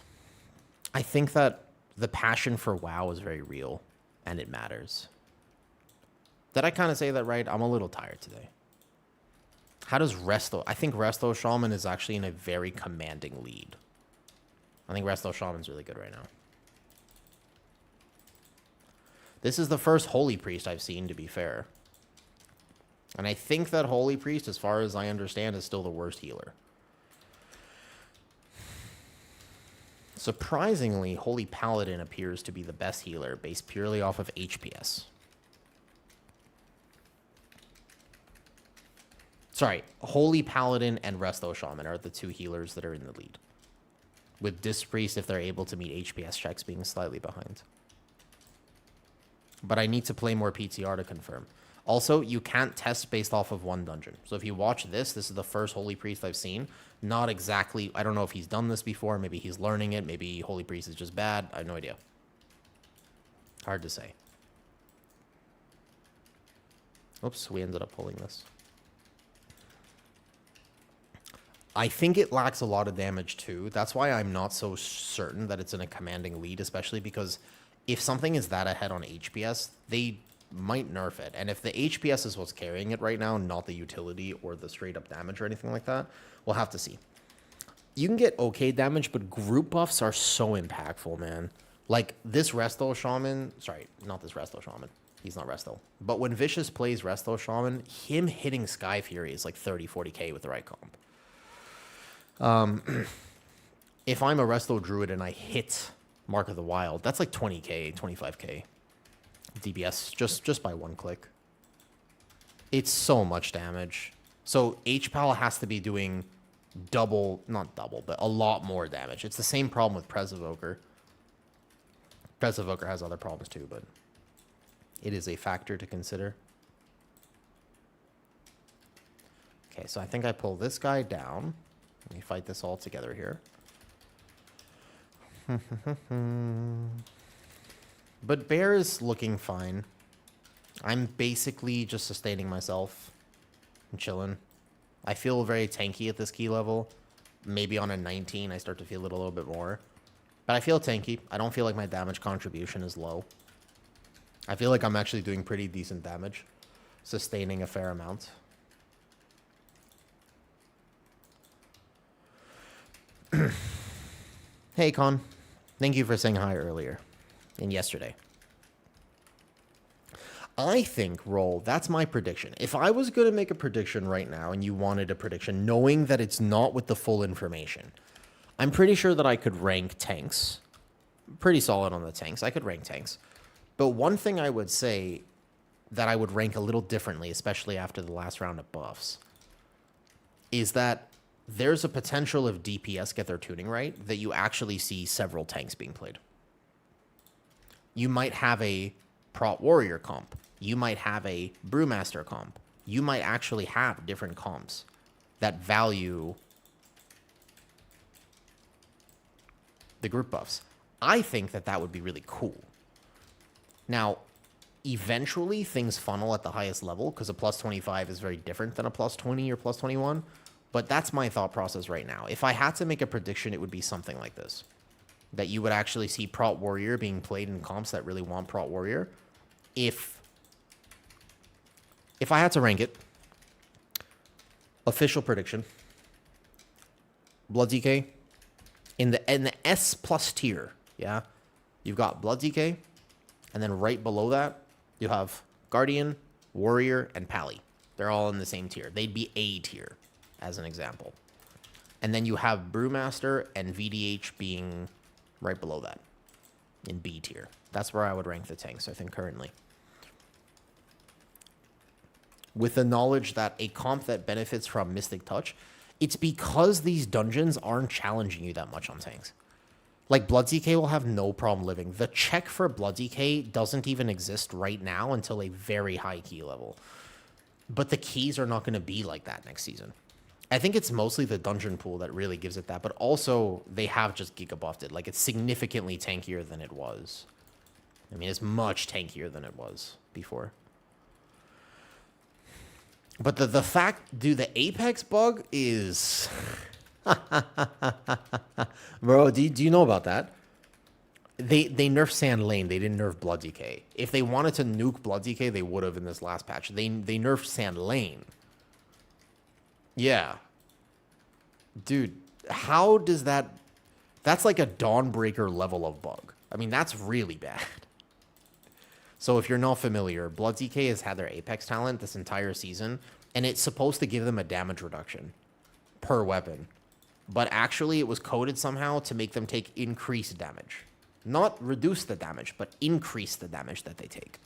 I think that the passion for WoW is very real, and it matters. Did I kind of say that right? I'm a little tired today. How does Resto... I think Resto Shaman is actually in a very commanding lead. I think Resto Shaman's really good right now. This is the first Holy Priest I've seen, to be fair. And I think that Holy Priest, as far as I understand, is still the worst healer. Surprisingly, Holy Paladin appears to be the best healer, based purely off of HPS. Sorry, Holy Paladin and Resto Shaman are the two healers that are in the lead. With Disc Priest, if they're able to meet HPS checks, being slightly behind. But I need to play more PTR to confirm. Also, you can't test based off of one dungeon. So if you watch this is the first Holy Priest I've seen. Not exactly, I don't know if he's done this before. Maybe he's learning it. Maybe Holy Priest is just bad. I have no idea. Hard to say. Oops, we ended up pulling this. I think it lacks a lot of damage too. That's why I'm not so certain that it's in a commanding lead, especially because if something is that ahead on HPS, they might nerf it. And if the HPS is what's carrying it right now, not the utility or the straight up damage or anything like that, we'll have to see. You can get okay damage, but group buffs are so impactful, man. Like this Resto Shaman, sorry, not this Resto Shaman. He's not Resto. But when Vicious plays Resto Shaman, him hitting Sky Fury is like 30, 40k with the right comp. If I'm a Resto Druid and I hit Mark of the Wild, that's like 20k, 25k DBS just by one click. It's so much damage. So HPAL has to be doing double, not double, but a lot more damage. It's the same problem with Presevoker. Presevoker has other problems too, but It is a factor to consider. Okay, so I think I pull this guy down. Let me fight this all together here. But bear is looking fine. I'm basically just sustaining myself and chilling. I feel very tanky at this key level. Maybe on a 19, I start to feel it a little bit more. But I feel tanky. I don't feel like my damage contribution is low. I feel like I'm actually doing pretty decent damage. Sustaining a fair amount. Hey, Con. Thank you for saying hi earlier. And yesterday. I think, Roll, that's my prediction. If I was going to make a prediction right now and you wanted a prediction, knowing that it's not with the full information, I'm pretty sure that I could rank tanks. Pretty solid on the tanks. I could rank tanks. But one thing I would say that I would rank a little differently, especially after the last round of buffs, is that there's a potential if DPS get their tuning right that you actually see several tanks being played. You might have a Prot Warrior comp. You might have a Brewmaster comp. You might actually have different comps that value the group buffs. I think that that would be really cool. Now, eventually things funnel at the highest level because a plus 25 is very different than a plus 20 or plus 21. But that's my thought process right now. If I had to make a prediction, it would be something like this. That you would actually see Prot Warrior being played in comps that really want Prot Warrior. If I had to rank it, official prediction, Blood DK, in the S plus tier, yeah, you've got Blood DK, and then right below that, you have Guardian, Warrior, and Pally. They're all in the same tier. They'd be A tier, as an example. And then you have Brewmaster and VDH being right below that, in B tier. That's where I would rank the tanks, I think, currently. With the knowledge that a comp that benefits from Mystic Touch, it's because these dungeons aren't challenging you that much on tanks. Like, Blood DK will have no problem living. The check for Blood DK doesn't even exist right now until a very high key level. But the keys are not going to be like that next season. I think it's mostly the dungeon pool that really gives it that, but also they have just Giga buffed it. Like, it's significantly tankier than it was. I mean, it's much tankier than it was before. But the fact, dude, the Apex bug is... Bro, do you know about that? They nerfed Sand Lane. They didn't nerf Blood DK. If they wanted to nuke Blood DK, they would have in this last patch. They nerfed Sand Lane. Yeah. Dude, how does that... That's like a Dawnbreaker level of bug. I mean, that's really bad. So if you're not familiar, Blood DK has had their Apex talent this entire season, and it's supposed to give them a damage reduction per weapon. But actually, it was coded somehow to make them take increased damage. Not reduce the damage, but increase the damage that they take.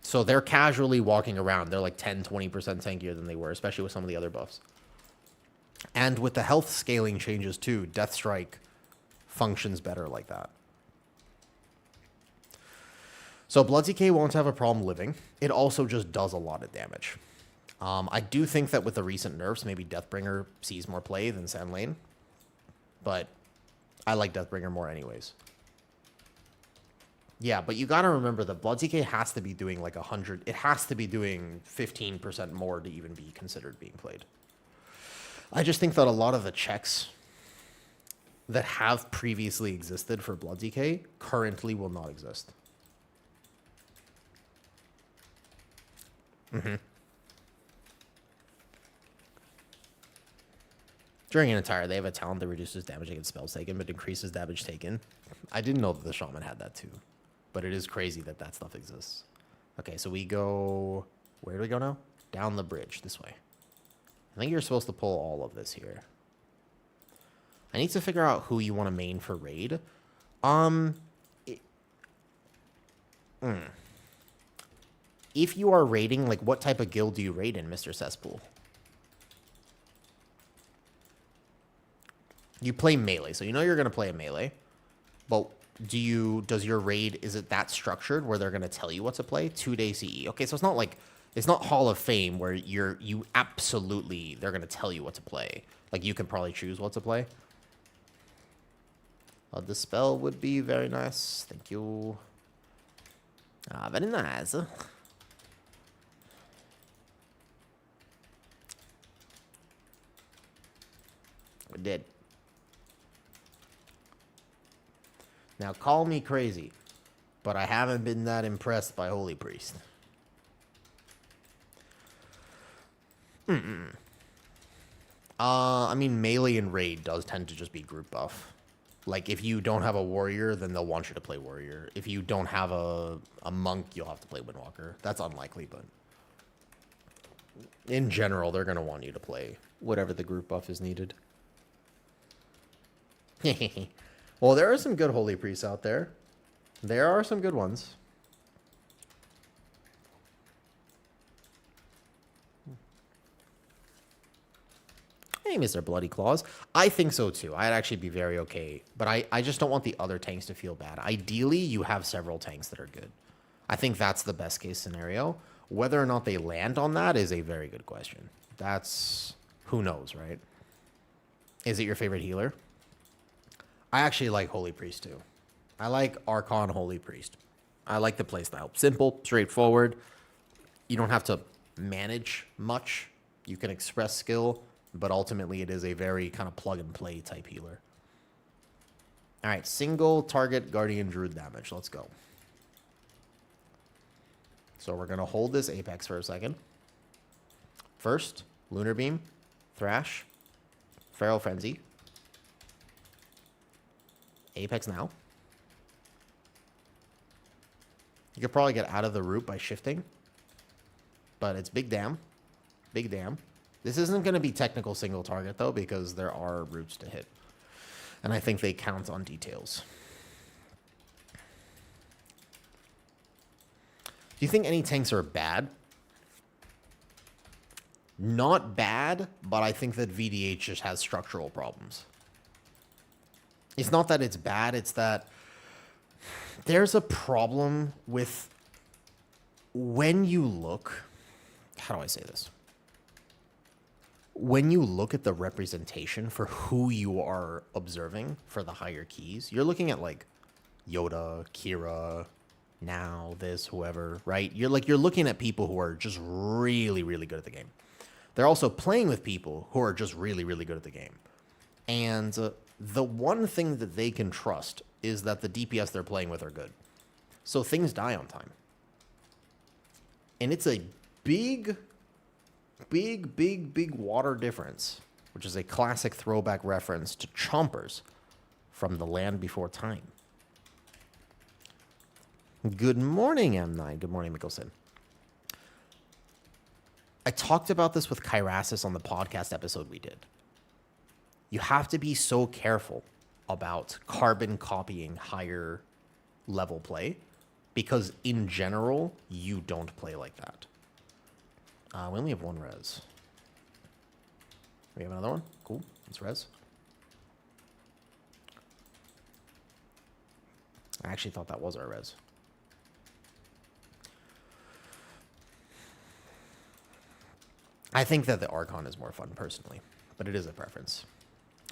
So they're casually walking around. They're like 10, 20% tankier than they were, especially with some of the other buffs. And with the health scaling changes too, Death Strike functions better like that. So Blood DK won't have a problem living. It also just does a lot of damage. I do think that with the recent nerfs, maybe Deathbringer sees more play than Sand Lane. But I like Deathbringer more anyways. Yeah, but you gotta remember that Blood DK has to be doing like 100... It has to be doing 15% more to even be considered being played. I just think that a lot of the checks that have previously existed for Blood DK currently will not exist. During an entire, they have a talent that reduces damage against spells taken, but increases damage taken. I didn't know that the Shaman had that too, but it is crazy that that stuff exists. Okay, so we go... Where do we go now? Down the bridge, this way. I think you're supposed to pull all of this here. I need to figure out who you want to main for raid. If you are raiding, like, what type of guild do you raid in, Mr. Cesspool? You play melee, so you know you're going to play a melee. But does your raid, is it that structured where they're going to tell you what to play? 2-day CE. Okay, so it's not like, it's not Hall of Fame where you absolutely, they're going to tell you what to play. Like, you can probably choose what to play. A dispel would be very nice. Thank you. Ah, very nice. We did. Now, call me crazy, but I haven't been that impressed by Holy Priest. I mean, melee and raid does tend to just be group buff. Like, if you don't have a warrior, then they'll want you to play warrior. If you don't have a monk, you'll have to play Windwalker. That's unlikely, but in general, they're going to want you to play whatever the group buff is needed. Well, there are some good Holy Priests out there. There are some good ones. Hey, Mr. Bloody Claws. I think so, too. I'd actually be very okay. But I just don't want the other tanks to feel bad. Ideally, you have several tanks that are good. I think that's the best case scenario. Whether or not they land on that is a very good question. That's... who knows, right? Is it your favorite healer? I actually like Holy Priest, too. I like Archon Holy Priest. I like the playstyle. Simple, straightforward. You don't have to manage much. You can express skill, but ultimately it is a very kind of plug-and-play type healer. All right, single target Guardian Druid damage. Let's go. So we're going to hold this Apex for a second. First, Lunar Beam, Thrash, Feral Frenzy. Apex now. You could probably get out of the root by shifting. But it's big damn. Big damn. This isn't going to be technical single target, though, because there are roots to hit. And I think they count on details. Do you think any tanks are bad? Not bad, but I think that VDH just has structural problems. It's not that it's bad, it's that there's a problem with when you look... how do I say this? When you look at the representation for who you are observing for the higher keys, you're looking at like Yoda, Kira, now, this, whoever, right? You're looking at people who are just really, really good at the game. They're also playing with people who are just really, really good at the game. And the one thing that they can trust is that the DPS they're playing with are good. So things die on time. And it's a big water difference, which is a classic throwback reference to Chompers from The Land Before Time. Good morning, M9. Good morning, Mickelson. I talked about this with Kyrasis on the podcast episode we did. You have to be so careful about carbon copying higher level play because in general, you don't play like that. We only have one res. We have another one? Cool. Let's res. I actually thought that was our res. I think that the Archon is more fun personally, but it is a preference.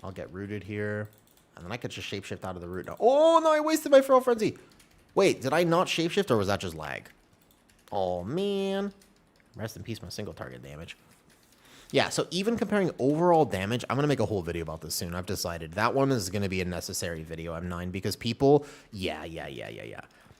I'll get rooted here, and then I could just shapeshift out of the root now. Oh, no, I wasted my Feral Frenzy. Wait, did I not shapeshift, or was that just lag? Oh, man. Rest in peace, my single target damage. Yeah, so even comparing overall damage, I'm going to make a whole video about this soon. I've decided that one is going to be a necessary video, M9, because people, yeah.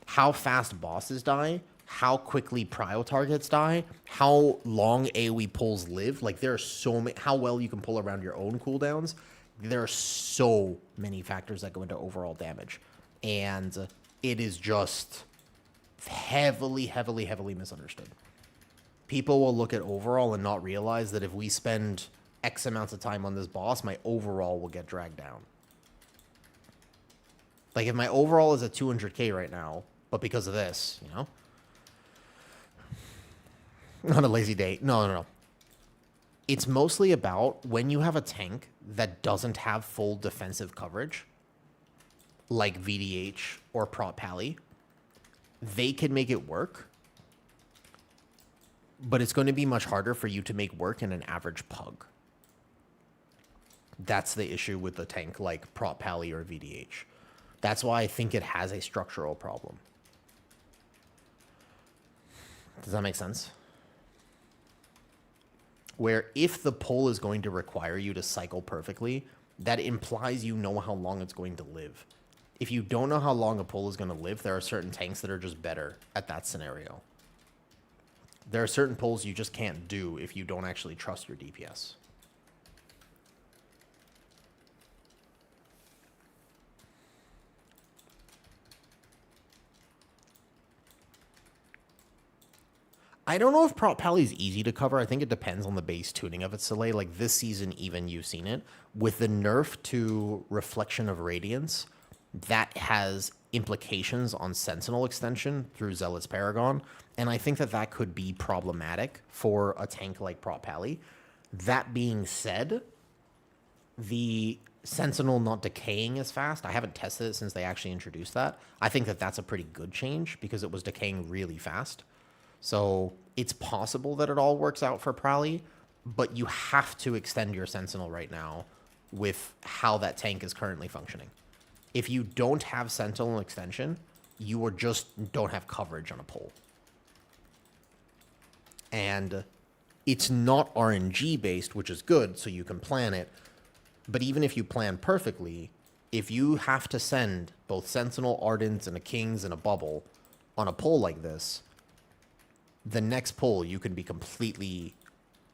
How fast bosses die, how quickly prio targets die, how long AoE pulls live. Like, there are so many, how well you can pull around your own cooldowns. There are so many factors that go into overall damage. And it is just heavily misunderstood. People will look at overall and not realize that if we spend X amounts of time on this boss, my overall will get dragged down. Like, if my overall is at 200k right now, but because of this, you know? Not a lazy day. No. It's mostly about when you have a tank that doesn't have full defensive coverage. like VDH or Prop Pally, they can make it work, but it's going to be much harder for you to make work in an average pug. That's the issue with the tank like Prop Pally or VDH. That's why I think it has a structural problem. Does that make sense? Where if the pull is going to require you to cycle perfectly, that implies you know how long it's going to live. If you don't know how long a pull is going to live, there are certain tanks that are just better at that scenario. There are certain pulls you just can't do if you don't actually trust your DPS. I don't know if Prop Pally is easy to cover. I think it depends on the base tuning of its delay. Like this season, even you've seen it. With the nerf to Reflection of Radiance, that has implications on Sentinel extension through Zealot's Paragon. And I think that that could be problematic for a tank like Prop Pally. That being said, the Sentinel not decaying as fast, I haven't tested it since they actually introduced that. I think that that's a pretty good change because it was decaying really fast. So it's possible that it all works out for Prally, but you have to extend your Sentinel right now with how that tank is currently functioning. If you don't have Sentinel extension, you are just don't have coverage on a pull. And it's not RNG based, which is good, so you can plan it. But even if you plan perfectly, if you have to send both Sentinel, Ardents, and a Kings and a Bubble on a pull like this, the next pull you could be completely,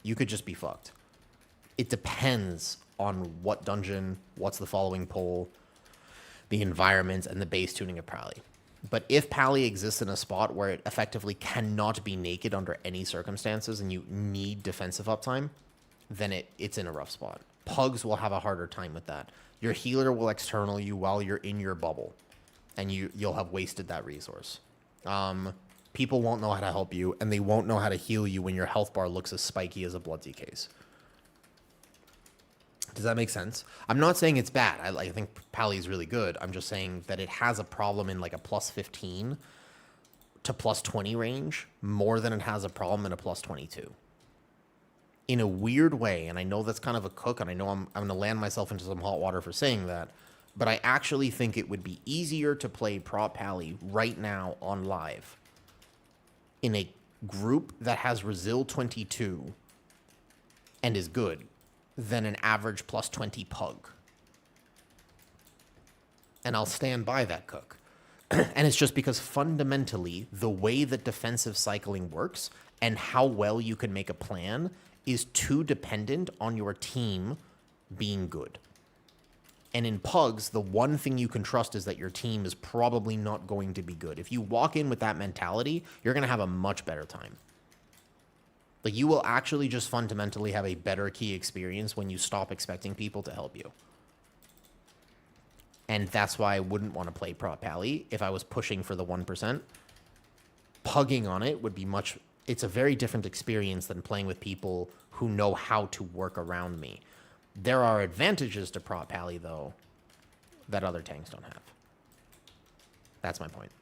you could just be fucked. It depends on what dungeon, what's the following pull, the environment, and the base tuning of Pally. But if Pally exists in a spot where it effectively cannot be naked under any circumstances and you need defensive uptime, then it's in a rough spot. Pugs will have a harder time with that. Your healer will external you while you're in your bubble, and you'll have wasted that resource. People won't know how to help you, and they won't know how to heal you when your health bar looks as spiky as a Bloodseek case. Does that make sense? I'm not saying it's bad. I think Pally is really good. I'm just saying that it has a problem in like a plus 15 to plus 20 range more than it has a problem in a plus 22. In a weird way, and I know that's kind of a cook, and I know I'm going to land myself into some hot water for saying that, but I actually think it would be easier to play Prop Pally right now on live in a group that has Resil 22 and is good than an average plus 20 pug. And I'll stand by that cook. And it's just because fundamentally the way that defensive cycling works and how well you can make a plan is too dependent on your team being good. And in pugs, the one thing you can trust is that your team is probably not going to be good. If you walk in with that mentality, you're going to have a much better time. Like, you will actually just fundamentally have a better key experience when you stop expecting people to help you. And that's why I wouldn't want to play Prop Pally if I was pushing for the 1%. Pugging on it would be it's a very different experience than playing with people who know how to work around me. There are advantages to Prop Pally, though, that other tanks don't have. That's my point.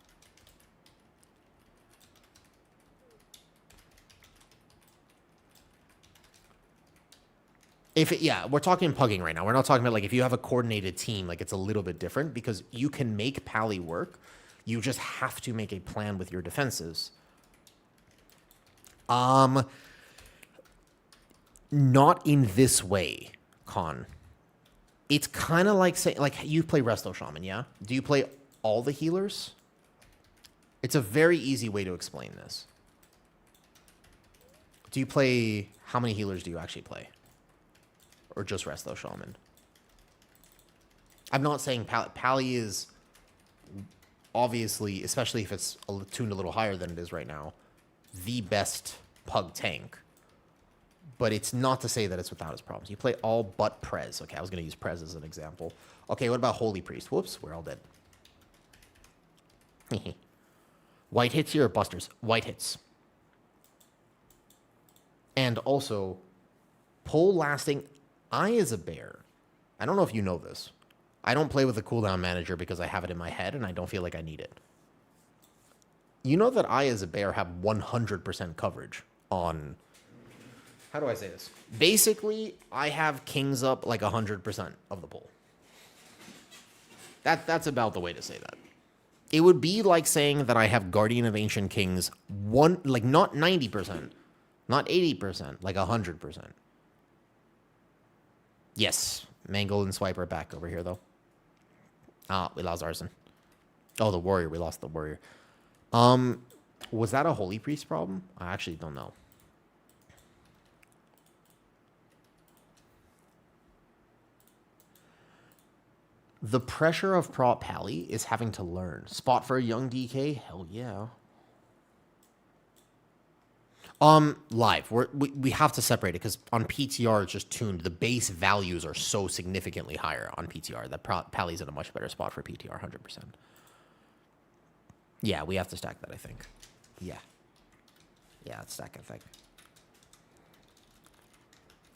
We're talking pugging right now. We're not talking about, like, if you have a coordinated team, like, it's a little bit different because you can make Pally work. You just have to make a plan with your defenses. Not in this way, Con. It's kind of like, say, like, you play Resto Shaman, yeah? Do you play all the healers? It's a very easy way to explain this. Do you play, how many healers do you actually play? Or just Resto Shaman? I'm not saying Pally is obviously, especially if it's tuned a little higher than it is right now, the best pug tank. But it's not to say that it's without its problems. You play all but Prez. Okay, I was going to use Prez as an example. Okay, what about Holy Priest? Whoops, we're all dead. White hits here or busters? White hits. And also, pull lasting. I, as a bear, I don't know if you know this, I don't play with the cooldown manager because I have it in my head and I don't feel like I need it. You know that I, as a bear, have 100% coverage on... How do I say this? Basically, I have kings up like 100% of the pool. That's about the way to say that. It would be like saying that I have Guardian of Ancient Kings like not 90%, not 80%, like 100%. Yes, Mangle and Swiper are back over here though. Ah, we lost Arson. Oh, the warrior. We lost the warrior. Was that a Holy Priest problem? I actually don't know. The pressure of Prop Pally is having to learn. Spot for a young DK? Hell yeah. Live. We have to separate it because on PTR it's just tuned. The base values are so significantly higher on PTR that Pally's in a much better spot for PTR, 100%. Yeah, we have to stack that, I think. Yeah. Yeah, let's stack it, I think.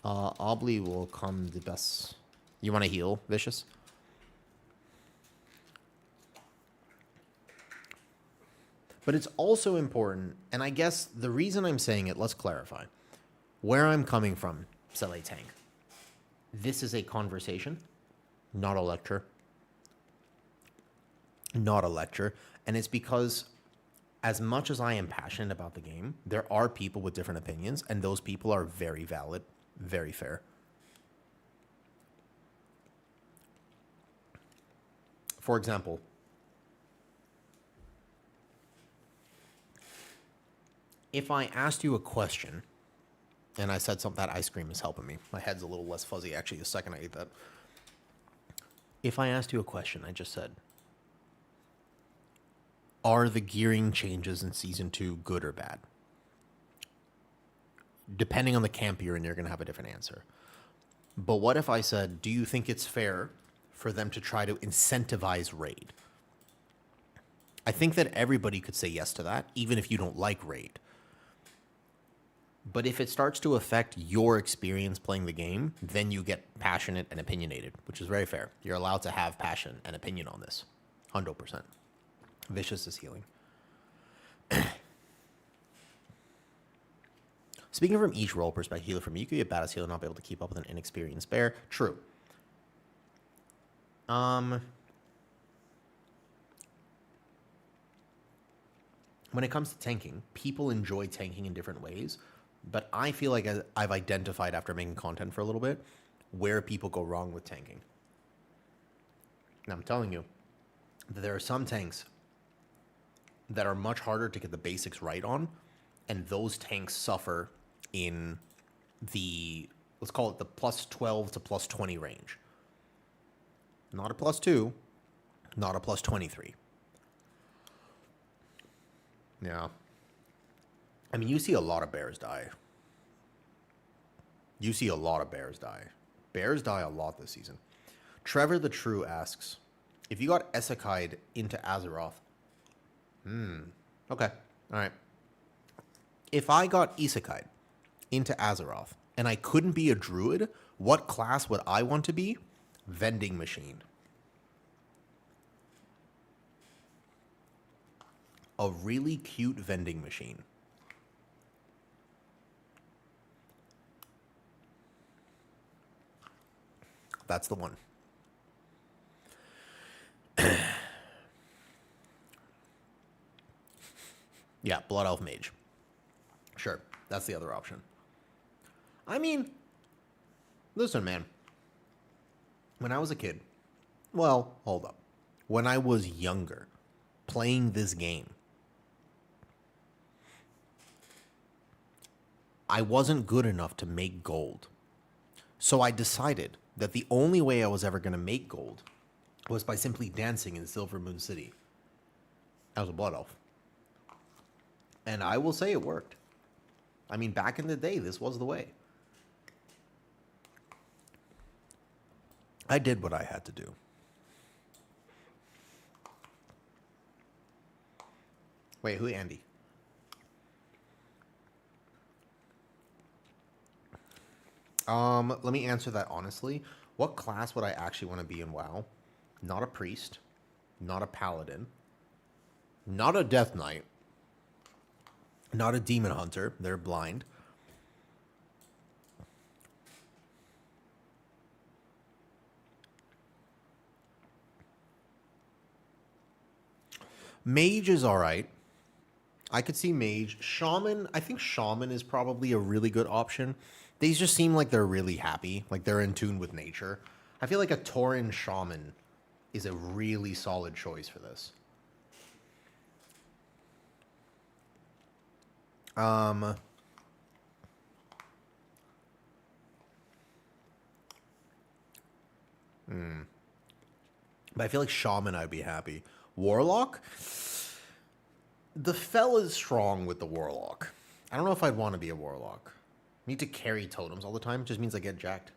Obly will come the best. You want to heal, Vicious? But it's also important, and I guess the reason I'm saying it, let's clarify. Where I'm coming from, Sele Tank. This is a conversation, not a lecture. Not a lecture. And it's because as much as I am passionate about the game, there are people with different opinions, and those people are very valid, very fair. For example, if I asked you a question, and I said something, that ice cream is helping me. My head's a little less fuzzy, actually, the second I ate that. If I asked you a question, I just said, are the gearing changes in Season 2 good or bad? Depending on the camp you're in, you're going to have a different answer. But what if I said, do you think it's fair for them to try to incentivize raid? I think that everybody could say yes to that, even if you don't like raid. But if it starts to affect your experience playing the game, then you get passionate and opinionated, which is very fair. You're allowed to have passion and opinion on this. 100%. Vicious is healing. Speaking from each role perspective, healer from you could be a badass healer, not be able to keep up with an inexperienced bear. True. When it comes to tanking, people enjoy tanking in different ways. But I feel like I've identified after making content for a little bit where people go wrong with tanking. And I'm telling you that there are some tanks that are much harder to get the basics right on, and those tanks suffer in the, let's call it the plus 12 to plus 20 range. Not a plus 2, not a plus 23. Yeah. I mean, you see a lot of bears die. You see a lot of bears die. Bears die a lot this season. Trevor the True asks, if you got Isekai'd into Azeroth... Okay. All right. If I got Isekai'd into Azeroth and I couldn't be a druid, what class would I want to be? Vending machine. A really cute vending machine. That's the one. Yeah, Blood Elf Mage. Sure, that's the other option. I mean, listen, man. When I was a kid, well, hold up. When I was younger, playing this game, I wasn't good enough to make gold. So I decided that the only way I was ever going to make gold was by simply dancing in Silver Moon City. I was a Blood Elf. And I will say it worked. I mean, back in the day, this was the way. I did what I had to do. Wait, who, Andy? Let me answer that honestly. What class would I actually want to be in WoW? not a priest, not a paladin, not a death knight, not a demon hunter. They're blind. Mage is all right. I could see mage. Shaman, I think shaman is probably a really good option. These just seem like they're really happy, like they're in tune with nature. I feel like a Tauren shaman is a really solid choice for this. But I feel like shaman I'd be happy. Warlock? The fell is strong with the warlock. I don't know if I'd want to be a warlock. Need to carry totems all the time just means I get jacked.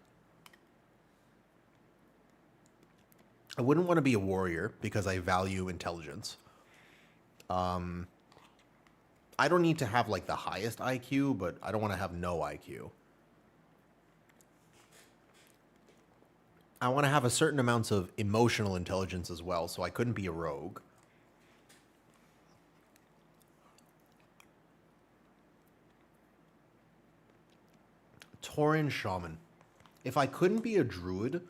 I wouldn't want to be a warrior because I value intelligence. I don't need to have like the highest IQ, but I don't want to have no IQ. I want to have a certain amounts of emotional intelligence as well, so I couldn't be a rogue. Tauren shaman. If I couldn't be a druid,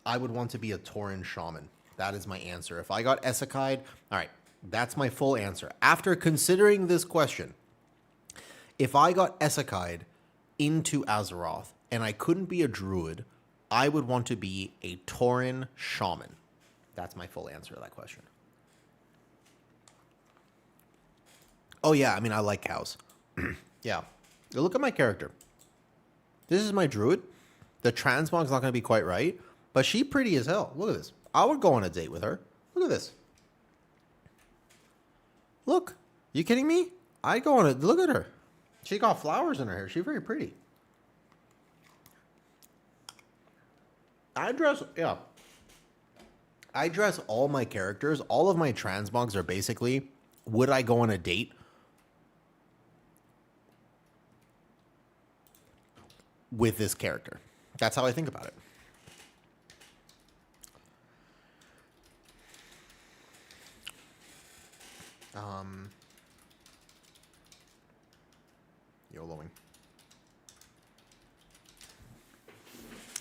I would want to be a Tauren shaman. That is my answer. If I got Isekai'd, all right, that's my full answer. After considering this question, if I got Isekai'd into Azeroth and I couldn't be a druid, I would want to be a Tauren shaman. That's my full answer to that question. Oh yeah, I mean, I like cows. Yeah. Look at my character. This is my druid. The transmog's not going to be quite right, but she pretty as hell. Look at this. I would go on a date with her. Look at this. Look. You kidding me? I'd go on a... Look at her. She got flowers in her hair. She's very pretty. I dress all my characters. All of my transmogs are basically, would I go on a date with this character? That's how I think about it. YOLOing.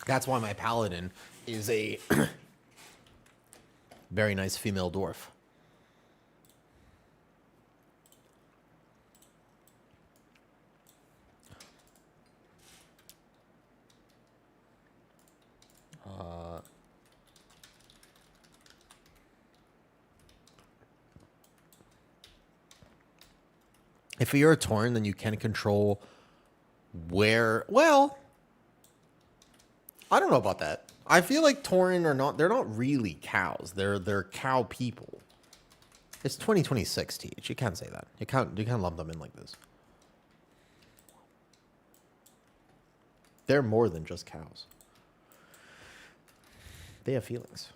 That's why my paladin is a very nice female dwarf. If you're a Tauren, then you can control where... Well, I don't know about that. I feel like Tauren are not... They're not really cows. They're cow people. It's 2026, TH. You can't say that. You can't lump them in like this. They're more than just cows. They have feelings.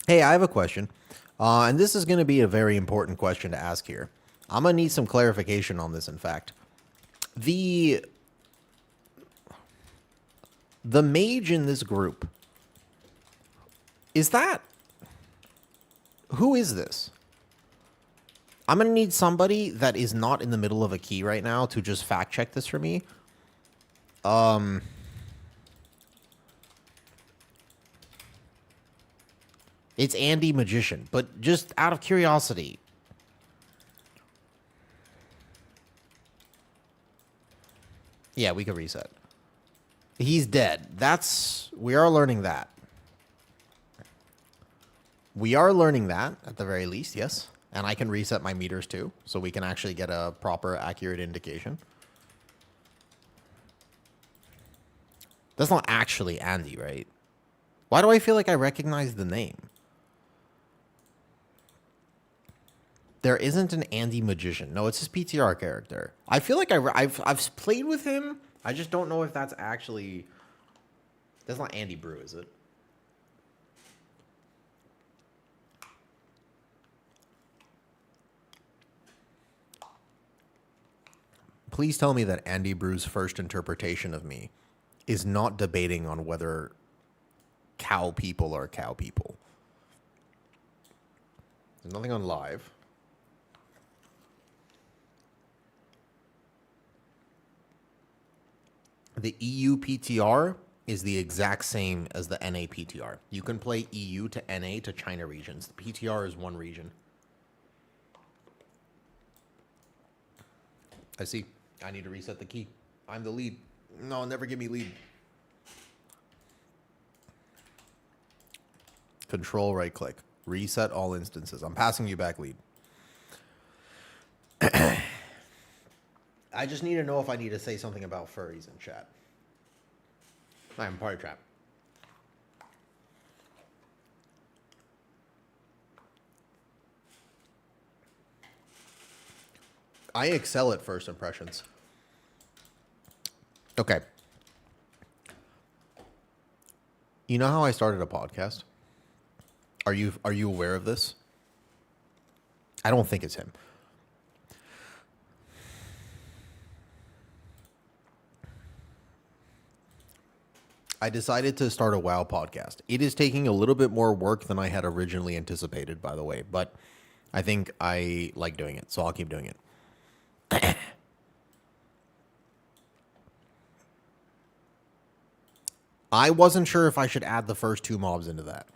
Hey, I have a question. And this is going to be a very important question to ask here. I'm going to need some clarification on this, in fact. The mage in this group, is that... Who is this? I'm going to need somebody that is not in the middle of a key right now to just fact check this for me. It's Andy Magician, but just out of curiosity. Yeah, we could reset. He's dead. We are learning that. We are learning that, at the very least, yes. And I can reset my meters too, so we can actually get a proper, accurate indication. That's not actually Andy, right? Why do I feel like I recognize the name? There isn't an Andy Magician. No, it's his PTR character. I feel like I've played with him. I just don't know if that's actually... That's not Andy Brew, is it? please tell me that Andy Brew's first interpretation of me is not debating on whether cow people are cow people. There's nothing on live. The EU PTR is the exact same as the NA PTR. You can play EU to NA to China regions. The PTR is one region. I see. I need to reset the key. I'm the lead. No, never give me lead. Control right click. Reset all instances. I'm passing you back lead. I just need to know if I need to say something about furries in chat. I'm party trap. I excel at first impressions. Okay. You know how I started a podcast? Are you aware of this? I don't think it's him. I decided to start a WoW podcast. It is taking a little bit more work than I had originally anticipated, by the way, but I think I like doing it, so I'll keep doing it. I wasn't sure if I should add the first two mobs into that.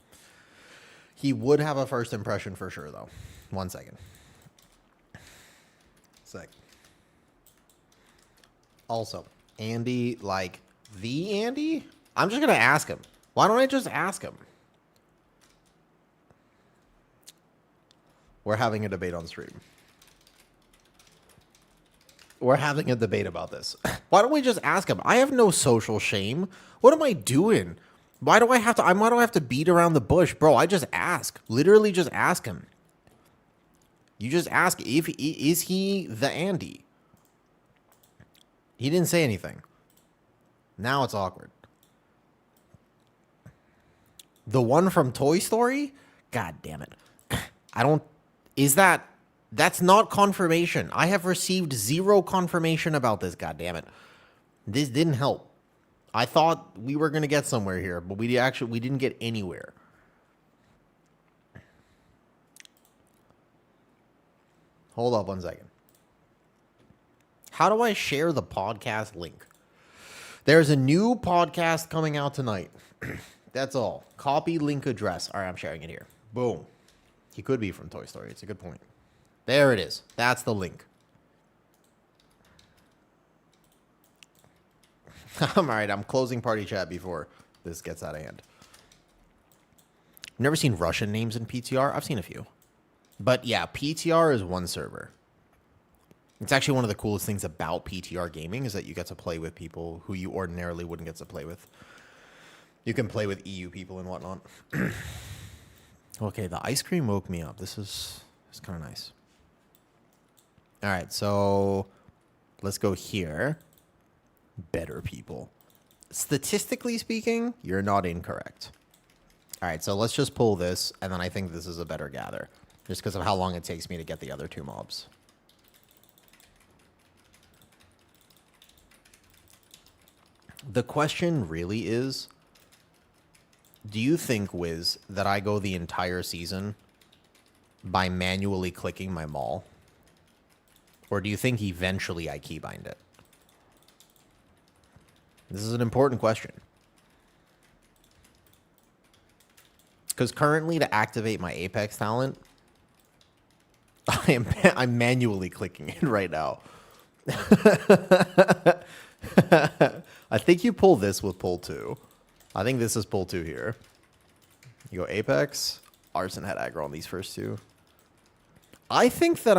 He would have a first impression for sure, though. 1 second. Also, Andy, like the Andy? I'm just going to ask him. Why don't I just ask him? We're having a debate on stream. We're having a debate about this. Why don't we just ask him? I have no social shame. What am I doing? Why do I have to beat around the bush? Bro, I just ask. Literally just ask him. You just ask, is he the Andy? He didn't say anything. Now it's awkward. The one from Toy Story? God damn it. That's not confirmation. I have received zero confirmation about this, god damn it. This didn't help. I thought we were going to get somewhere here, but we didn't get anywhere. Hold up 1 second. How do I share the podcast link? There's a new podcast coming out tonight. That's all. Copy link address. All right, I'm sharing it here. Boom. He could be from Toy Story. It's a good point. There it is. That's the link. All right, I'm closing party chat before this gets out of hand. I've never seen Russian names in PTR. I've seen a few. But yeah, PTR is one server. It's actually one of the coolest things about PTR gaming is that you get to play with people who you ordinarily wouldn't get to play with. You can play with EU people and whatnot. Okay, the ice cream woke me up. This is kind of nice. All right, so let's go here. Better people. Statistically speaking, you're not incorrect. All right, so let's just pull this, and then I think this is a better gather, just because of how long it takes me to get the other two mobs. The question really is, do you think, Wiz, that I go the entire season by manually clicking my mall? Or do you think eventually I keybind it? This is an important question. Because currently to activate my Apex talent, I'm manually clicking it right now. I think you pull this with pull 2. I think this is pull 2 here. You go Apex, Arson had aggro on these first two. I think that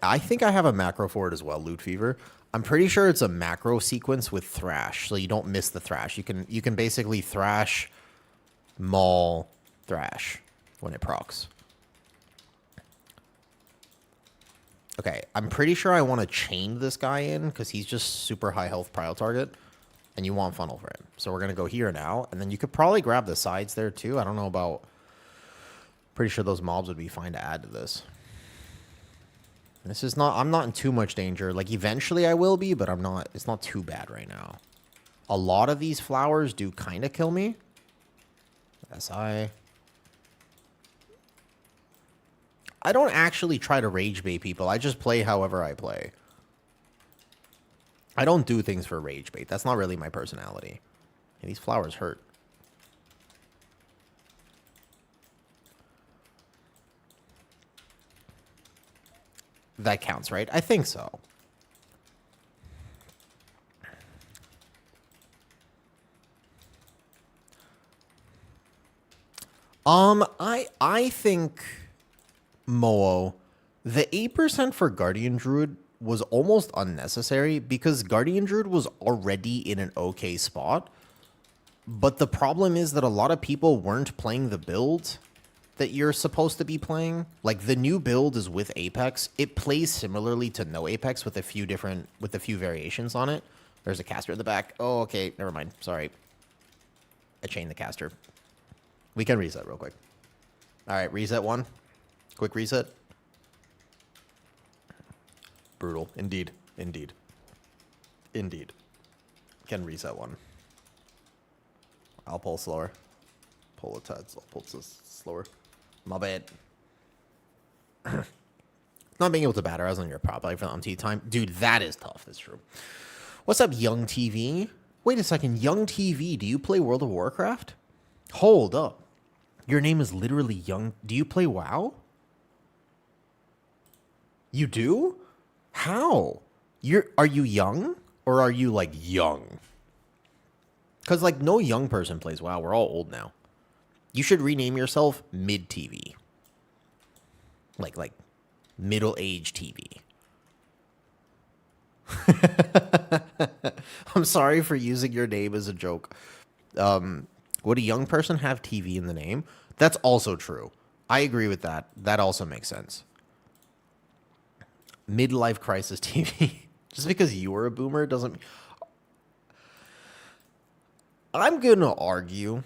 I think I have a macro for it as well, Loot Fever. I'm pretty sure it's a macro sequence with Thrash, so you don't miss the Thrash. You can basically Thrash, Maul, Thrash when it procs. Okay, I'm pretty sure I want to chain this guy in because he's just super high health prio target, and you want funnel for him. So we're going to go here now, and then you could probably grab the sides there too. I don't know about... Pretty sure those mobs would be fine to add to this. This is not, I'm not in too much danger. Like, eventually I will be, but I'm not, it's not too bad right now. A lot of these flowers do kind of kill me. SI. I don't actually try to rage bait people. I just play however I play. I don't do things for rage bait. That's not really my personality. Hey, these flowers hurt. That counts, right? I think so. I think Moo, the 8% for Guardian Druid was almost unnecessary because Guardian Druid was already in an okay spot. But the problem is that a lot of people weren't playing the build that you're supposed to be playing. Like, the new build is with Apex. It plays similarly to no Apex with a few variations on it. There's a caster in the back. Oh, okay, never mind. Sorry. I chained the caster. We can reset real quick. All right, reset one. Quick reset. Brutal. Indeed. Indeed. Indeed. Can reset one. I'll pull slower. Pull a tad. I'll pull slower. My bad. Not being able to batter. I was on your prop like for the umpteenth time. Dude, that is tough. That's true. What's up, Young TV? Wait a second. Young TV, do you play World of Warcraft? Hold up. Your name is literally Young. Do you play WoW? You do? How? Are you young? Or are you, like, young? Because, like, no young person plays WoW. We're all old now. You should rename yourself Mid-TV. Like, middle-age TV. I'm sorry for using your name as a joke. Would a young person have TV in the name? That's also true. I agree with that. That also makes sense. Midlife crisis TV. Just because you were a boomer doesn't... I'm going to argue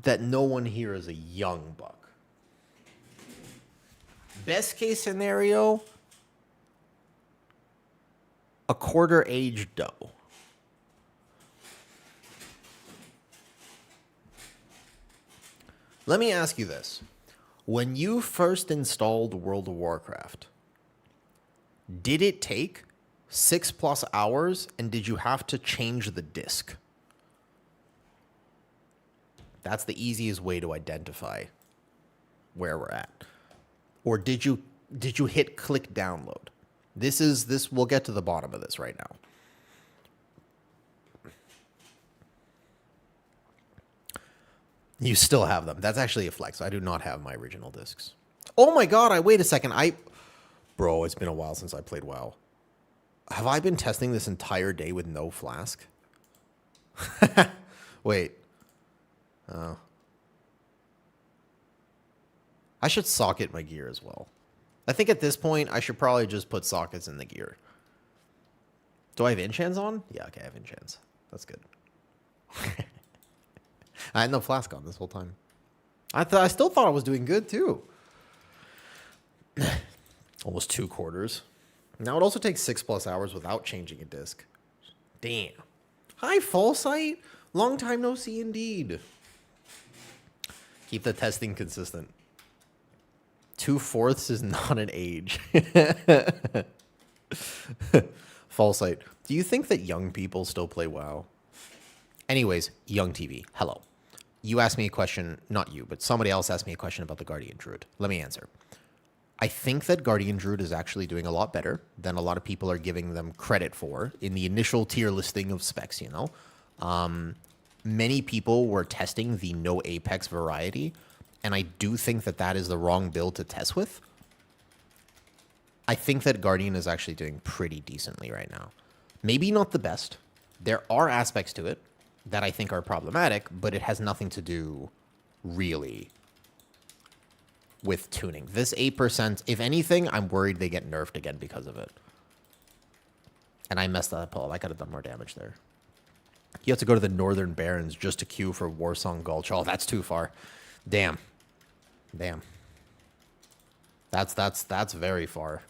that no one here is a young buck. Best case scenario, a quarter-age doe. Let me ask you this. When you first installed World of Warcraft, did it take 6+ hours, and did you have to change the disc? That's the easiest way to identify where we're at. Or did you hit click download? This we'll get to the bottom of this right now. You still have them. That's actually a flex. I do not have my original discs. Oh my god, wait a second. Bro, it's been a while since I played WoW. Have I been testing this entire day with no flask? Wait. Oh. I should socket my gear as well. I think at this point, I should probably just put sockets in the gear. Do I have enchants on? Yeah, okay, I have enchants. That's good. I had no flask on this whole time. I still thought I was doing good, too. Almost 2 quarters. Now, it also takes 6+ hours without changing a disc. Damn. Hi, Falsight. Long time no see, indeed. Keep the testing consistent. 2/4 is not an age. Falsight. Do you think that young people still play WoW? Anyways, Young TV, hello. You asked me a question, not you, but somebody else asked me a question about the Guardian Druid. Let me answer. I think that Guardian Druid is actually doing a lot better than a lot of people are giving them credit for in the initial tier listing of specs, you know? Many people were testing the no Apex variety, and I do think that that is the wrong build to test with. I think that Guardian is actually doing pretty decently right now. Maybe not the best. There are aspects to it that I think are problematic, but it has nothing to do, really, with tuning. This 8%, if anything, I'm worried they get nerfed again because of it. And I messed that up. I could have done more damage there. You have to go to the Northern Barrens just to queue for Warsong Gulch. Oh, that's too far. Damn. Damn. That's very far.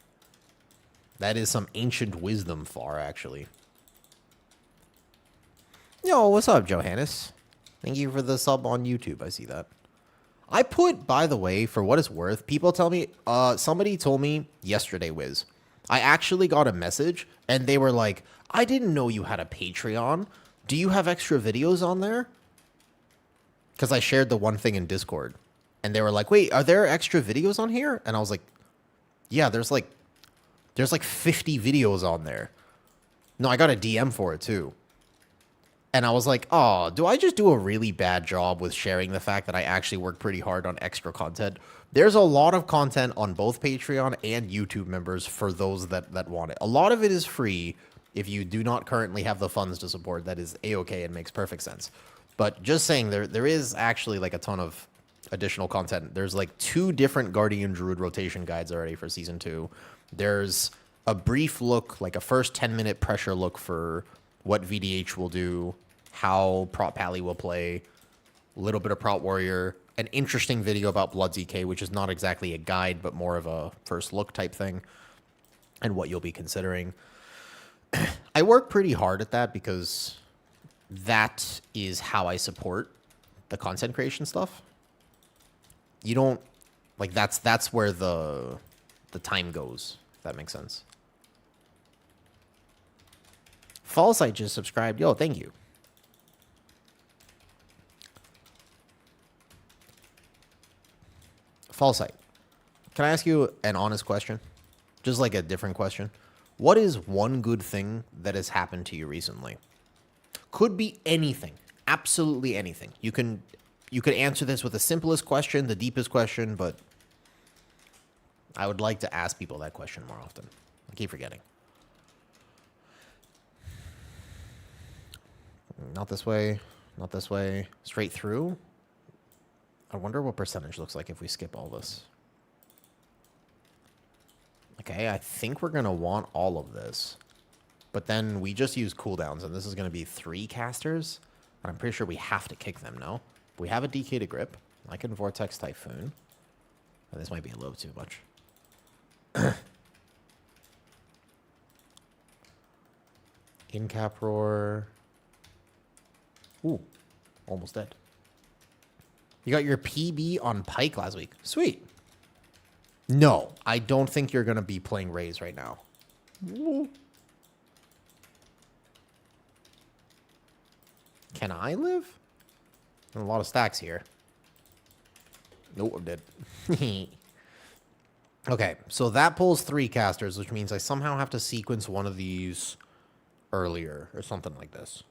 That is some ancient wisdom far, actually. Yo, what's up, Johannes? Thank you for the sub on YouTube. I see that. I put, by the way, for what it's worth, people tell me, somebody told me yesterday, Wiz, I actually got a message, and they were like, I didn't know you had a Patreon. Do you have extra videos on there? Because I shared the one thing in Discord. And they were like, wait, are there extra videos on here? And I was like, yeah, there's like 50 videos on there. No, I got a DM for it, too. And I was like, oh, do I just do a really bad job with sharing the fact that I actually work pretty hard on extra content? There's a lot of content on both Patreon and YouTube members for those that want it. A lot of it is free if you do not currently have the funds to support. That is A-okay and makes perfect sense. But just saying, there is actually like a ton of additional content. There's like 2 different Guardian Druid rotation guides already for Season 2. There's a brief look, like a first 10-minute pressure look for what VDH will do, how Prop Pally will play, a little bit of Prop Warrior, an interesting video about Blood ZK, which is not exactly a guide, but more of a first look type thing, and what you'll be considering. I work pretty hard at that because that is how I support the content creation stuff. You don't, like, that's where the time goes, if that makes sense. Fallsight just subscribed. Yo, thank you. Fallsight, can I ask you an honest question? Just like a different question. What is one good thing that has happened to you recently? Could be anything. Absolutely anything. You could answer this with the simplest question, the deepest question, but I would like to ask people that question more often. I keep forgetting. Not this way. Not this way. Straight through. I wonder what percentage looks like if we skip all this. Okay, I think we're going to want all of this. But then we just use cooldowns, and this is going to be 3 casters. And I'm pretty sure we have to kick them, no? We have a DK to grip. I can Vortex Typhoon. Oh, this might be a little too much. In-cap roar. Ooh, almost dead. You got your PB on Pike last week. Sweet. No, I don't think you're going to be playing Rays right now. Can I live? A lot of stacks here. Nope, I'm dead. Okay, so that pulls 3 casters, which means I somehow have to sequence one of these earlier or something like this.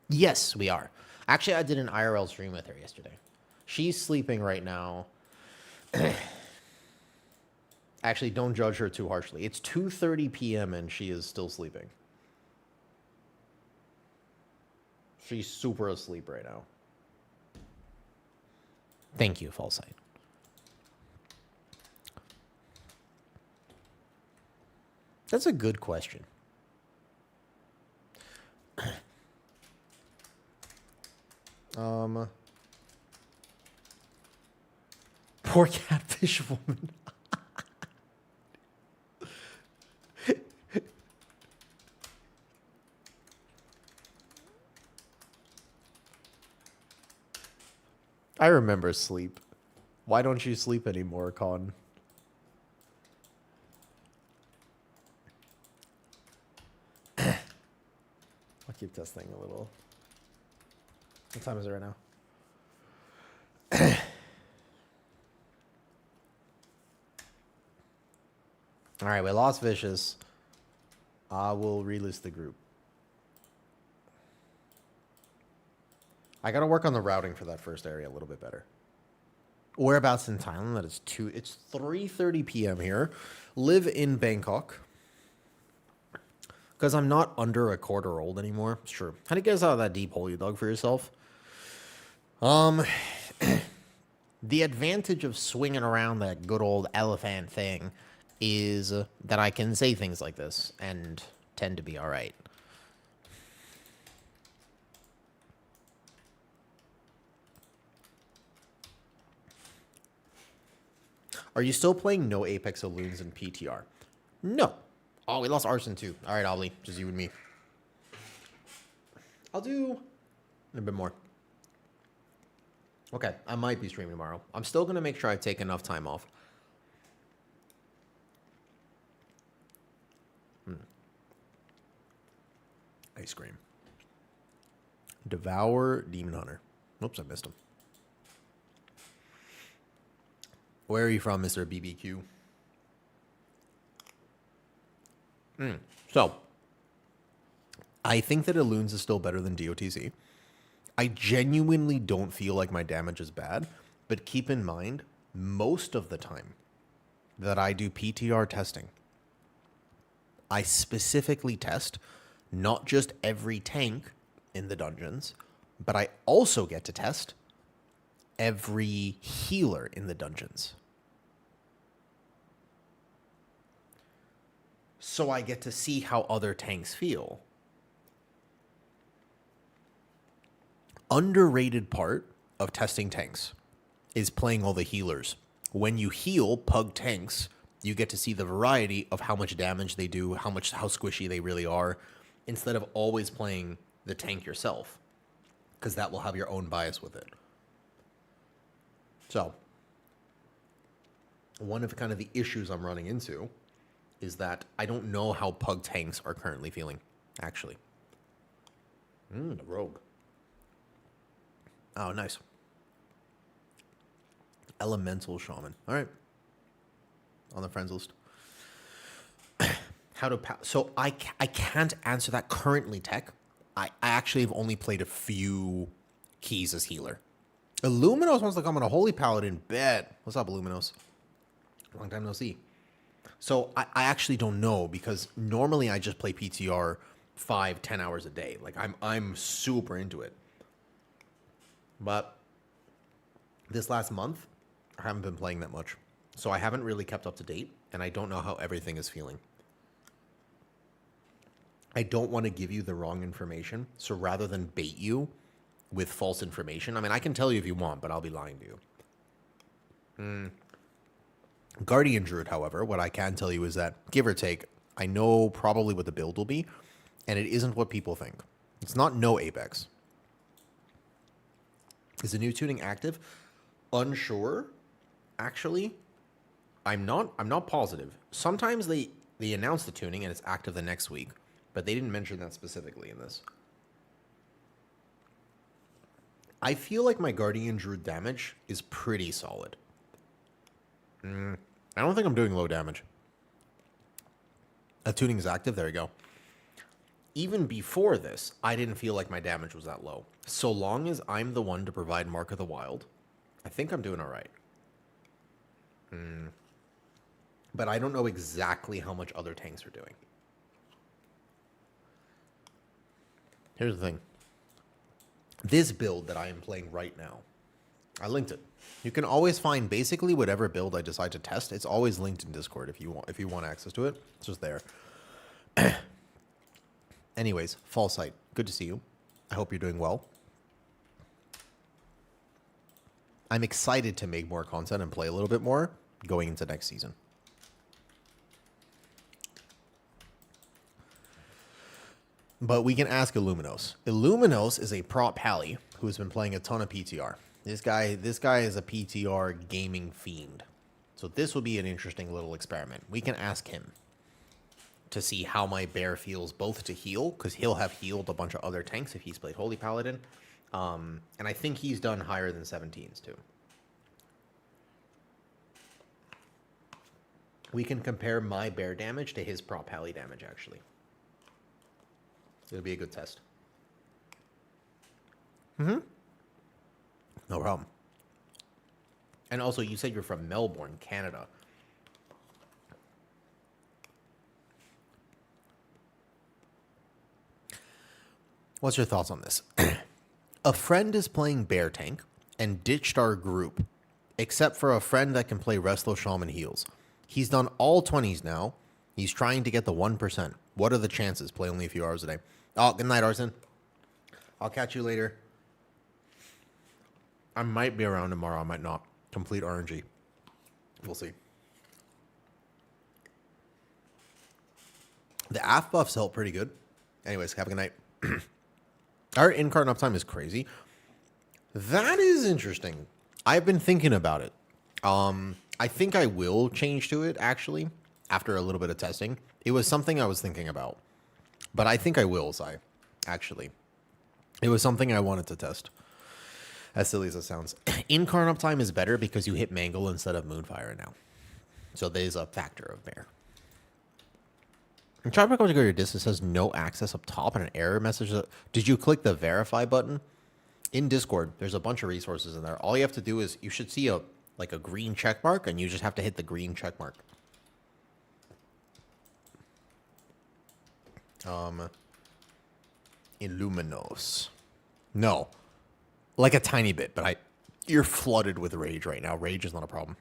Yes, we are. Actually, I did an IRL stream with her yesterday. She's sleeping right now. Actually, don't judge her too harshly. It's 2:30 p.m. and she is still sleeping. She's super asleep right now. Thank you, Fallsight. That's a good question. Poor catfish woman. I remember sleep. Why don't you sleep anymore, Con? I'll keep testing a little. What time is it right now? All right, we lost Vicious. I will relist the group. I got to work on the routing for that first area a little bit better. Whereabouts in Thailand? That is it's 3:30 p.m. here. Live in Bangkok. Because I'm not under a quarter old anymore. It's true. How do you get out of that deep hole you dug for yourself? The advantage of swinging around that good old elephant thing is that I can say things like this and tend to be all right. Are you still playing no Apex Alloons in PTR? No. Oh, we lost Arson too. All right, Ollie, just you and me. I'll do a bit more. Okay, I might be streaming tomorrow. I'm still going to make sure I take enough time off. Ice cream. Devour Demon Hunter. Oops, I missed him. Where are you from, Mr. BBQ? So, I think that Alloons is still better than DOTC. I genuinely don't feel like my damage is bad, but keep in mind, most of the time that I do PTR testing, I specifically test not just every tank in the dungeons, but I also get to test every healer in the dungeons. So I get to see how other tanks feel. Underrated part of testing tanks is playing all the healers. When you heal pug tanks, you get to see the variety of how much damage they do, how squishy they really are, instead of always playing the tank yourself, because that will have your own bias with it. So, one of kind of the issues I'm running into is that I don't know how pug tanks are currently feeling, actually. The rogue. Oh, nice. Elemental Shaman. All right. On the friends list. So I can't answer that currently, Tech. I actually have only played a few keys as healer. Illuminos wants to come on a Holy Paladin. Bet. What's up, Illuminos? Long time no see. So I actually don't know, because normally I just play PTR 5-10 hours a day. Like I'm super into it. But this last month, I haven't been playing that much. So I haven't really kept up to date, and I don't know how everything is feeling. I don't want to give you the wrong information. So rather than bait you with false information, I mean, I can tell you if you want, but I'll be lying to you. Guardian Druid, however, what I can tell you is that, give or take, I know probably what the build will be, and it isn't what people think. It's not no Apex. Is the new tuning active? Unsure. Actually, I'm not positive. Sometimes they announce the tuning and it's active the next week, but they didn't mention that specifically in this. I feel like my Guardian Druid damage is pretty solid. I don't think I'm doing low damage. That tuning is active. There you go. Even before this, I didn't feel like my damage was that low. So long as I'm the one to provide Mark of the Wild, I think I'm doing all right. But I don't know exactly how much other tanks are doing. Here's the thing. This build that I am playing right now, I linked it. You can always find basically whatever build I decide to test. It's always linked in Discord if you want access to it. It's just there. Anyways, Fall Sight, good to see you. I hope you're doing well. I'm excited to make more content and play a little bit more going into next season. But we can ask Illuminos. Illuminos is a prop pally who has been playing a ton of PTR. This guy is a PTR gaming fiend. So this will be an interesting little experiment. We can ask him to see how my bear feels, both to heal, because he'll have healed a bunch of other tanks if he's played Holy Paladin. And I think he's done higher than 17s too. We can compare my bear damage to his prop pally damage, actually. It'll be a good test. No problem. And also, you said you're from Melbourne, Canada. What's your thoughts on this? A friend is playing bear tank and ditched our group, except for a friend that can play Resto Shaman heals. He's done all 20s now. He's trying to get the 1%. What are the chances? Play only a few hours a day. Oh, good night, Arson. I'll catch you later. I might be around tomorrow. I might not. Complete RNG. We'll see. The AF buffs help pretty good. Anyways, have a good night. Our in-card uptime is crazy. That is interesting. I've been thinking about it. I think I will change to it, actually, after a little bit of testing. It was something I was thinking about. But I think I will, Sai, actually. It was something I wanted to test. As silly as it sounds. In-card uptime is better because you hit Mangle instead of Moonfire now. So there's a factor of bear. And try to go to your distance says no access up top and an error message. Did you click the verify button? In Discord, there's a bunch of resources in there. All you have to do is you should see a green check mark, and you just have to hit the green check mark. Illuminos. No. Like a tiny bit, but you're flooded with rage right now. Rage is not a problem.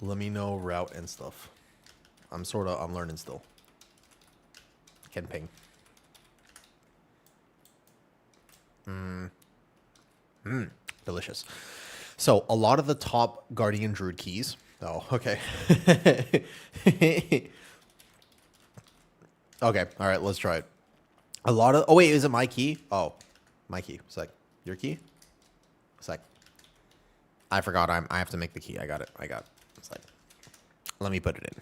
Let me know route and stuff. I'm learning still. Can ping. Delicious. So a lot of the top Guardian Druid keys. Oh, okay. Okay, all right, let's try it. A lot of. Oh wait, is it my key? Oh, my key. Sec. Your key? Sec. I forgot. I have to make the key. I got it. It's like, let me put it in.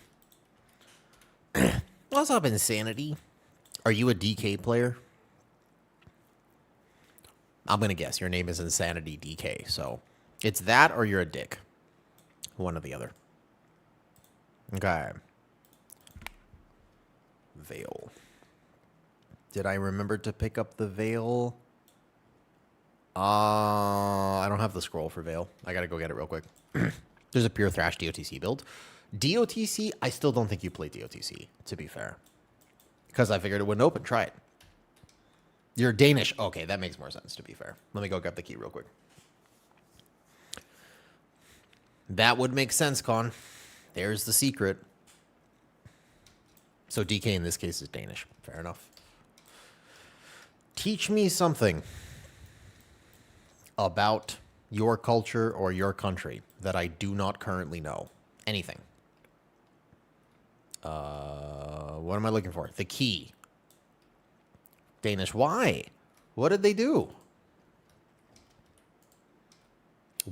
What's up, Insanity? Are you a DK player? I'm gonna guess your name is Insanity DK. So it's that or you're a dick. One or the other. Okay. Veil. Did I remember to pick up the Veil? I don't have the scroll for Veil. I gotta go get it real quick. There's a pure Thrash DOTC build. DOTC, I still don't think you play DOTC, to be fair. Because I figured it wouldn't open. Try it. You're Danish. Okay, that makes more sense, to be fair. Let me go grab the key real quick. That would make sense, Con. There's the secret. So DK in this case is Danish. Fair enough. Teach me something about your culture or your country that I do not currently know. Anything. What am I looking for? The key. Danish. Why? What did they do?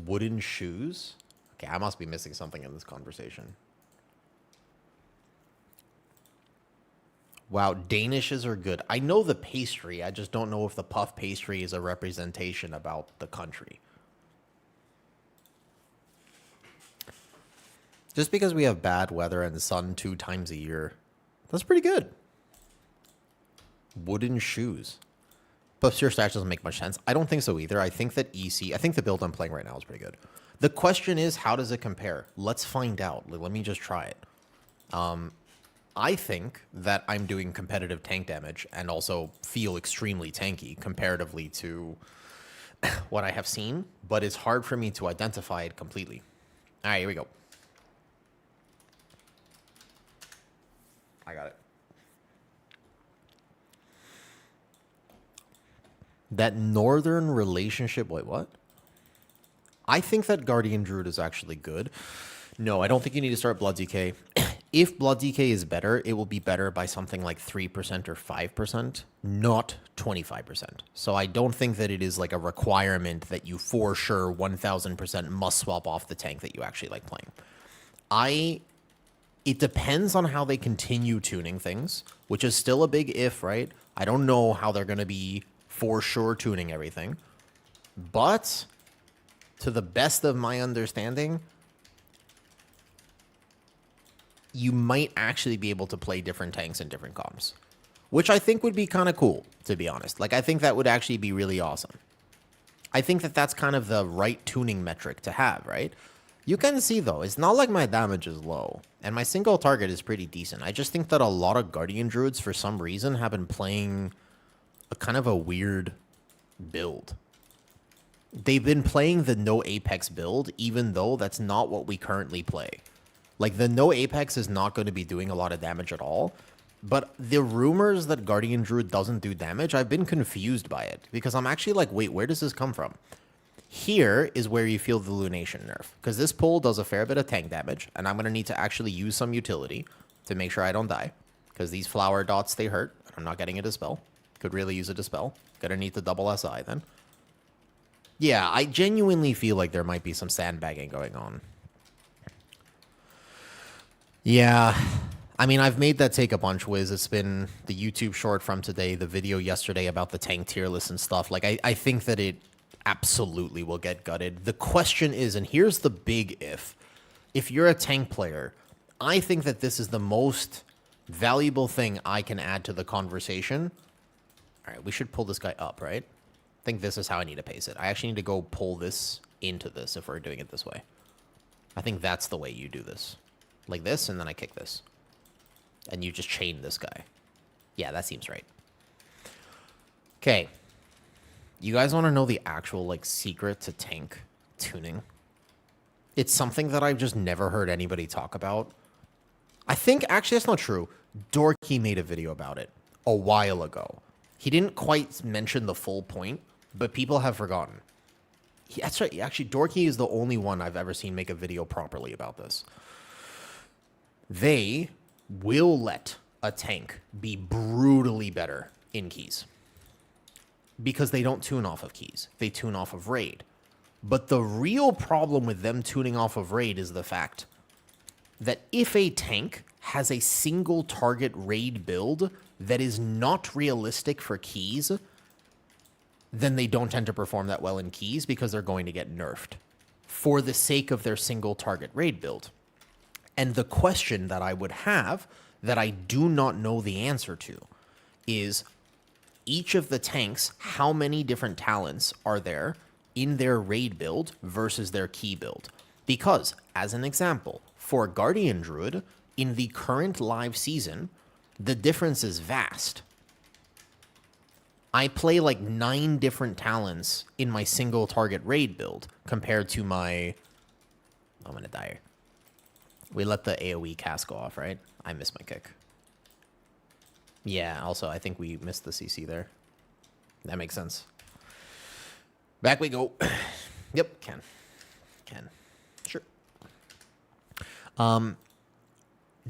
Wooden shoes? Okay, I must be missing something in this conversation. Wow, Danishes are good. I know the pastry. I just don't know if the puff pastry is a representation about the country. Just because we have bad weather and sun 2 times a year, that's pretty good. Wooden shoes. But pure stats doesn't make much sense. I don't think so either. I think that I think the build I'm playing right now is pretty good. The question is, how does it compare? Let's find out. Let me just try it. I think that I'm doing competitive tank damage and also feel extremely tanky comparatively to what I have seen, but it's hard for me to identify it completely. All right, here we go. I got it. That northern relationship... Wait, what? I think that Guardian Druid is actually good. No, I don't think you need to start Blood DK. If Blood DK is better, it will be better by something like 3% or 5%, not 25%. So I don't think that it is like a requirement that you for sure 1000% must swap off the tank that you actually like playing. It depends on how they continue tuning things, which is still a big if, right? I don't know how they're going to be for sure tuning everything. But to the best of my understanding, you might actually be able to play different tanks in different comps, which I think would be kind of cool, to be honest. Like, I think that would actually be really awesome. I think that that's kind of the right tuning metric to have, right? You can see, though, it's not like my damage is low, and my single target is pretty decent. I just think that a lot of Guardian Druids, for some reason, have been playing a kind of a weird build. They've been playing the no Apex build, even though that's not what we currently play. Like, the no Apex is not going to be doing a lot of damage at all. But the rumors that Guardian Druid doesn't do damage, I've been confused by it. Because I'm actually like, wait, where does this come from? Here is where you feel the Lunation nerf. Because this pull does a fair bit of tank damage. And I'm going to need to actually use some utility. to make sure I don't die. Because these flower dots, they hurt. I'm not getting a dispel. Could really use a dispel. Gonna need the double SI then. Yeah, I genuinely feel like there might be some sandbagging going on. Yeah. I mean, I've made that take a bunch, Wiz. It's been the YouTube short from today, the video yesterday about the tank tier list and stuff. Like, I think that it absolutely will get gutted. The question is, and here's the big if you're a tank player, I think that this is the most valuable thing I can add to the conversation. All right, we should pull this guy up, right? I think this is how I need to pace it. I actually need to go pull this into this if we're doing it this way. I think that's the way you do this. Like this, and then I kick this. And you just chain this guy. Yeah, that seems right. Okay. You guys want to know the actual, like, secret to tank tuning? It's something that I've just never heard anybody talk about. I think, actually, that's not true. Dorky made a video about it a while ago. He didn't quite mention the full point, but people have forgotten. That's right. Actually, Dorky is the only one I've ever seen make a video properly about this. They will let a tank be brutally better in keys. Because they don't tune off of keys. They tune off of raid. But the real problem with them tuning off of raid is the fact that if a tank has a single target raid build that is not realistic for keys, then they don't tend to perform that well in keys because they're going to get nerfed for the sake of their single target raid build. And the question that I would have that I do not know the answer to is each of the tanks, how many different talents are there in their raid build versus their key build? Because, as an example, for Guardian Druid, in the current live season, the difference is vast. I play like 9 different talents in my single target raid build compared to my... I'm gonna die here. We let the AoE cast go off, right? I missed my kick. Yeah, also, I think we missed the CC there. That makes sense. Back we go. Yep, can. Sure.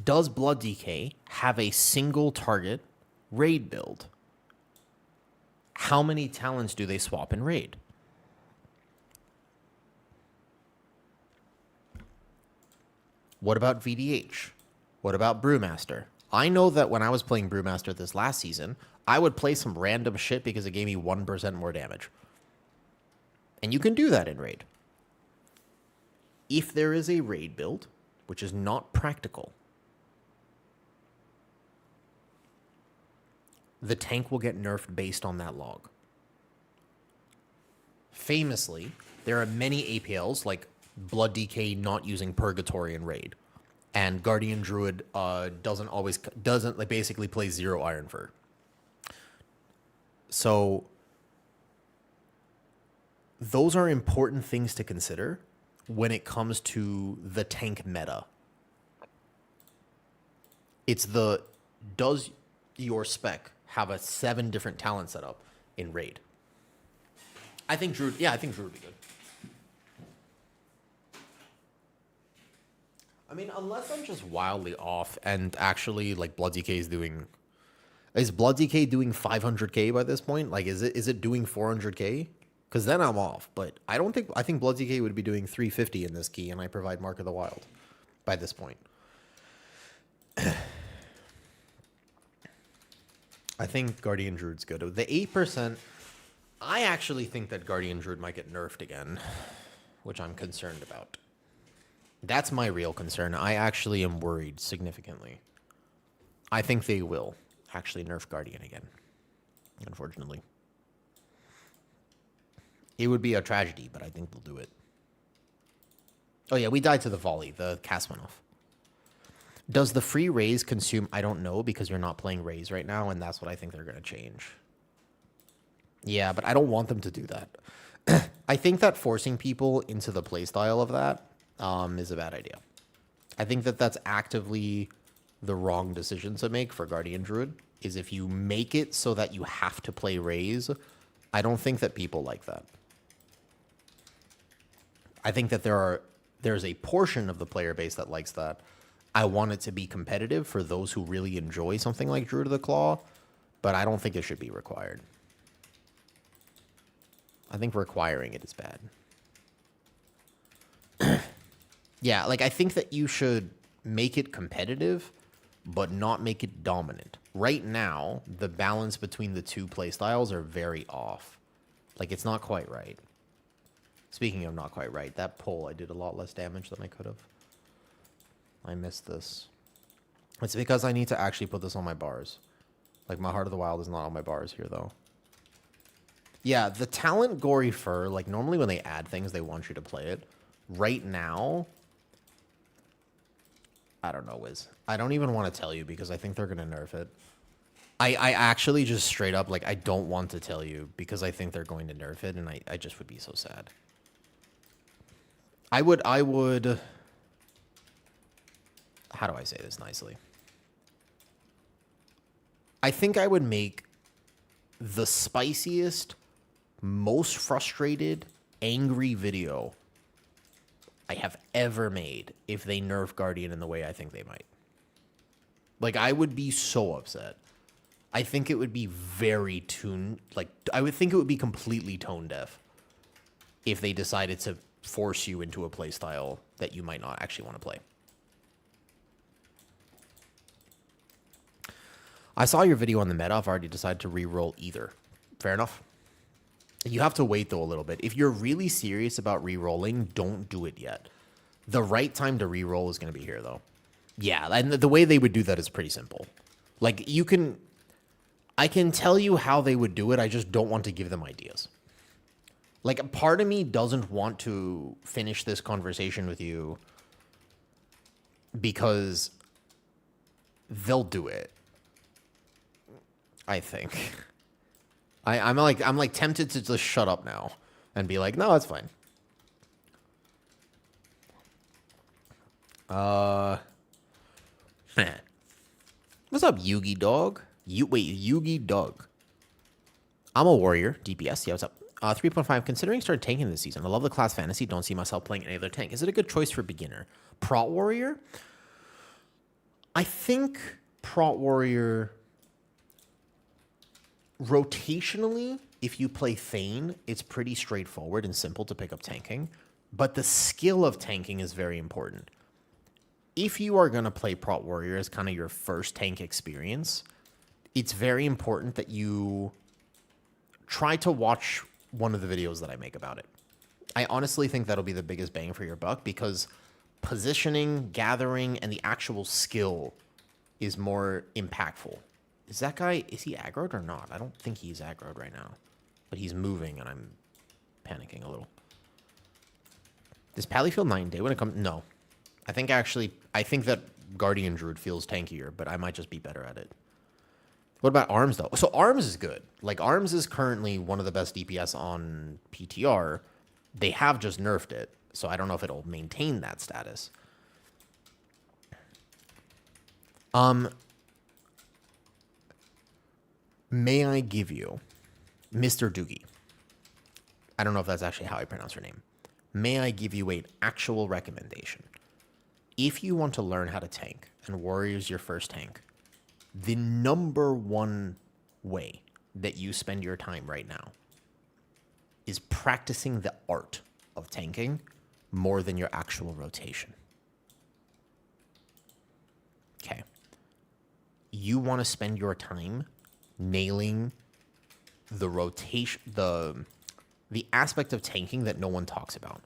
Does Blood DK have a single target raid build? How many talents do they swap in raid? What about VDH? What about Brewmaster? I know that when I was playing Brewmaster this last season, I would play some random shit because it gave me 1% more damage. And you can do that in raid. If there is a raid build, which is not practical, the tank will get nerfed based on that log. Famously, there are many APLs, like Blood DK not using Purgatory in raid. And Guardian Druid doesn't like basically play 0 Iron Fur. So those are important things to consider when it comes to the tank meta. It's does your spec have a 7 different talent setup in raid? I think Druid would be good. I mean, unless I'm just wildly off and actually, like, Blood DK is doing... Is Blood DK doing 500k by this point? Like, is it doing 400k? Because then I'm off. But I think Blood DK would be doing 350 in this key, and I provide Mark of the Wild by this point. I think Guardian Druid's good. The 8%, I actually think that Guardian Druid might get nerfed again, which I'm concerned about. That's my real concern. I actually am worried significantly. I think they will actually nerf Guardian again, unfortunately. It would be a tragedy, but I think they'll do it. Oh yeah, we died to the volley. The cast went off. Does the free raise consume? I don't know, because you're not playing raise right now, and that's what I think they're going to change. Yeah, but I don't want them to do that. I think that forcing people into the playstyle of that is a bad idea. I think that that's actively the wrong decision to make for Guardian Druid, is if you make it so that you have to play raise, I don't think that people like that. I think that there's a portion of the player base that likes that. I want it to be competitive for those who really enjoy something like Druid of the Claw, but I don't think it should be required. I think requiring it is bad. Yeah, like I think that you should make it competitive, but not make it dominant. Right now, the balance between the two playstyles are very off. Like, it's not quite right. Speaking of not quite right, that pull, I did a lot less damage than I could have. I missed this. It's because I need to actually put this on my bars. Like, my Heart of the Wild is not on my bars here, though. Yeah, the talent Gory Fur, like, normally when they add things, they want you to play it. Right now, I don't know, Wiz. I don't even want to tell you because I think they're going to nerf it. I actually just straight up, like, I don't want to tell you because I think they're going to nerf it, and I just would be so sad. I would, how do I say this nicely? I think I would make the spiciest, most frustrated, angry video I have ever made if they nerf Guardian in the way I think they might. Like, I would be so upset. I think it would be very I would think it would be completely tone deaf if they decided to force you into a playstyle that you might not actually want to play. I saw your video on the meta. I've already decided to re-roll either. Fair enough. You have to wait, though, a little bit. If you're really serious about re-rolling, don't do it yet. The right time to re-roll is going to be here, though. Yeah, and the way they would do that is pretty simple. Like, I can tell you how they would do it. I just don't want to give them ideas. Like, a part of me doesn't want to finish this conversation with you because they'll do it. I think. I'm like tempted to just shut up now and be like, no, that's fine. What's up, Yugi Dog? Yugi Dog. I'm a warrior. DPS. Yeah, what's up? 3.5. Considering starting tanking this season. I love the class fantasy. Don't see myself playing any other tank. Is it a good choice for beginner? Prot warrior? I think Prot warrior... Rotationally, if you play Thane, it's pretty straightforward and simple to pick up tanking. But the skill of tanking is very important. If you are going to play Prot Warrior as kind of your first tank experience, it's very important that you try to watch one of the videos that I make about it. I honestly think that'll be the biggest bang for your buck because positioning, gathering, and the actual skill is more impactful. Is that guy, is he aggroed or not? I don't think he's aggroed right now. But he's moving, and I'm panicking a little. Does Pally feel 9-day when it comes? No. I think that Guardian Druid feels tankier, but I might just be better at it. What about Arms, though? So Arms is good. Like, Arms is currently one of the best DPS on PTR. They have just nerfed it, so I don't know if it'll maintain that status. May I give you, Mr. Doogie? I don't know if that's actually how I pronounce her name. May I give you an actual recommendation? If you want to learn how to tank, and Warrior is your first tank, the number one way that you spend your time right now is practicing the art of tanking more than your actual rotation. Okay. You want to spend your time nailing the rotation, the aspect of tanking that no one talks about.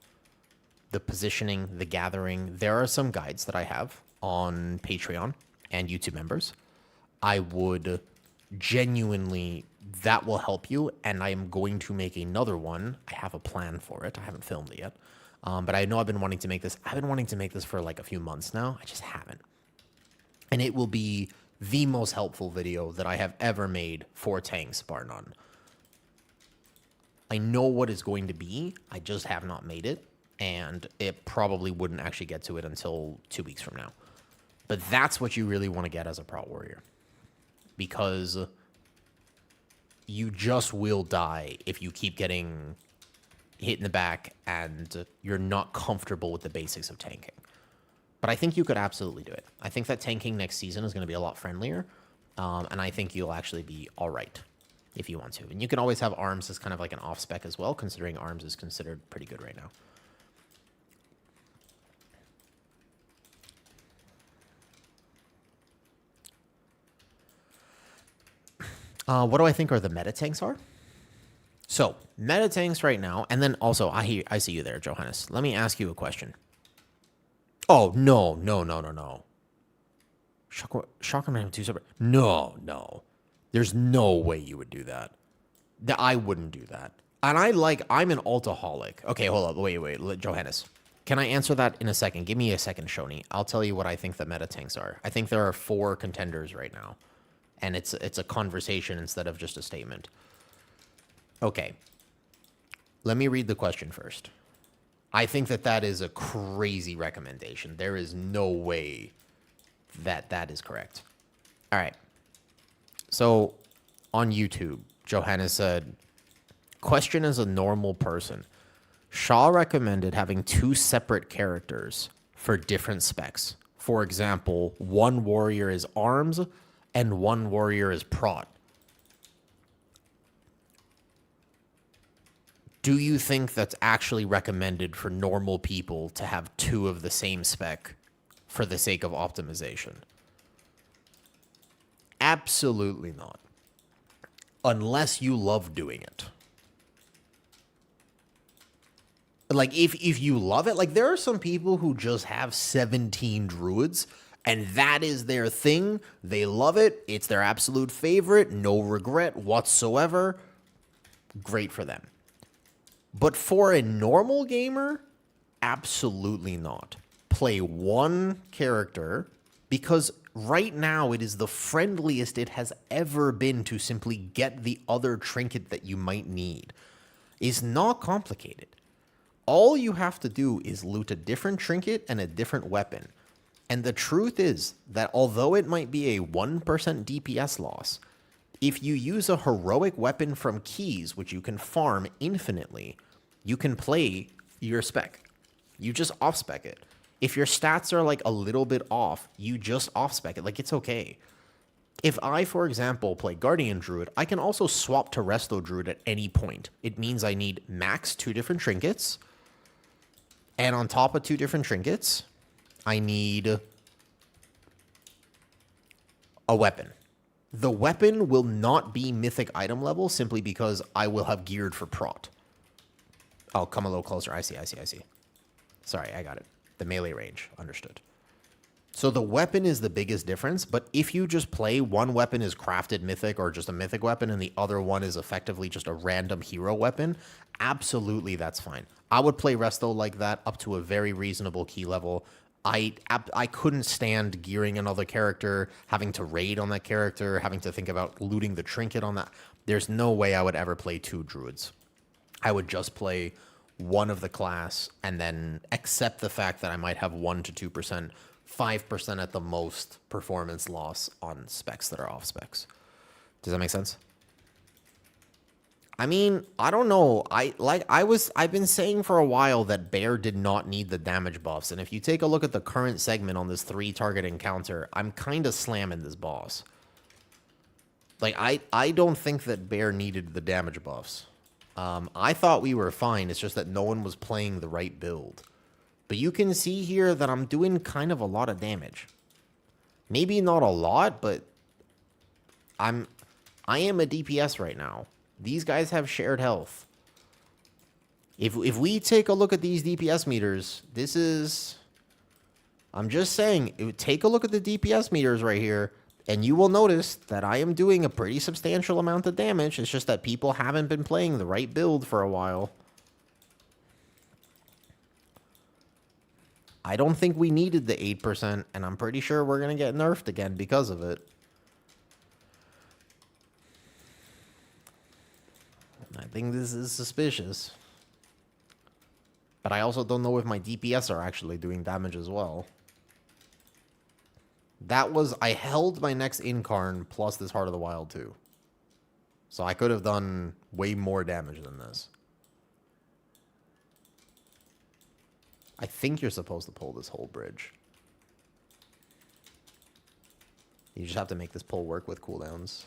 The positioning, the gathering. There are some guides that I have on Patreon and YouTube members. I would genuinely, that will help you, and I am going to make another one. I have a plan for it. I haven't filmed it yet. But I know I've been wanting to make this. I've been wanting to make this for like a few months now. I just haven't. And it will be the most helpful video that I have ever made for tanks, bar none. I know what it's going to be. I just have not made it. And it probably wouldn't actually get to it until 2 weeks from now. But that's what you really want to get as a Prot Warrior. Because you just will die if you keep getting hit in the back and you're not comfortable with the basics of tanking. But I think you could absolutely do it. I think that tanking next season is going to be a lot friendlier. And I think you'll actually be all right if you want to. And you can always have arms as kind of like an off spec as well, considering arms is considered pretty good right now. What do I think are the meta tanks are? So, meta tanks right now, and then also, I see you there, Johannes. Let me ask you a question. Oh, no. Shotgun Man 2 separate. No. There's no way you would do that. I wouldn't do that. And I'm an altaholic. Okay, hold up. Wait. Johannes. Can I answer that in a second? Give me a second, Shoni. I'll tell you what I think the meta tanks are. I think there are 4 contenders right now. And it's a conversation instead of just a statement. Okay. Let me read the question first. I think that is a crazy recommendation. There is no way that is correct. All right. So, on YouTube, Johannes said, question as a normal person. Shaw recommended having 2 separate characters for different specs. For example, one warrior is arms and one warrior is prot. Do you think that's actually recommended for normal people to have 2 of the same spec for the sake of optimization? Absolutely not. Unless you love doing it. Like, if you love it, like, there are some people who just have 17 druids, and that is their thing. They love it. It's their absolute favorite. No regret whatsoever. Great for them. But for a normal gamer, absolutely not. Play one character, because right now it is the friendliest it has ever been to simply get the other trinket that you might need. It's not complicated. All you have to do is loot a different trinket and a different weapon. And the truth is that although it might be a 1% DPS loss, if you use a heroic weapon from keys, which you can farm infinitely, you can play your spec. You just off-spec it. If your stats are like a little bit off, you just off-spec it. Like, it's okay. If I, for example, play Guardian Druid, I can also swap to Resto Druid at any point. It means I need max 2 different trinkets. And on top of 2 different trinkets, I need a weapon. The weapon will not be mythic item level simply because I will have geared for prot. Oh, come a little closer. I see. Sorry, I got it. The melee range. Understood. So the weapon is the biggest difference, but if you just play one weapon is crafted mythic or just a mythic weapon and the other one is effectively just a random hero weapon, absolutely that's fine. I would play Resto like that up to a very reasonable key level. I couldn't stand gearing another character, having to raid on that character, having to think about looting the trinket on that. There's no way I would ever play 2 druids. I would just play one of the class and then accept the fact that I might have 1 to 2%, 5% at the most performance loss on specs that are off specs. Does that make sense? I mean, I don't know. I've been saying for a while that Bear did not need the damage buffs, and if you take a look at the current segment on this 3-target encounter, I'm kind of slamming this boss. Like, I don't think that Bear needed the damage buffs. I thought we were fine. It's just that no one was playing the right build. But you can see here that I'm doing kind of a lot of damage. Maybe not a lot, but I am a DPS right now. These guys have shared health. If we take a look at these DPS meters, this is... I'm just saying, take a look at the DPS meters right here, and you will notice that I am doing a pretty substantial amount of damage. It's just that people haven't been playing the right build for a while. I don't think we needed the 8%, and I'm pretty sure we're going to get nerfed again because of it. I think this is suspicious. But I also don't know if my DPS are actually doing damage as well. That was... I held my next Incarn plus this Heart of the Wild too. So I could have done way more damage than this. I think you're supposed to pull this whole bridge. You just have to make this pull work with cooldowns.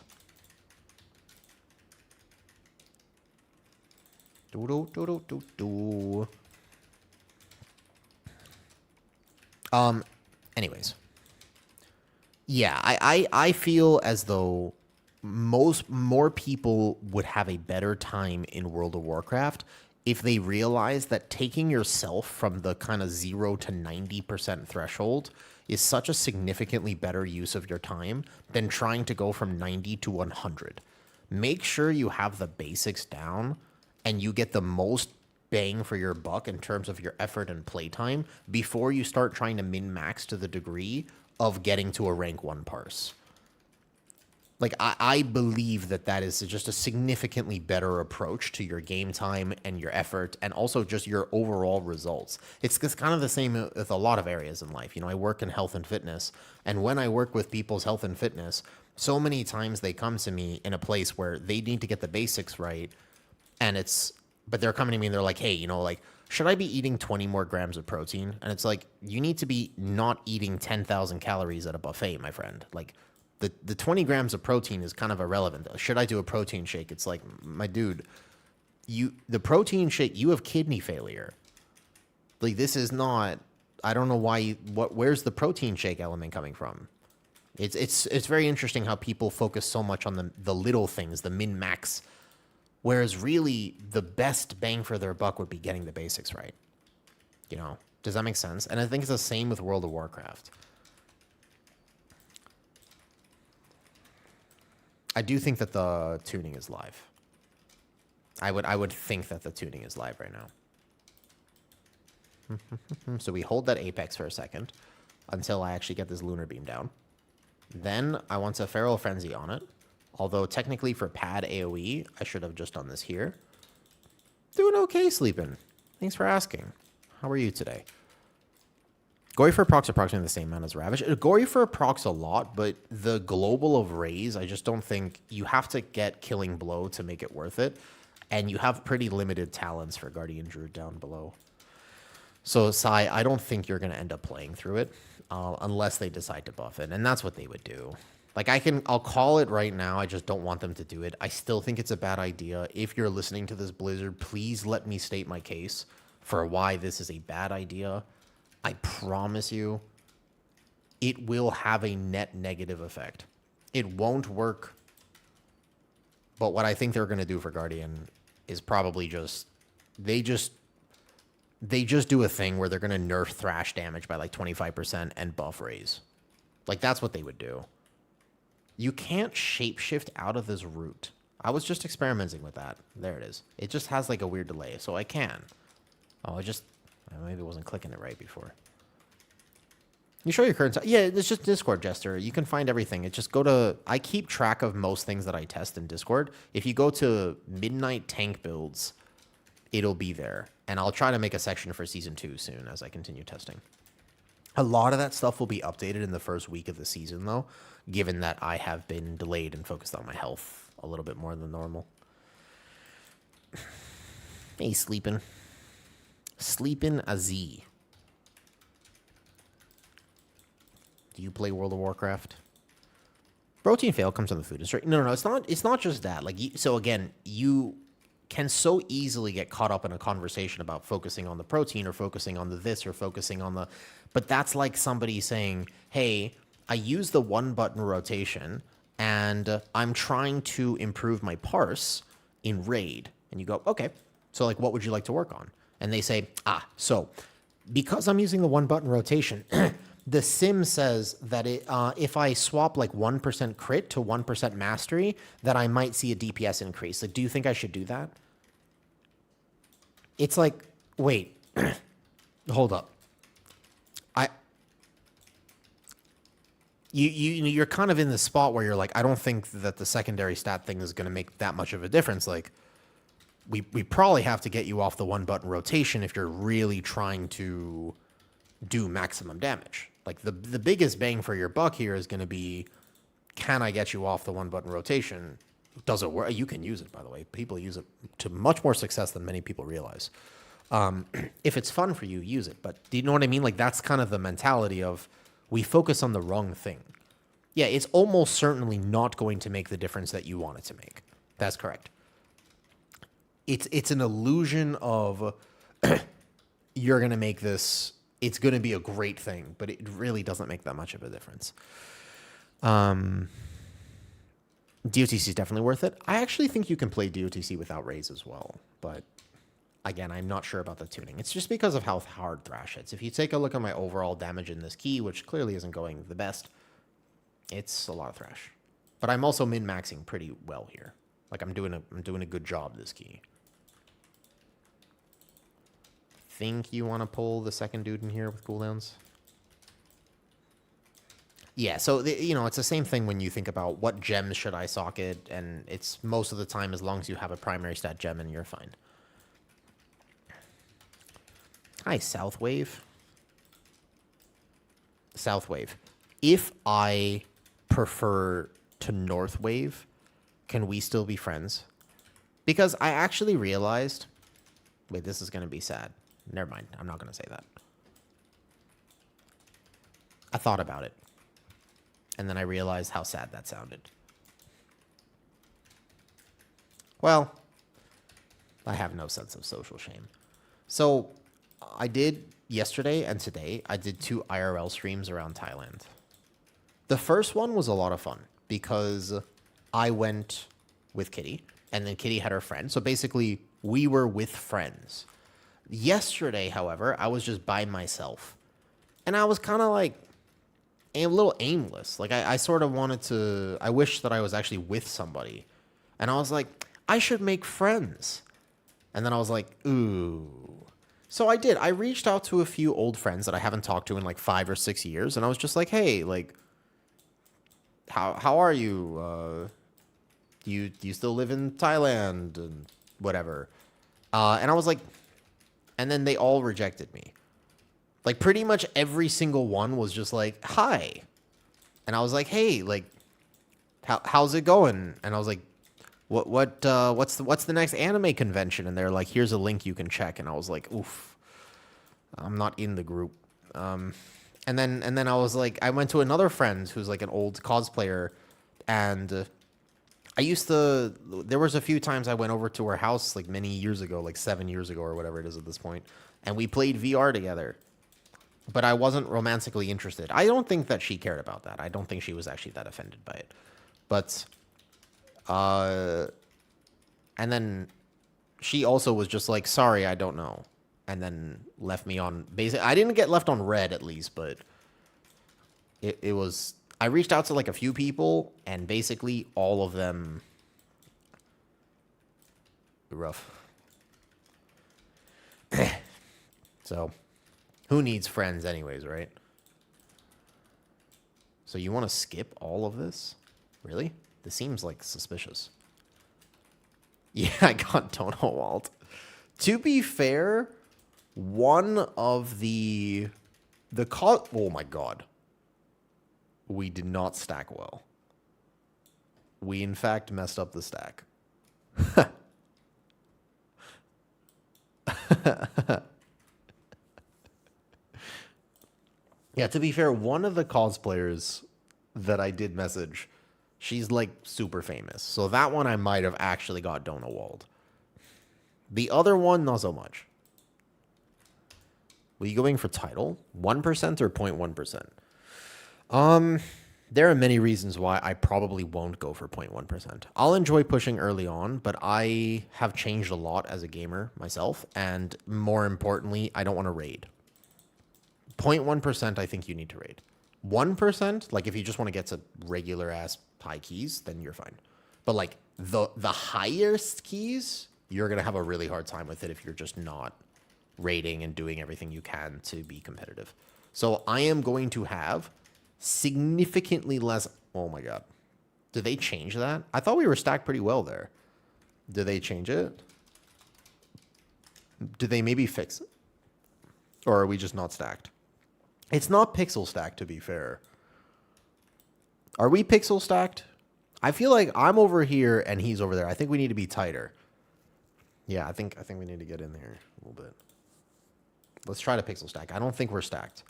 Anyways. Yeah, I feel as though more people would have a better time in World of Warcraft if they realize that taking yourself from the kind of 0 to 90% threshold is such a significantly better use of your time than trying to go from 90 to 100. Make sure you have the basics down and you get the most bang for your buck in terms of your effort and playtime before you start trying to min-max to the degree of getting to a rank 1 parse. Like, I believe that is just a significantly better approach to your game time and your effort and also just your overall results. It's kind of the same with a lot of areas in life. You know, I work in health and fitness, and when I work with people's health and fitness, so many times they come to me in a place where they need to get the basics right, but they're coming to me and they're like, hey, you know, like, should I be eating 20 more grams of protein? And it's like, you need to be not eating 10,000 calories at a buffet, my friend. Like, the 20 grams of protein is kind of irrelevant. Should I do a protein shake? It's like, my dude, the protein shake, you have kidney failure. Like, this is not, I don't know where's the protein shake element coming from? It's very interesting how people focus so much on the little things, the min-max, whereas really the best bang for their buck would be getting the basics right. You know, does that make sense? And I think it's the same with World of Warcraft. I do think that the tuning is live. I would think that the tuning is live right now. So we hold that Apex for a second until I actually get this Lunar Beam down. Then I want a Feral Frenzy on it. Although technically for pad AoE, I should have just done this here. Doing okay, Sleeping. Thanks for asking. How are you today? Gory for procs approximately the same amount as Ravish. Gory for procs a lot, but the global of Raise, I just don't think you have to get Killing Blow to make it worth it. And you have pretty limited talents for Guardian Druid down below. So, Sai, I don't think you're going to end up playing through it unless they decide to buff it. And that's what they would do. Like, I'll call it right now. I just don't want them to do it. I still think it's a bad idea. If you're listening to this, Blizzard, please let me state my case for why this is a bad idea. I promise you, it will have a net negative effect. It won't work. But what I think they're going to do for Guardian is probably they just do a thing where they're going to nerf Thrash damage by like 25% and buff Raise. Like, that's what they would do. You can't shapeshift out of this route. I was just experimenting with that. There it is. It just has like a weird delay, so I can. Oh, maybe it wasn't clicking it right before. You show your current... Yeah, it's just Discord, Jester. You can find everything. It just go to... I keep track of most things that I test in Discord. If you go to Midnight Tank Builds, it'll be there. And I'll try to make a section for Season 2 soon as I continue testing. A lot of that stuff will be updated in the first week of the season, though, given that I have been delayed and focused on my health a little bit more than normal. Hey, Sleepin'. Sleepin' Aziz. Do you play World of Warcraft? Protein fail comes on the food industry. No, it's not just that. Like, so again, you can so easily get caught up in a conversation about focusing on the protein or focusing on the this or focusing on the... But that's like somebody saying, hey, I use the one button rotation and I'm trying to improve my parse in Raid. And you go, okay, so like, what would you like to work on? And they say, so because I'm using the one button rotation, the sim says that if I swap like 1% crit to 1% mastery, that I might see a DPS increase. Like, do you think I should do that? It's like, wait, hold up. You're kind of in the spot where you're like, I don't think that the secondary stat thing is going to make that much of a difference. Like, we probably have to get you off the one button rotation if you're really trying to do maximum damage. Like, the biggest bang for your buck here is going to be, can I get you off the one button rotation? Does it work? You can use it, by the way. People use it to much more success than many people realize. If it's fun for you, use it. But do you know what I mean? Like, that's kind of the mentality of, we focus on the wrong thing. Yeah, it's almost certainly not going to make the difference that you want it to make. That's correct. It's an illusion of you're going to make this, it's going to be a great thing, but it really doesn't make that much of a difference. DOTC is definitely worth it. I actually think you can play DOTC without raise as well, but again, I'm not sure about the tuning. It's just because of how hard Thrash hits. If you take a look at my overall damage in this key, which clearly isn't going the best, it's a lot of Thrash. But I'm also min-maxing pretty well here. Like I'm doing a good job this key. Think you want to pull the second dude in here with cooldowns? Yeah, so, it's the same thing when you think about what gems should I socket, and it's most of the time as long as you have a primary stat gem and you're fine. Hi, South Wave. South Wave. If I prefer to North Wave, can we still be friends? Because I actually realized... Wait, this is going to be sad. Never mind. I'm not going to say that. I thought about it. And then I realized how sad that sounded. Well, I have no sense of social shame. So, I did yesterday and today, I did 2 IRL streams around Thailand. The first one was a lot of fun because I went with Kitty and then Kitty had her friend. So basically, we were with friends. Yesterday, however, I was just by myself. And I was kind of like a little aimless. Like I sort of wanted to, I wish that I was actually with somebody. And I was like, I should make friends. And then I was like, ooh. So I did. I reached out to a few old friends that I haven't talked to in like 5 or 6 years. And I was just like, hey, like, how are you? Do you still live in Thailand and whatever? And I was like, and then they all rejected me. Like pretty much every single one was just like, hi. And I was like, hey, like, how's it going? And I was like, what's the next anime convention? And they're like, here's a link you can check. And I was like, oof, I'm not in the group. And then I was like, I went to another friend who's like an old cosplayer, and there was a few times I went over to her house like many years ago, like 7 years ago or whatever it is at this point, and we played VR together. But I wasn't romantically interested. I don't think that she cared about that. I don't think she was actually that offended by it. But, and then she also was just like, sorry, I don't know. And then left me on, basically, I didn't get left on red at least, but it was, I reached out to like a few people, and basically all of them, rough. So, who needs friends anyways, right? So you want to skip all of this? Really? This seems like suspicious. Yeah, I got Donald. To be fair, one of oh my god. We did not stack well. We in fact messed up the stack. Yeah, to be fair, one of the cosplayers that I did message, she's like super famous. So that one I might have actually got Donald. The other one, not so much. Were you going for title? 1% or 0.1%? There are many reasons why I probably won't go for 0.1%. I'll enjoy pushing early on, but I have changed a lot as a gamer myself, and more importantly, I don't want to raid. 0.1%, I think you need to raid. 1%, like if you just want to get to regular ass high keys, then you're fine. But like the highest keys, you're gonna have a really hard time with it if you're just not raiding and doing everything you can to be competitive. So I am going to have significantly less. Oh my god, did they change that? I thought we were stacked pretty well there. Did they change it? Did they maybe fix it? Or are we just not stacked? It's not pixel stacked, to be fair. Are we pixel stacked? I feel like I'm over here and he's over there. I think we need to be tighter. Yeah, I think we need to get in there a little bit. Let's try to pixel stack. I don't think we're stacked.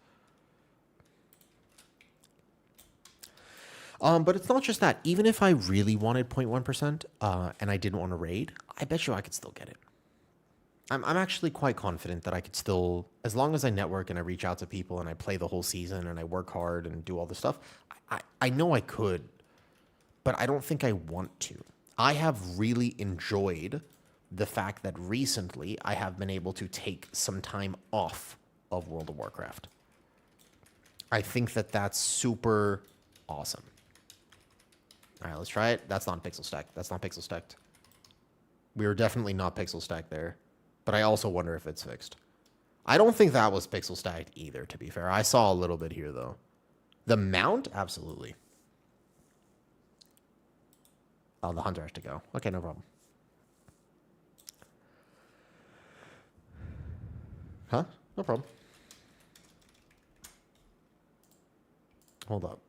But it's not just that. Even if I really wanted 0.1% and I didn't want to raid, I bet you I could still get it. I'm actually quite confident that I could still, as long as I network and I reach out to people and I play the whole season and I work hard and do all this stuff, I know I could, but I don't think I want to. I have really enjoyed the fact that recently I have been able to take some time off of World of Warcraft. I think that that's super awesome. All right, let's try it. That's not pixel stacked. That's not pixel stacked. We were definitely not pixel stacked there. But I also wonder if it's fixed. I don't think that was pixel stacked either, to be fair. I saw a little bit here, though. The mount? Absolutely. Oh, the hunter has to go. Okay, no problem. Huh? No problem. Hold up.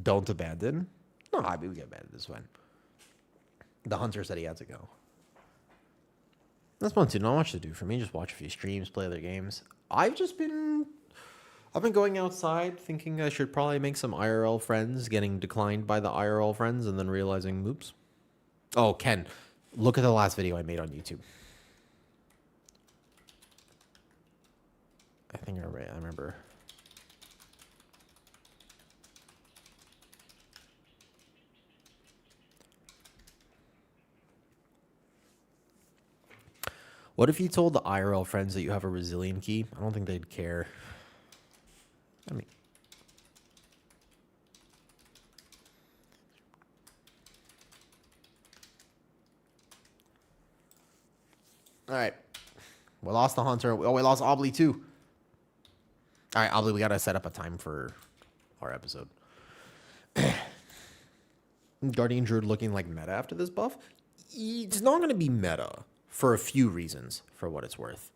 Don't abandon? No, I mean, we get abandoned. It's fine. The hunter said he had to go. That's fun too. Not much to do for me. Just watch a few streams, play other games. I've been going outside thinking I should probably make some IRL friends, getting declined by the IRL friends, and then realizing, oops. Oh, Ken, look at the last video I made on YouTube. I think I remember. What if you told the IRL friends that you have a resilient key? I don't think they'd care. I mean, all right. We lost the hunter. Oh, we lost Obly too. All right, Obly, we got to set up a time for our episode. Guardian Druid looking like meta after this buff? It's not going to be meta for a few reasons, for what it's worth.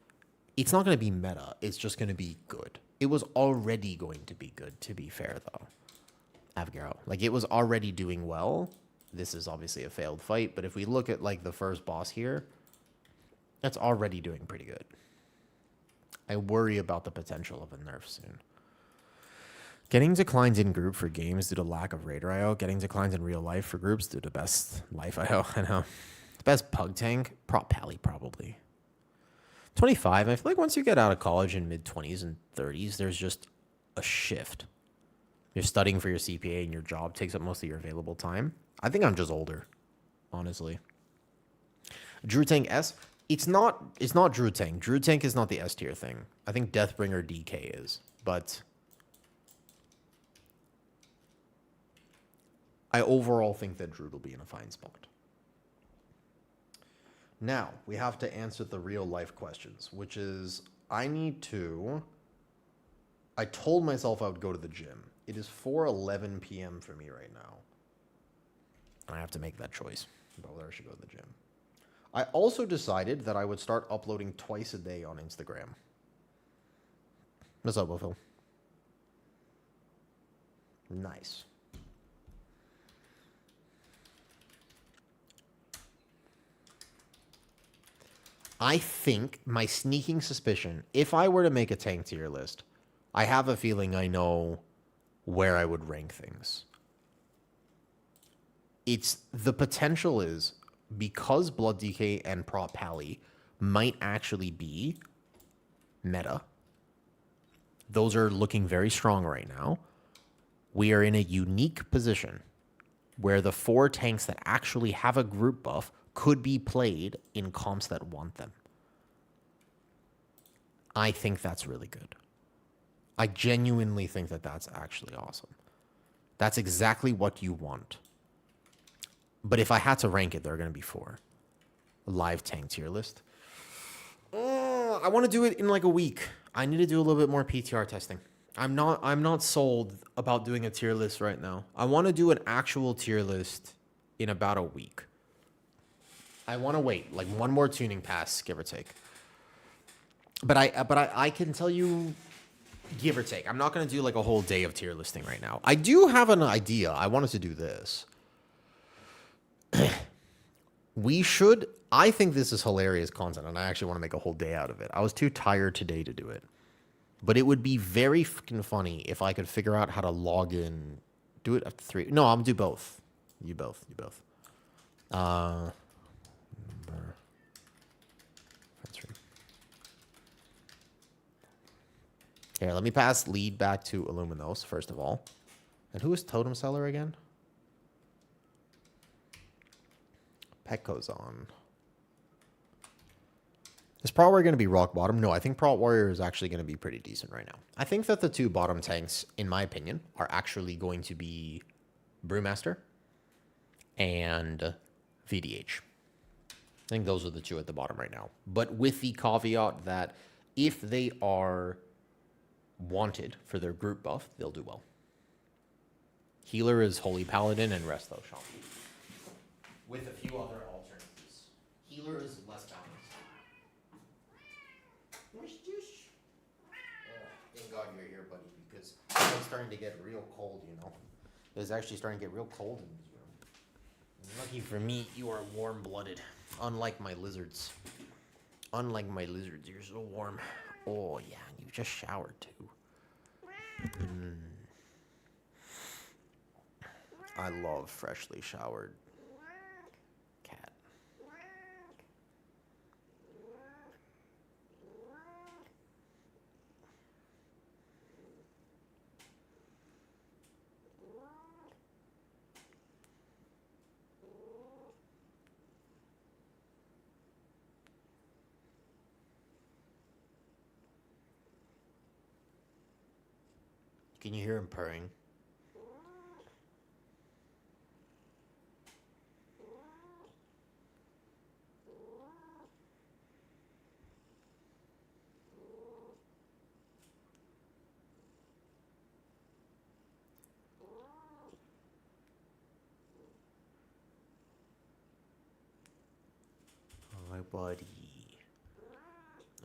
It's not going to be meta. It's just going to be good. It was already going to be good, to be fair, though. Avgaro. Like, it was already doing well. This is obviously a failed fight, but if we look at, like, the first boss here, that's already doing pretty good. I worry about the potential of a nerf soon. Getting declines in group for games due to lack of Raider IO. Getting declines in real life for groups due to best life IO. I know. The best pug tank? Prop Pally, probably. 25. I feel like once you get out of college in mid-20s and 30s, there's just a shift. You're studying for your CPA and your job takes up most of your available time. I think I'm just older, honestly. Druid Tank S? It's not Druid Tank. Druid Tank is not the S tier thing. I think Deathbringer DK is, but I overall think that Druid will be in a fine spot. Now, we have to answer the real life questions, which is, I told myself I would go to the gym. It is 4:11 p.m. for me right now. And I have to make that choice about whether I should go to the gym. I also decided that I would start uploading twice a day on Instagram. What's up, Phil? Nice. I think my sneaking suspicion, if I were to make a tank tier list, I have a feeling I know where I would rank things. The potential is, because Blood DK and Prop Pally might actually be meta, those are looking very strong right now. We are in a unique position where the 4 tanks that actually have a group buff could be played in comps that want them. I think that's really good. I genuinely think that that's actually awesome. That's exactly what you want. But if I had to rank it, there are going to be 4. A live tank tier list. I want to do it in like a week. I need to do a little bit more PTR testing. I'm not sold about doing a tier list right now. I want to do an actual tier list in about a week. I want to wait like one more tuning pass, give or take. But I can tell you, give or take. I'm not going to do like a whole day of tier listing right now. I do have an idea. I wanted to do this. We should. I think this is hilarious content, and I actually want to make a whole day out of it. I was too tired today to do it. But it would be very fucking funny if I could figure out how to log in. Do it after 3. No, I'm going to do both. You both. Number. That's right. Here, let me pass lead back to Illuminos, first of all. And who is Totem Seller again? Petco's on. Is Prot Warrior going to be rock bottom? No, I think Prot Warrior is actually going to be pretty decent right now. I think that the two bottom tanks, in my opinion, are actually going to be Brewmaster and VDH. I think those are the two at the bottom right now. But with the caveat that if they are wanted for their group buff, they'll do well. Healer is Holy Paladin and Resto Shaman. With a few other alternatives. Healer is less balanced. Thank God you're here, buddy, because it's starting to get real cold, you know. It's actually starting to get real cold in this room. Lucky for me, you are warm-blooded. Unlike my lizards. Unlike my lizards, you're so warm. Oh, yeah, you just showered, too. I love freshly showered cat. Can you hear him purring? Hi, buddy.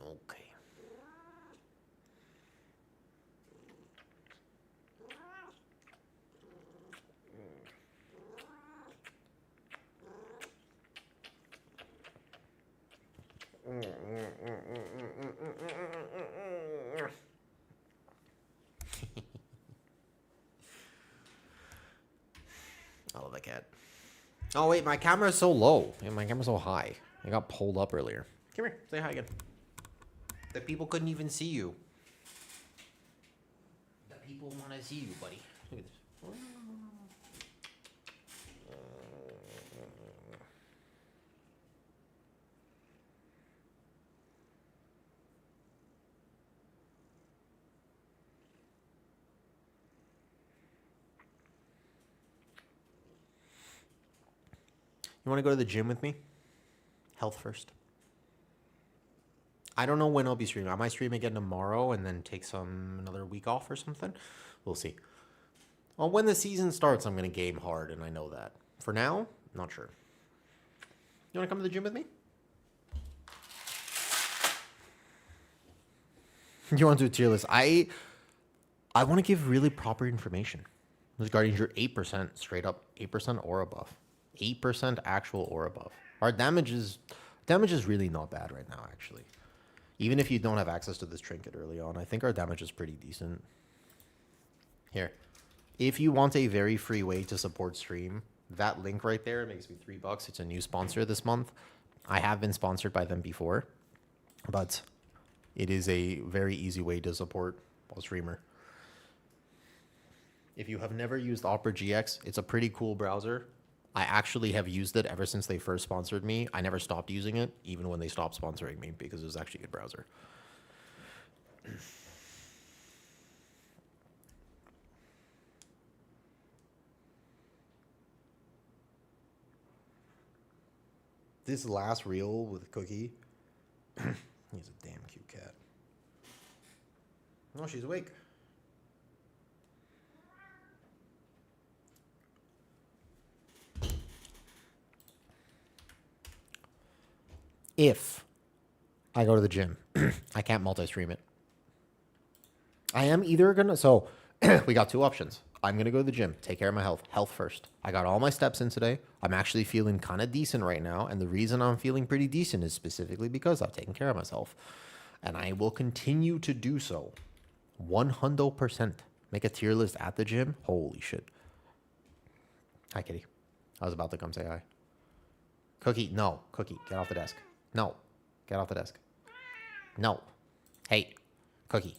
Okay. I love that cat. Oh wait, my camera's so low. And my camera's so high. I got pulled up earlier. Come here, say hi again. The people couldn't even see you. The people want to see you, buddy. Look at this. You want to go to the gym with me? Health first. I don't know when I'll be streaming. I might stream again tomorrow and then take another week off or something. We'll see. Well, when the season starts, I'm going to game hard, and I know that. For now, not sure. You want to come to the gym with me? You want to do a tier list? I want to give really proper information regarding your 8%, straight up 8% aura buff. 8% actual aura buff. Our damage is really not bad right now, actually. Even if you don't have access to this trinket early on, I think our damage is pretty decent. Here. If you want a very free way to support stream, that link right there makes me $3. It's a new sponsor this month. I have been sponsored by them before, but it is a very easy way to support a streamer. If you have never used Opera GX, it's a pretty cool browser. I actually have used it ever since they first sponsored me. I never stopped using it, even when they stopped sponsoring me, because it was actually a good browser. This last reel with Cookie, he's a damn cute cat. No, she's awake. If I go to the gym, I can't multi-stream it. I am either going to... So, we got two options. I'm going to go to the gym, take care of my health. Health first. I got all my steps in today. I'm actually feeling kind of decent right now. And the reason I'm feeling pretty decent is specifically because I've taken care of myself. And I will continue to do so. 100%. Make a tier list at the gym. Holy shit. Hi, kitty. I was about to come say hi. Cookie, no. Cookie, get off the desk. No. Get off the desk. No. Hey, Cookie.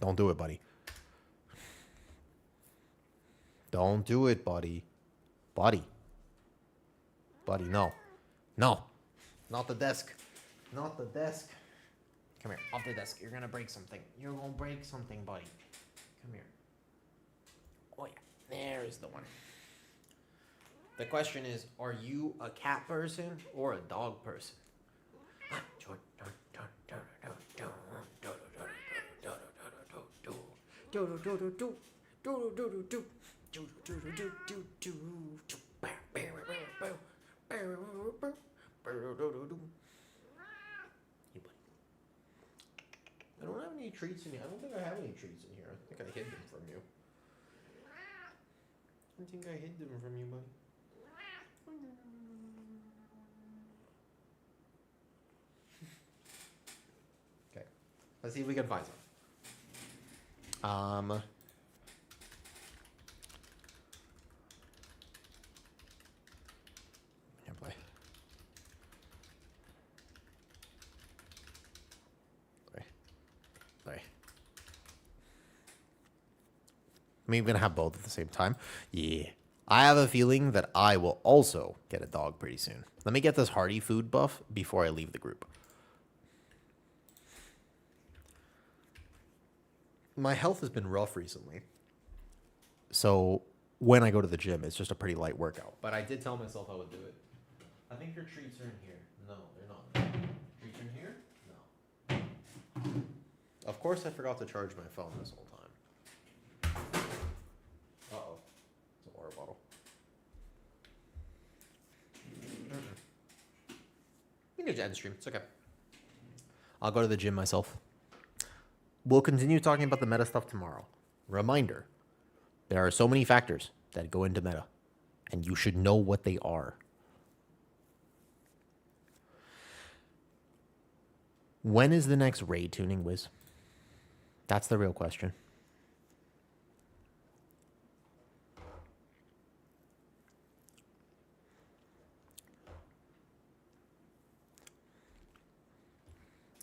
Don't do it, buddy. Don't do it, buddy. Buddy. Buddy, no. No. Not the desk. Not the desk. Come here. Off the desk. You're going to break something. You're going to break something, buddy. Come here. Oh, yeah. There is the one. The question is, are you a cat person or a dog person? I don't have any treats in here. I don't think I have any treats in here. I think I hid them from you. I think I hid them from you, buddy. Okay. Let's see if we can find some. Can't play. Sorry. I'm even gonna have both at the same time. Yeah. I have a feeling that I will also get a dog pretty soon. Let me get this hearty food buff before I leave the group. My health has been rough recently. So when I go to the gym, it's just a pretty light workout. But I did tell myself I would do it. I think your treats are in here. No, they're not. Treats are in here? No. Of course I forgot to charge my phone this whole time. Uh-oh. It's a water bottle. We can just end the stream. It's okay. I'll go to the gym myself. We'll continue talking about the meta stuff tomorrow. Reminder, there are so many factors that go into meta, and you should know what they are. When is the next raid tuning, Wiz? That's the real question.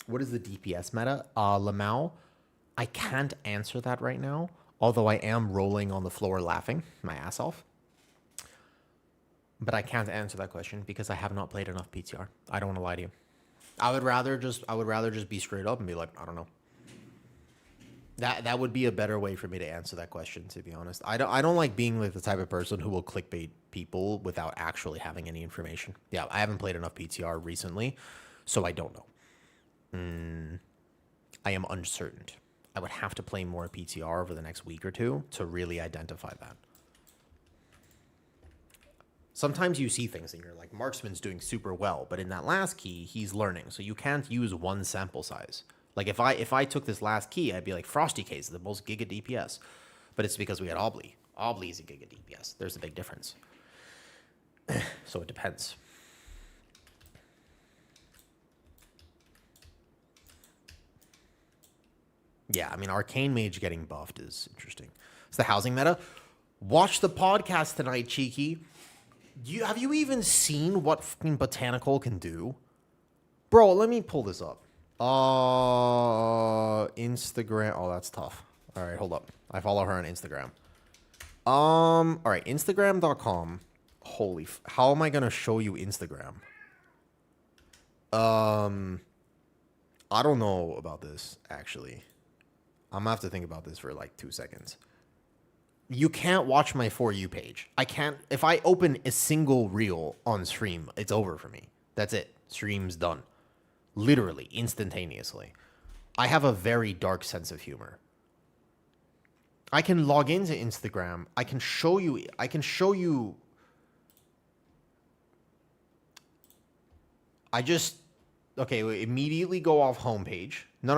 What is the DPS meta? Lamau, I can't answer that right now, although I am rolling on the floor laughing my ass off. But I can't answer that question because I have not played enough PTR. I don't want to lie to you. I would rather just be straight up and be like, I don't know. That would be a better way for me to answer that question, to be honest. I don't like being like the type of person who will clickbait people without actually having any information. Yeah, I haven't played enough PTR recently, so I don't know. I am uncertain. I would have to play more PTR over the next week or two to really identify that. Sometimes you see things and you're like, Marksman's doing super well, but in that last key, he's learning. So you can't use one sample size. Like if I took this last key, I'd be like, Frosty K is the most giga DPS. But it's because we had Obly. Obly is a giga DPS. There's a big difference. So it depends. Yeah, I mean, Arcane Mage getting buffed is interesting. It's the housing meta. Watch the podcast tonight, Cheeky. Have you even seen what fucking Botanical can do? Bro, let me pull this up. Instagram. Oh, that's tough. All right, hold up. I follow her on Instagram. All right, Instagram.com. How am I going to show you Instagram? I don't know about this, actually. I'm gonna have to think about this for like 2 seconds. You can't watch my For You page. I can't. If I open a single reel on stream, it's over for me. That's it. Stream's done. Literally, instantaneously. I have a very dark sense of humor. I can log into Instagram. I can show you. Okay, wait, immediately go off homepage. No.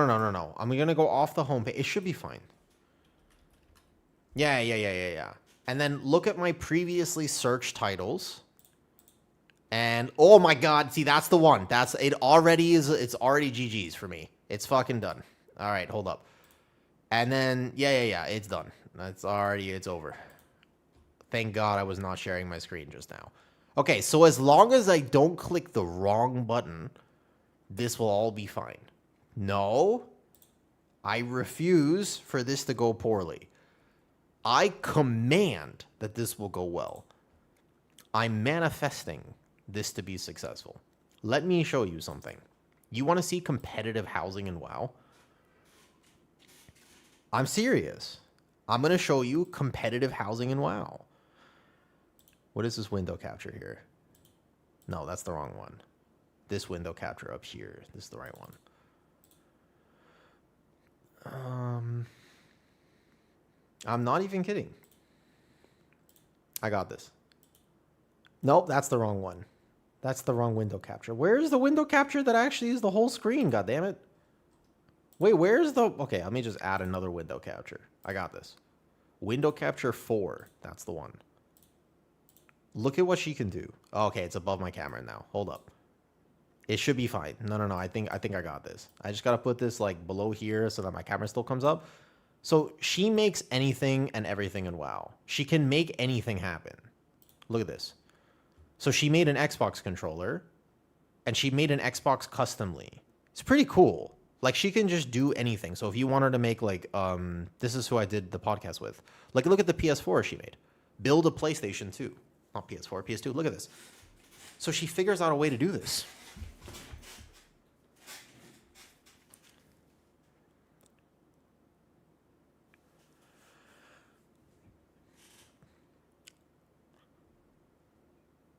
I'm going to go off the homepage. It should be fine. Yeah. And then look at my previously searched titles. And oh my god, see that's the one. It's already GG's for me. It's fucking done. All right, hold up. And then yeah, it's done. It's over. Thank God I was not sharing my screen just now. Okay, so as long as I don't click the wrong button, this will all be fine. No, I refuse for this to go poorly. I command that this will go well. I'm manifesting this to be successful. Let me show you something. You want to see competitive housing in WoW? I'm serious. I'm going to show you competitive housing in WoW. What is this window capture here? No, that's the wrong one. This window capture up here. This is the right one. I'm not even kidding. I got this. Nope, that's the wrong one. That's the wrong window capture. Where's the window capture that actually is the whole screen? God damn it. Wait, where's the... Okay, let me just add another window capture. I got this. Window capture 4. That's the one. Look at what she can do. Oh, okay, it's above my camera now. Hold up. It should be fine. No. I think I got this. I just got to put this like below here so that my camera still comes up. So she makes anything and everything in WoW. She can make anything happen. Look at this. So she made an Xbox controller and she made an Xbox customly. It's pretty cool. Like she can just do anything. So if you want her to make like, this is who I did the podcast with. Like look at the PS4 she made. Build a PlayStation 2. Not PS4, PS2. Look at this. So she figures out a way to do this.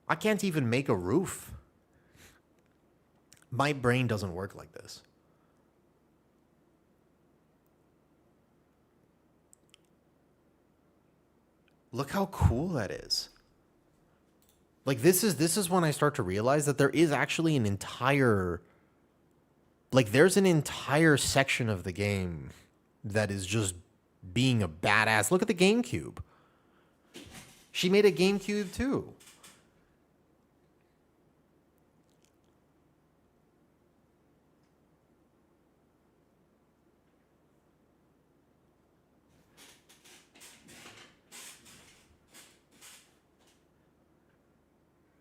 I can't even make a roof. My brain doesn't work like this. Look how cool that is. Like this is when I start to realize that there is actually an entire, like there's an entire section of the game that is just being a badass. Look at the GameCube. She made a GameCube too.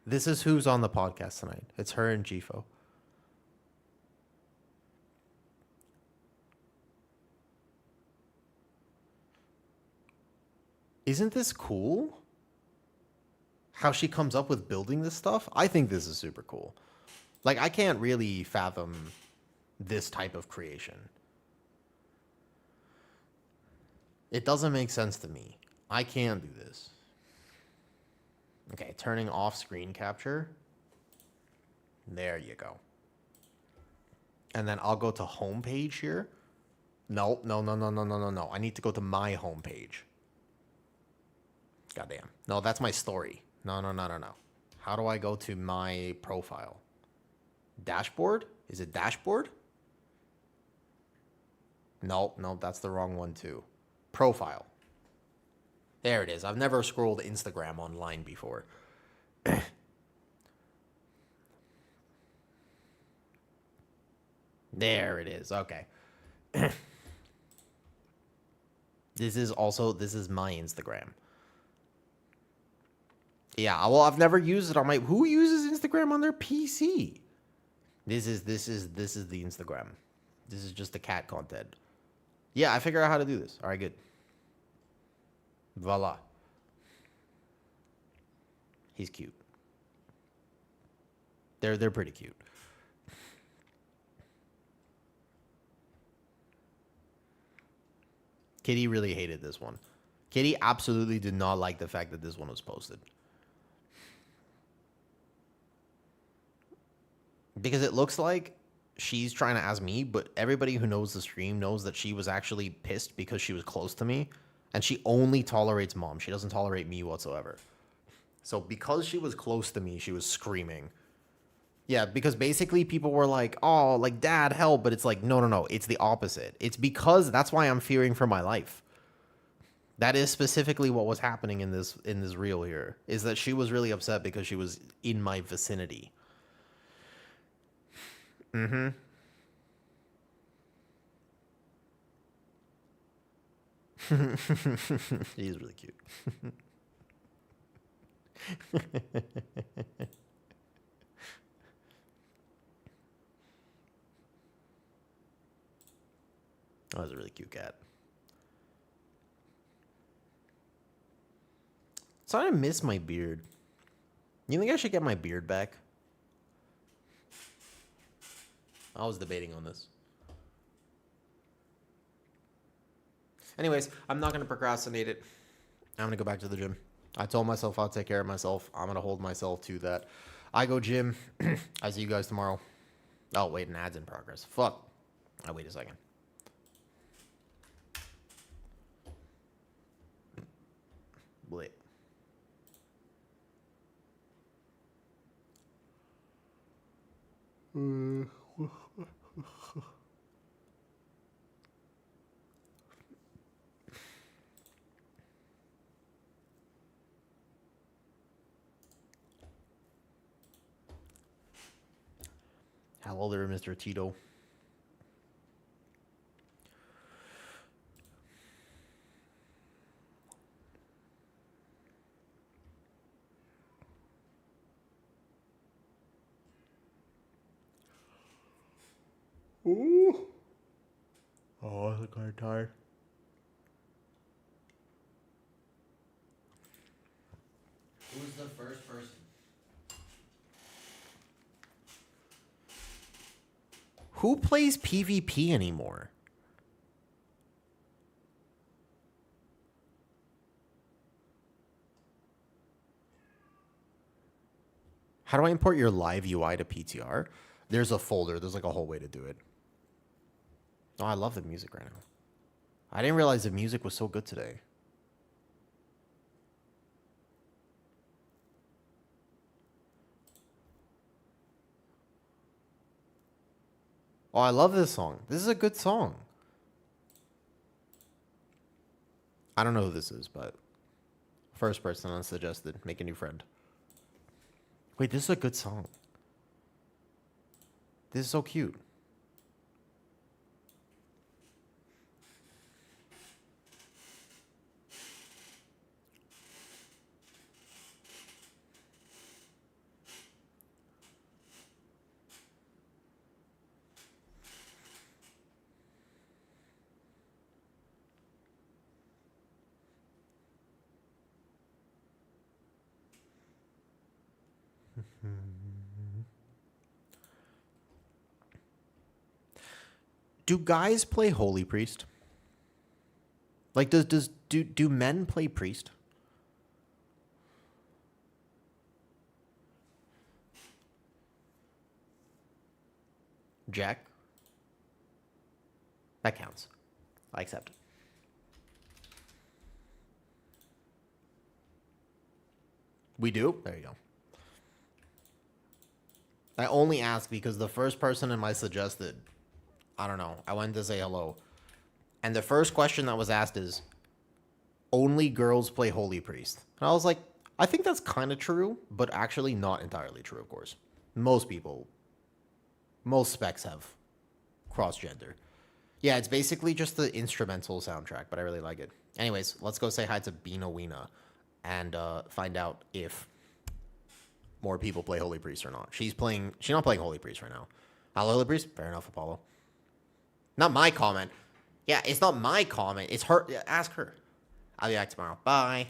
This is who's on the podcast tonight. It's her and Gifo. Isn't this cool? How she comes up with building this stuff? I think this is super cool. Like, I can't really fathom this type of creation. It doesn't make sense to me. I can't do this. Okay, turning off screen capture. There you go. And then I'll go to homepage here. No. I need to go to my homepage. Goddamn. No, that's my story. No. How do I go to my profile? Dashboard? Is it dashboard? No, that's the wrong one too. Profile. There it is. I've never scrolled Instagram online before. There it is. Okay. This is my Instagram. Yeah, well, I've never used it on my... Who uses Instagram on their PC? This is the Instagram. This is just the cat content. Yeah, I figured out how to do this. All right, good. Voila. He's cute. They're pretty cute. Kitty really hated this one. Kitty absolutely did not like the fact that this one was posted. Because it looks like she's trying to ask me, but everybody who knows the stream knows that she was actually pissed because she was close to me. And she only tolerates mom. She doesn't tolerate me whatsoever. So because she was close to me, she was screaming. Yeah, because basically people were like, oh, like, dad, help. But it's like, no. It's the opposite. It's because that's why I'm fearing for my life. That is specifically what was happening in this reel here. Is that she was really upset because she was in my vicinity. Mm-hmm. He's really cute. That was a really cute cat. So I miss my beard. You think I should get my beard back? I was debating on this. Anyways, I'm not going to procrastinate it. I'm going to go back to the gym. I told myself I'll take care of myself. I'm going to hold myself to that. I go gym. I see you guys tomorrow. Oh, wait, an ad's in progress. Fuck. Oh, wait a second. Wait. Hello there, Mr. Tito. Ooh. Oh, I'm kind of tired. Who's the first person? Who plays PvP anymore? How do I import your live UI to PTR? There's a folder. There's like a whole way to do it. Oh, I love the music right now. I didn't realize the music was so good today. Oh, I love this song. This is a good song. I don't know who this is, but first person unsuggested. Make a new friend. Wait, this is a good song. This is so cute. Do guys play Holy Priest? Like, do men play Priest? Jack? That counts. I accept it. We do? There you go. I only ask because the first person in my suggested, I don't know, I went to say hello. And the first question that was asked is, only girls play Holy Priest. And I was like, I think that's kind of true, but actually not entirely true, of course. Most specs have cross-gender. Yeah, it's basically just the instrumental soundtrack, but I really like it. Anyways, let's go say hi to Bina Weena and find out if more people play Holy Priest or not. She's not playing Holy Priest right now. Holy Priest? Fair enough, Apollo. Not my comment. Yeah, it's not my comment. It's her. Ask her. I'll be back tomorrow. Bye.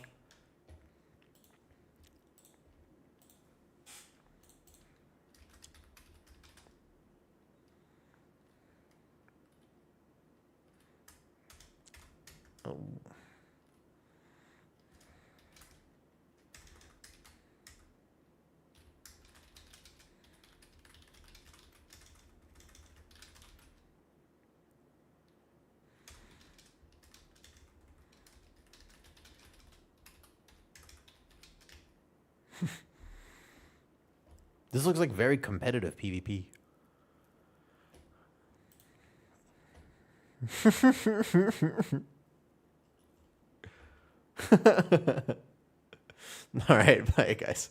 Oh. This looks like very competitive PvP. All right, bye, guys.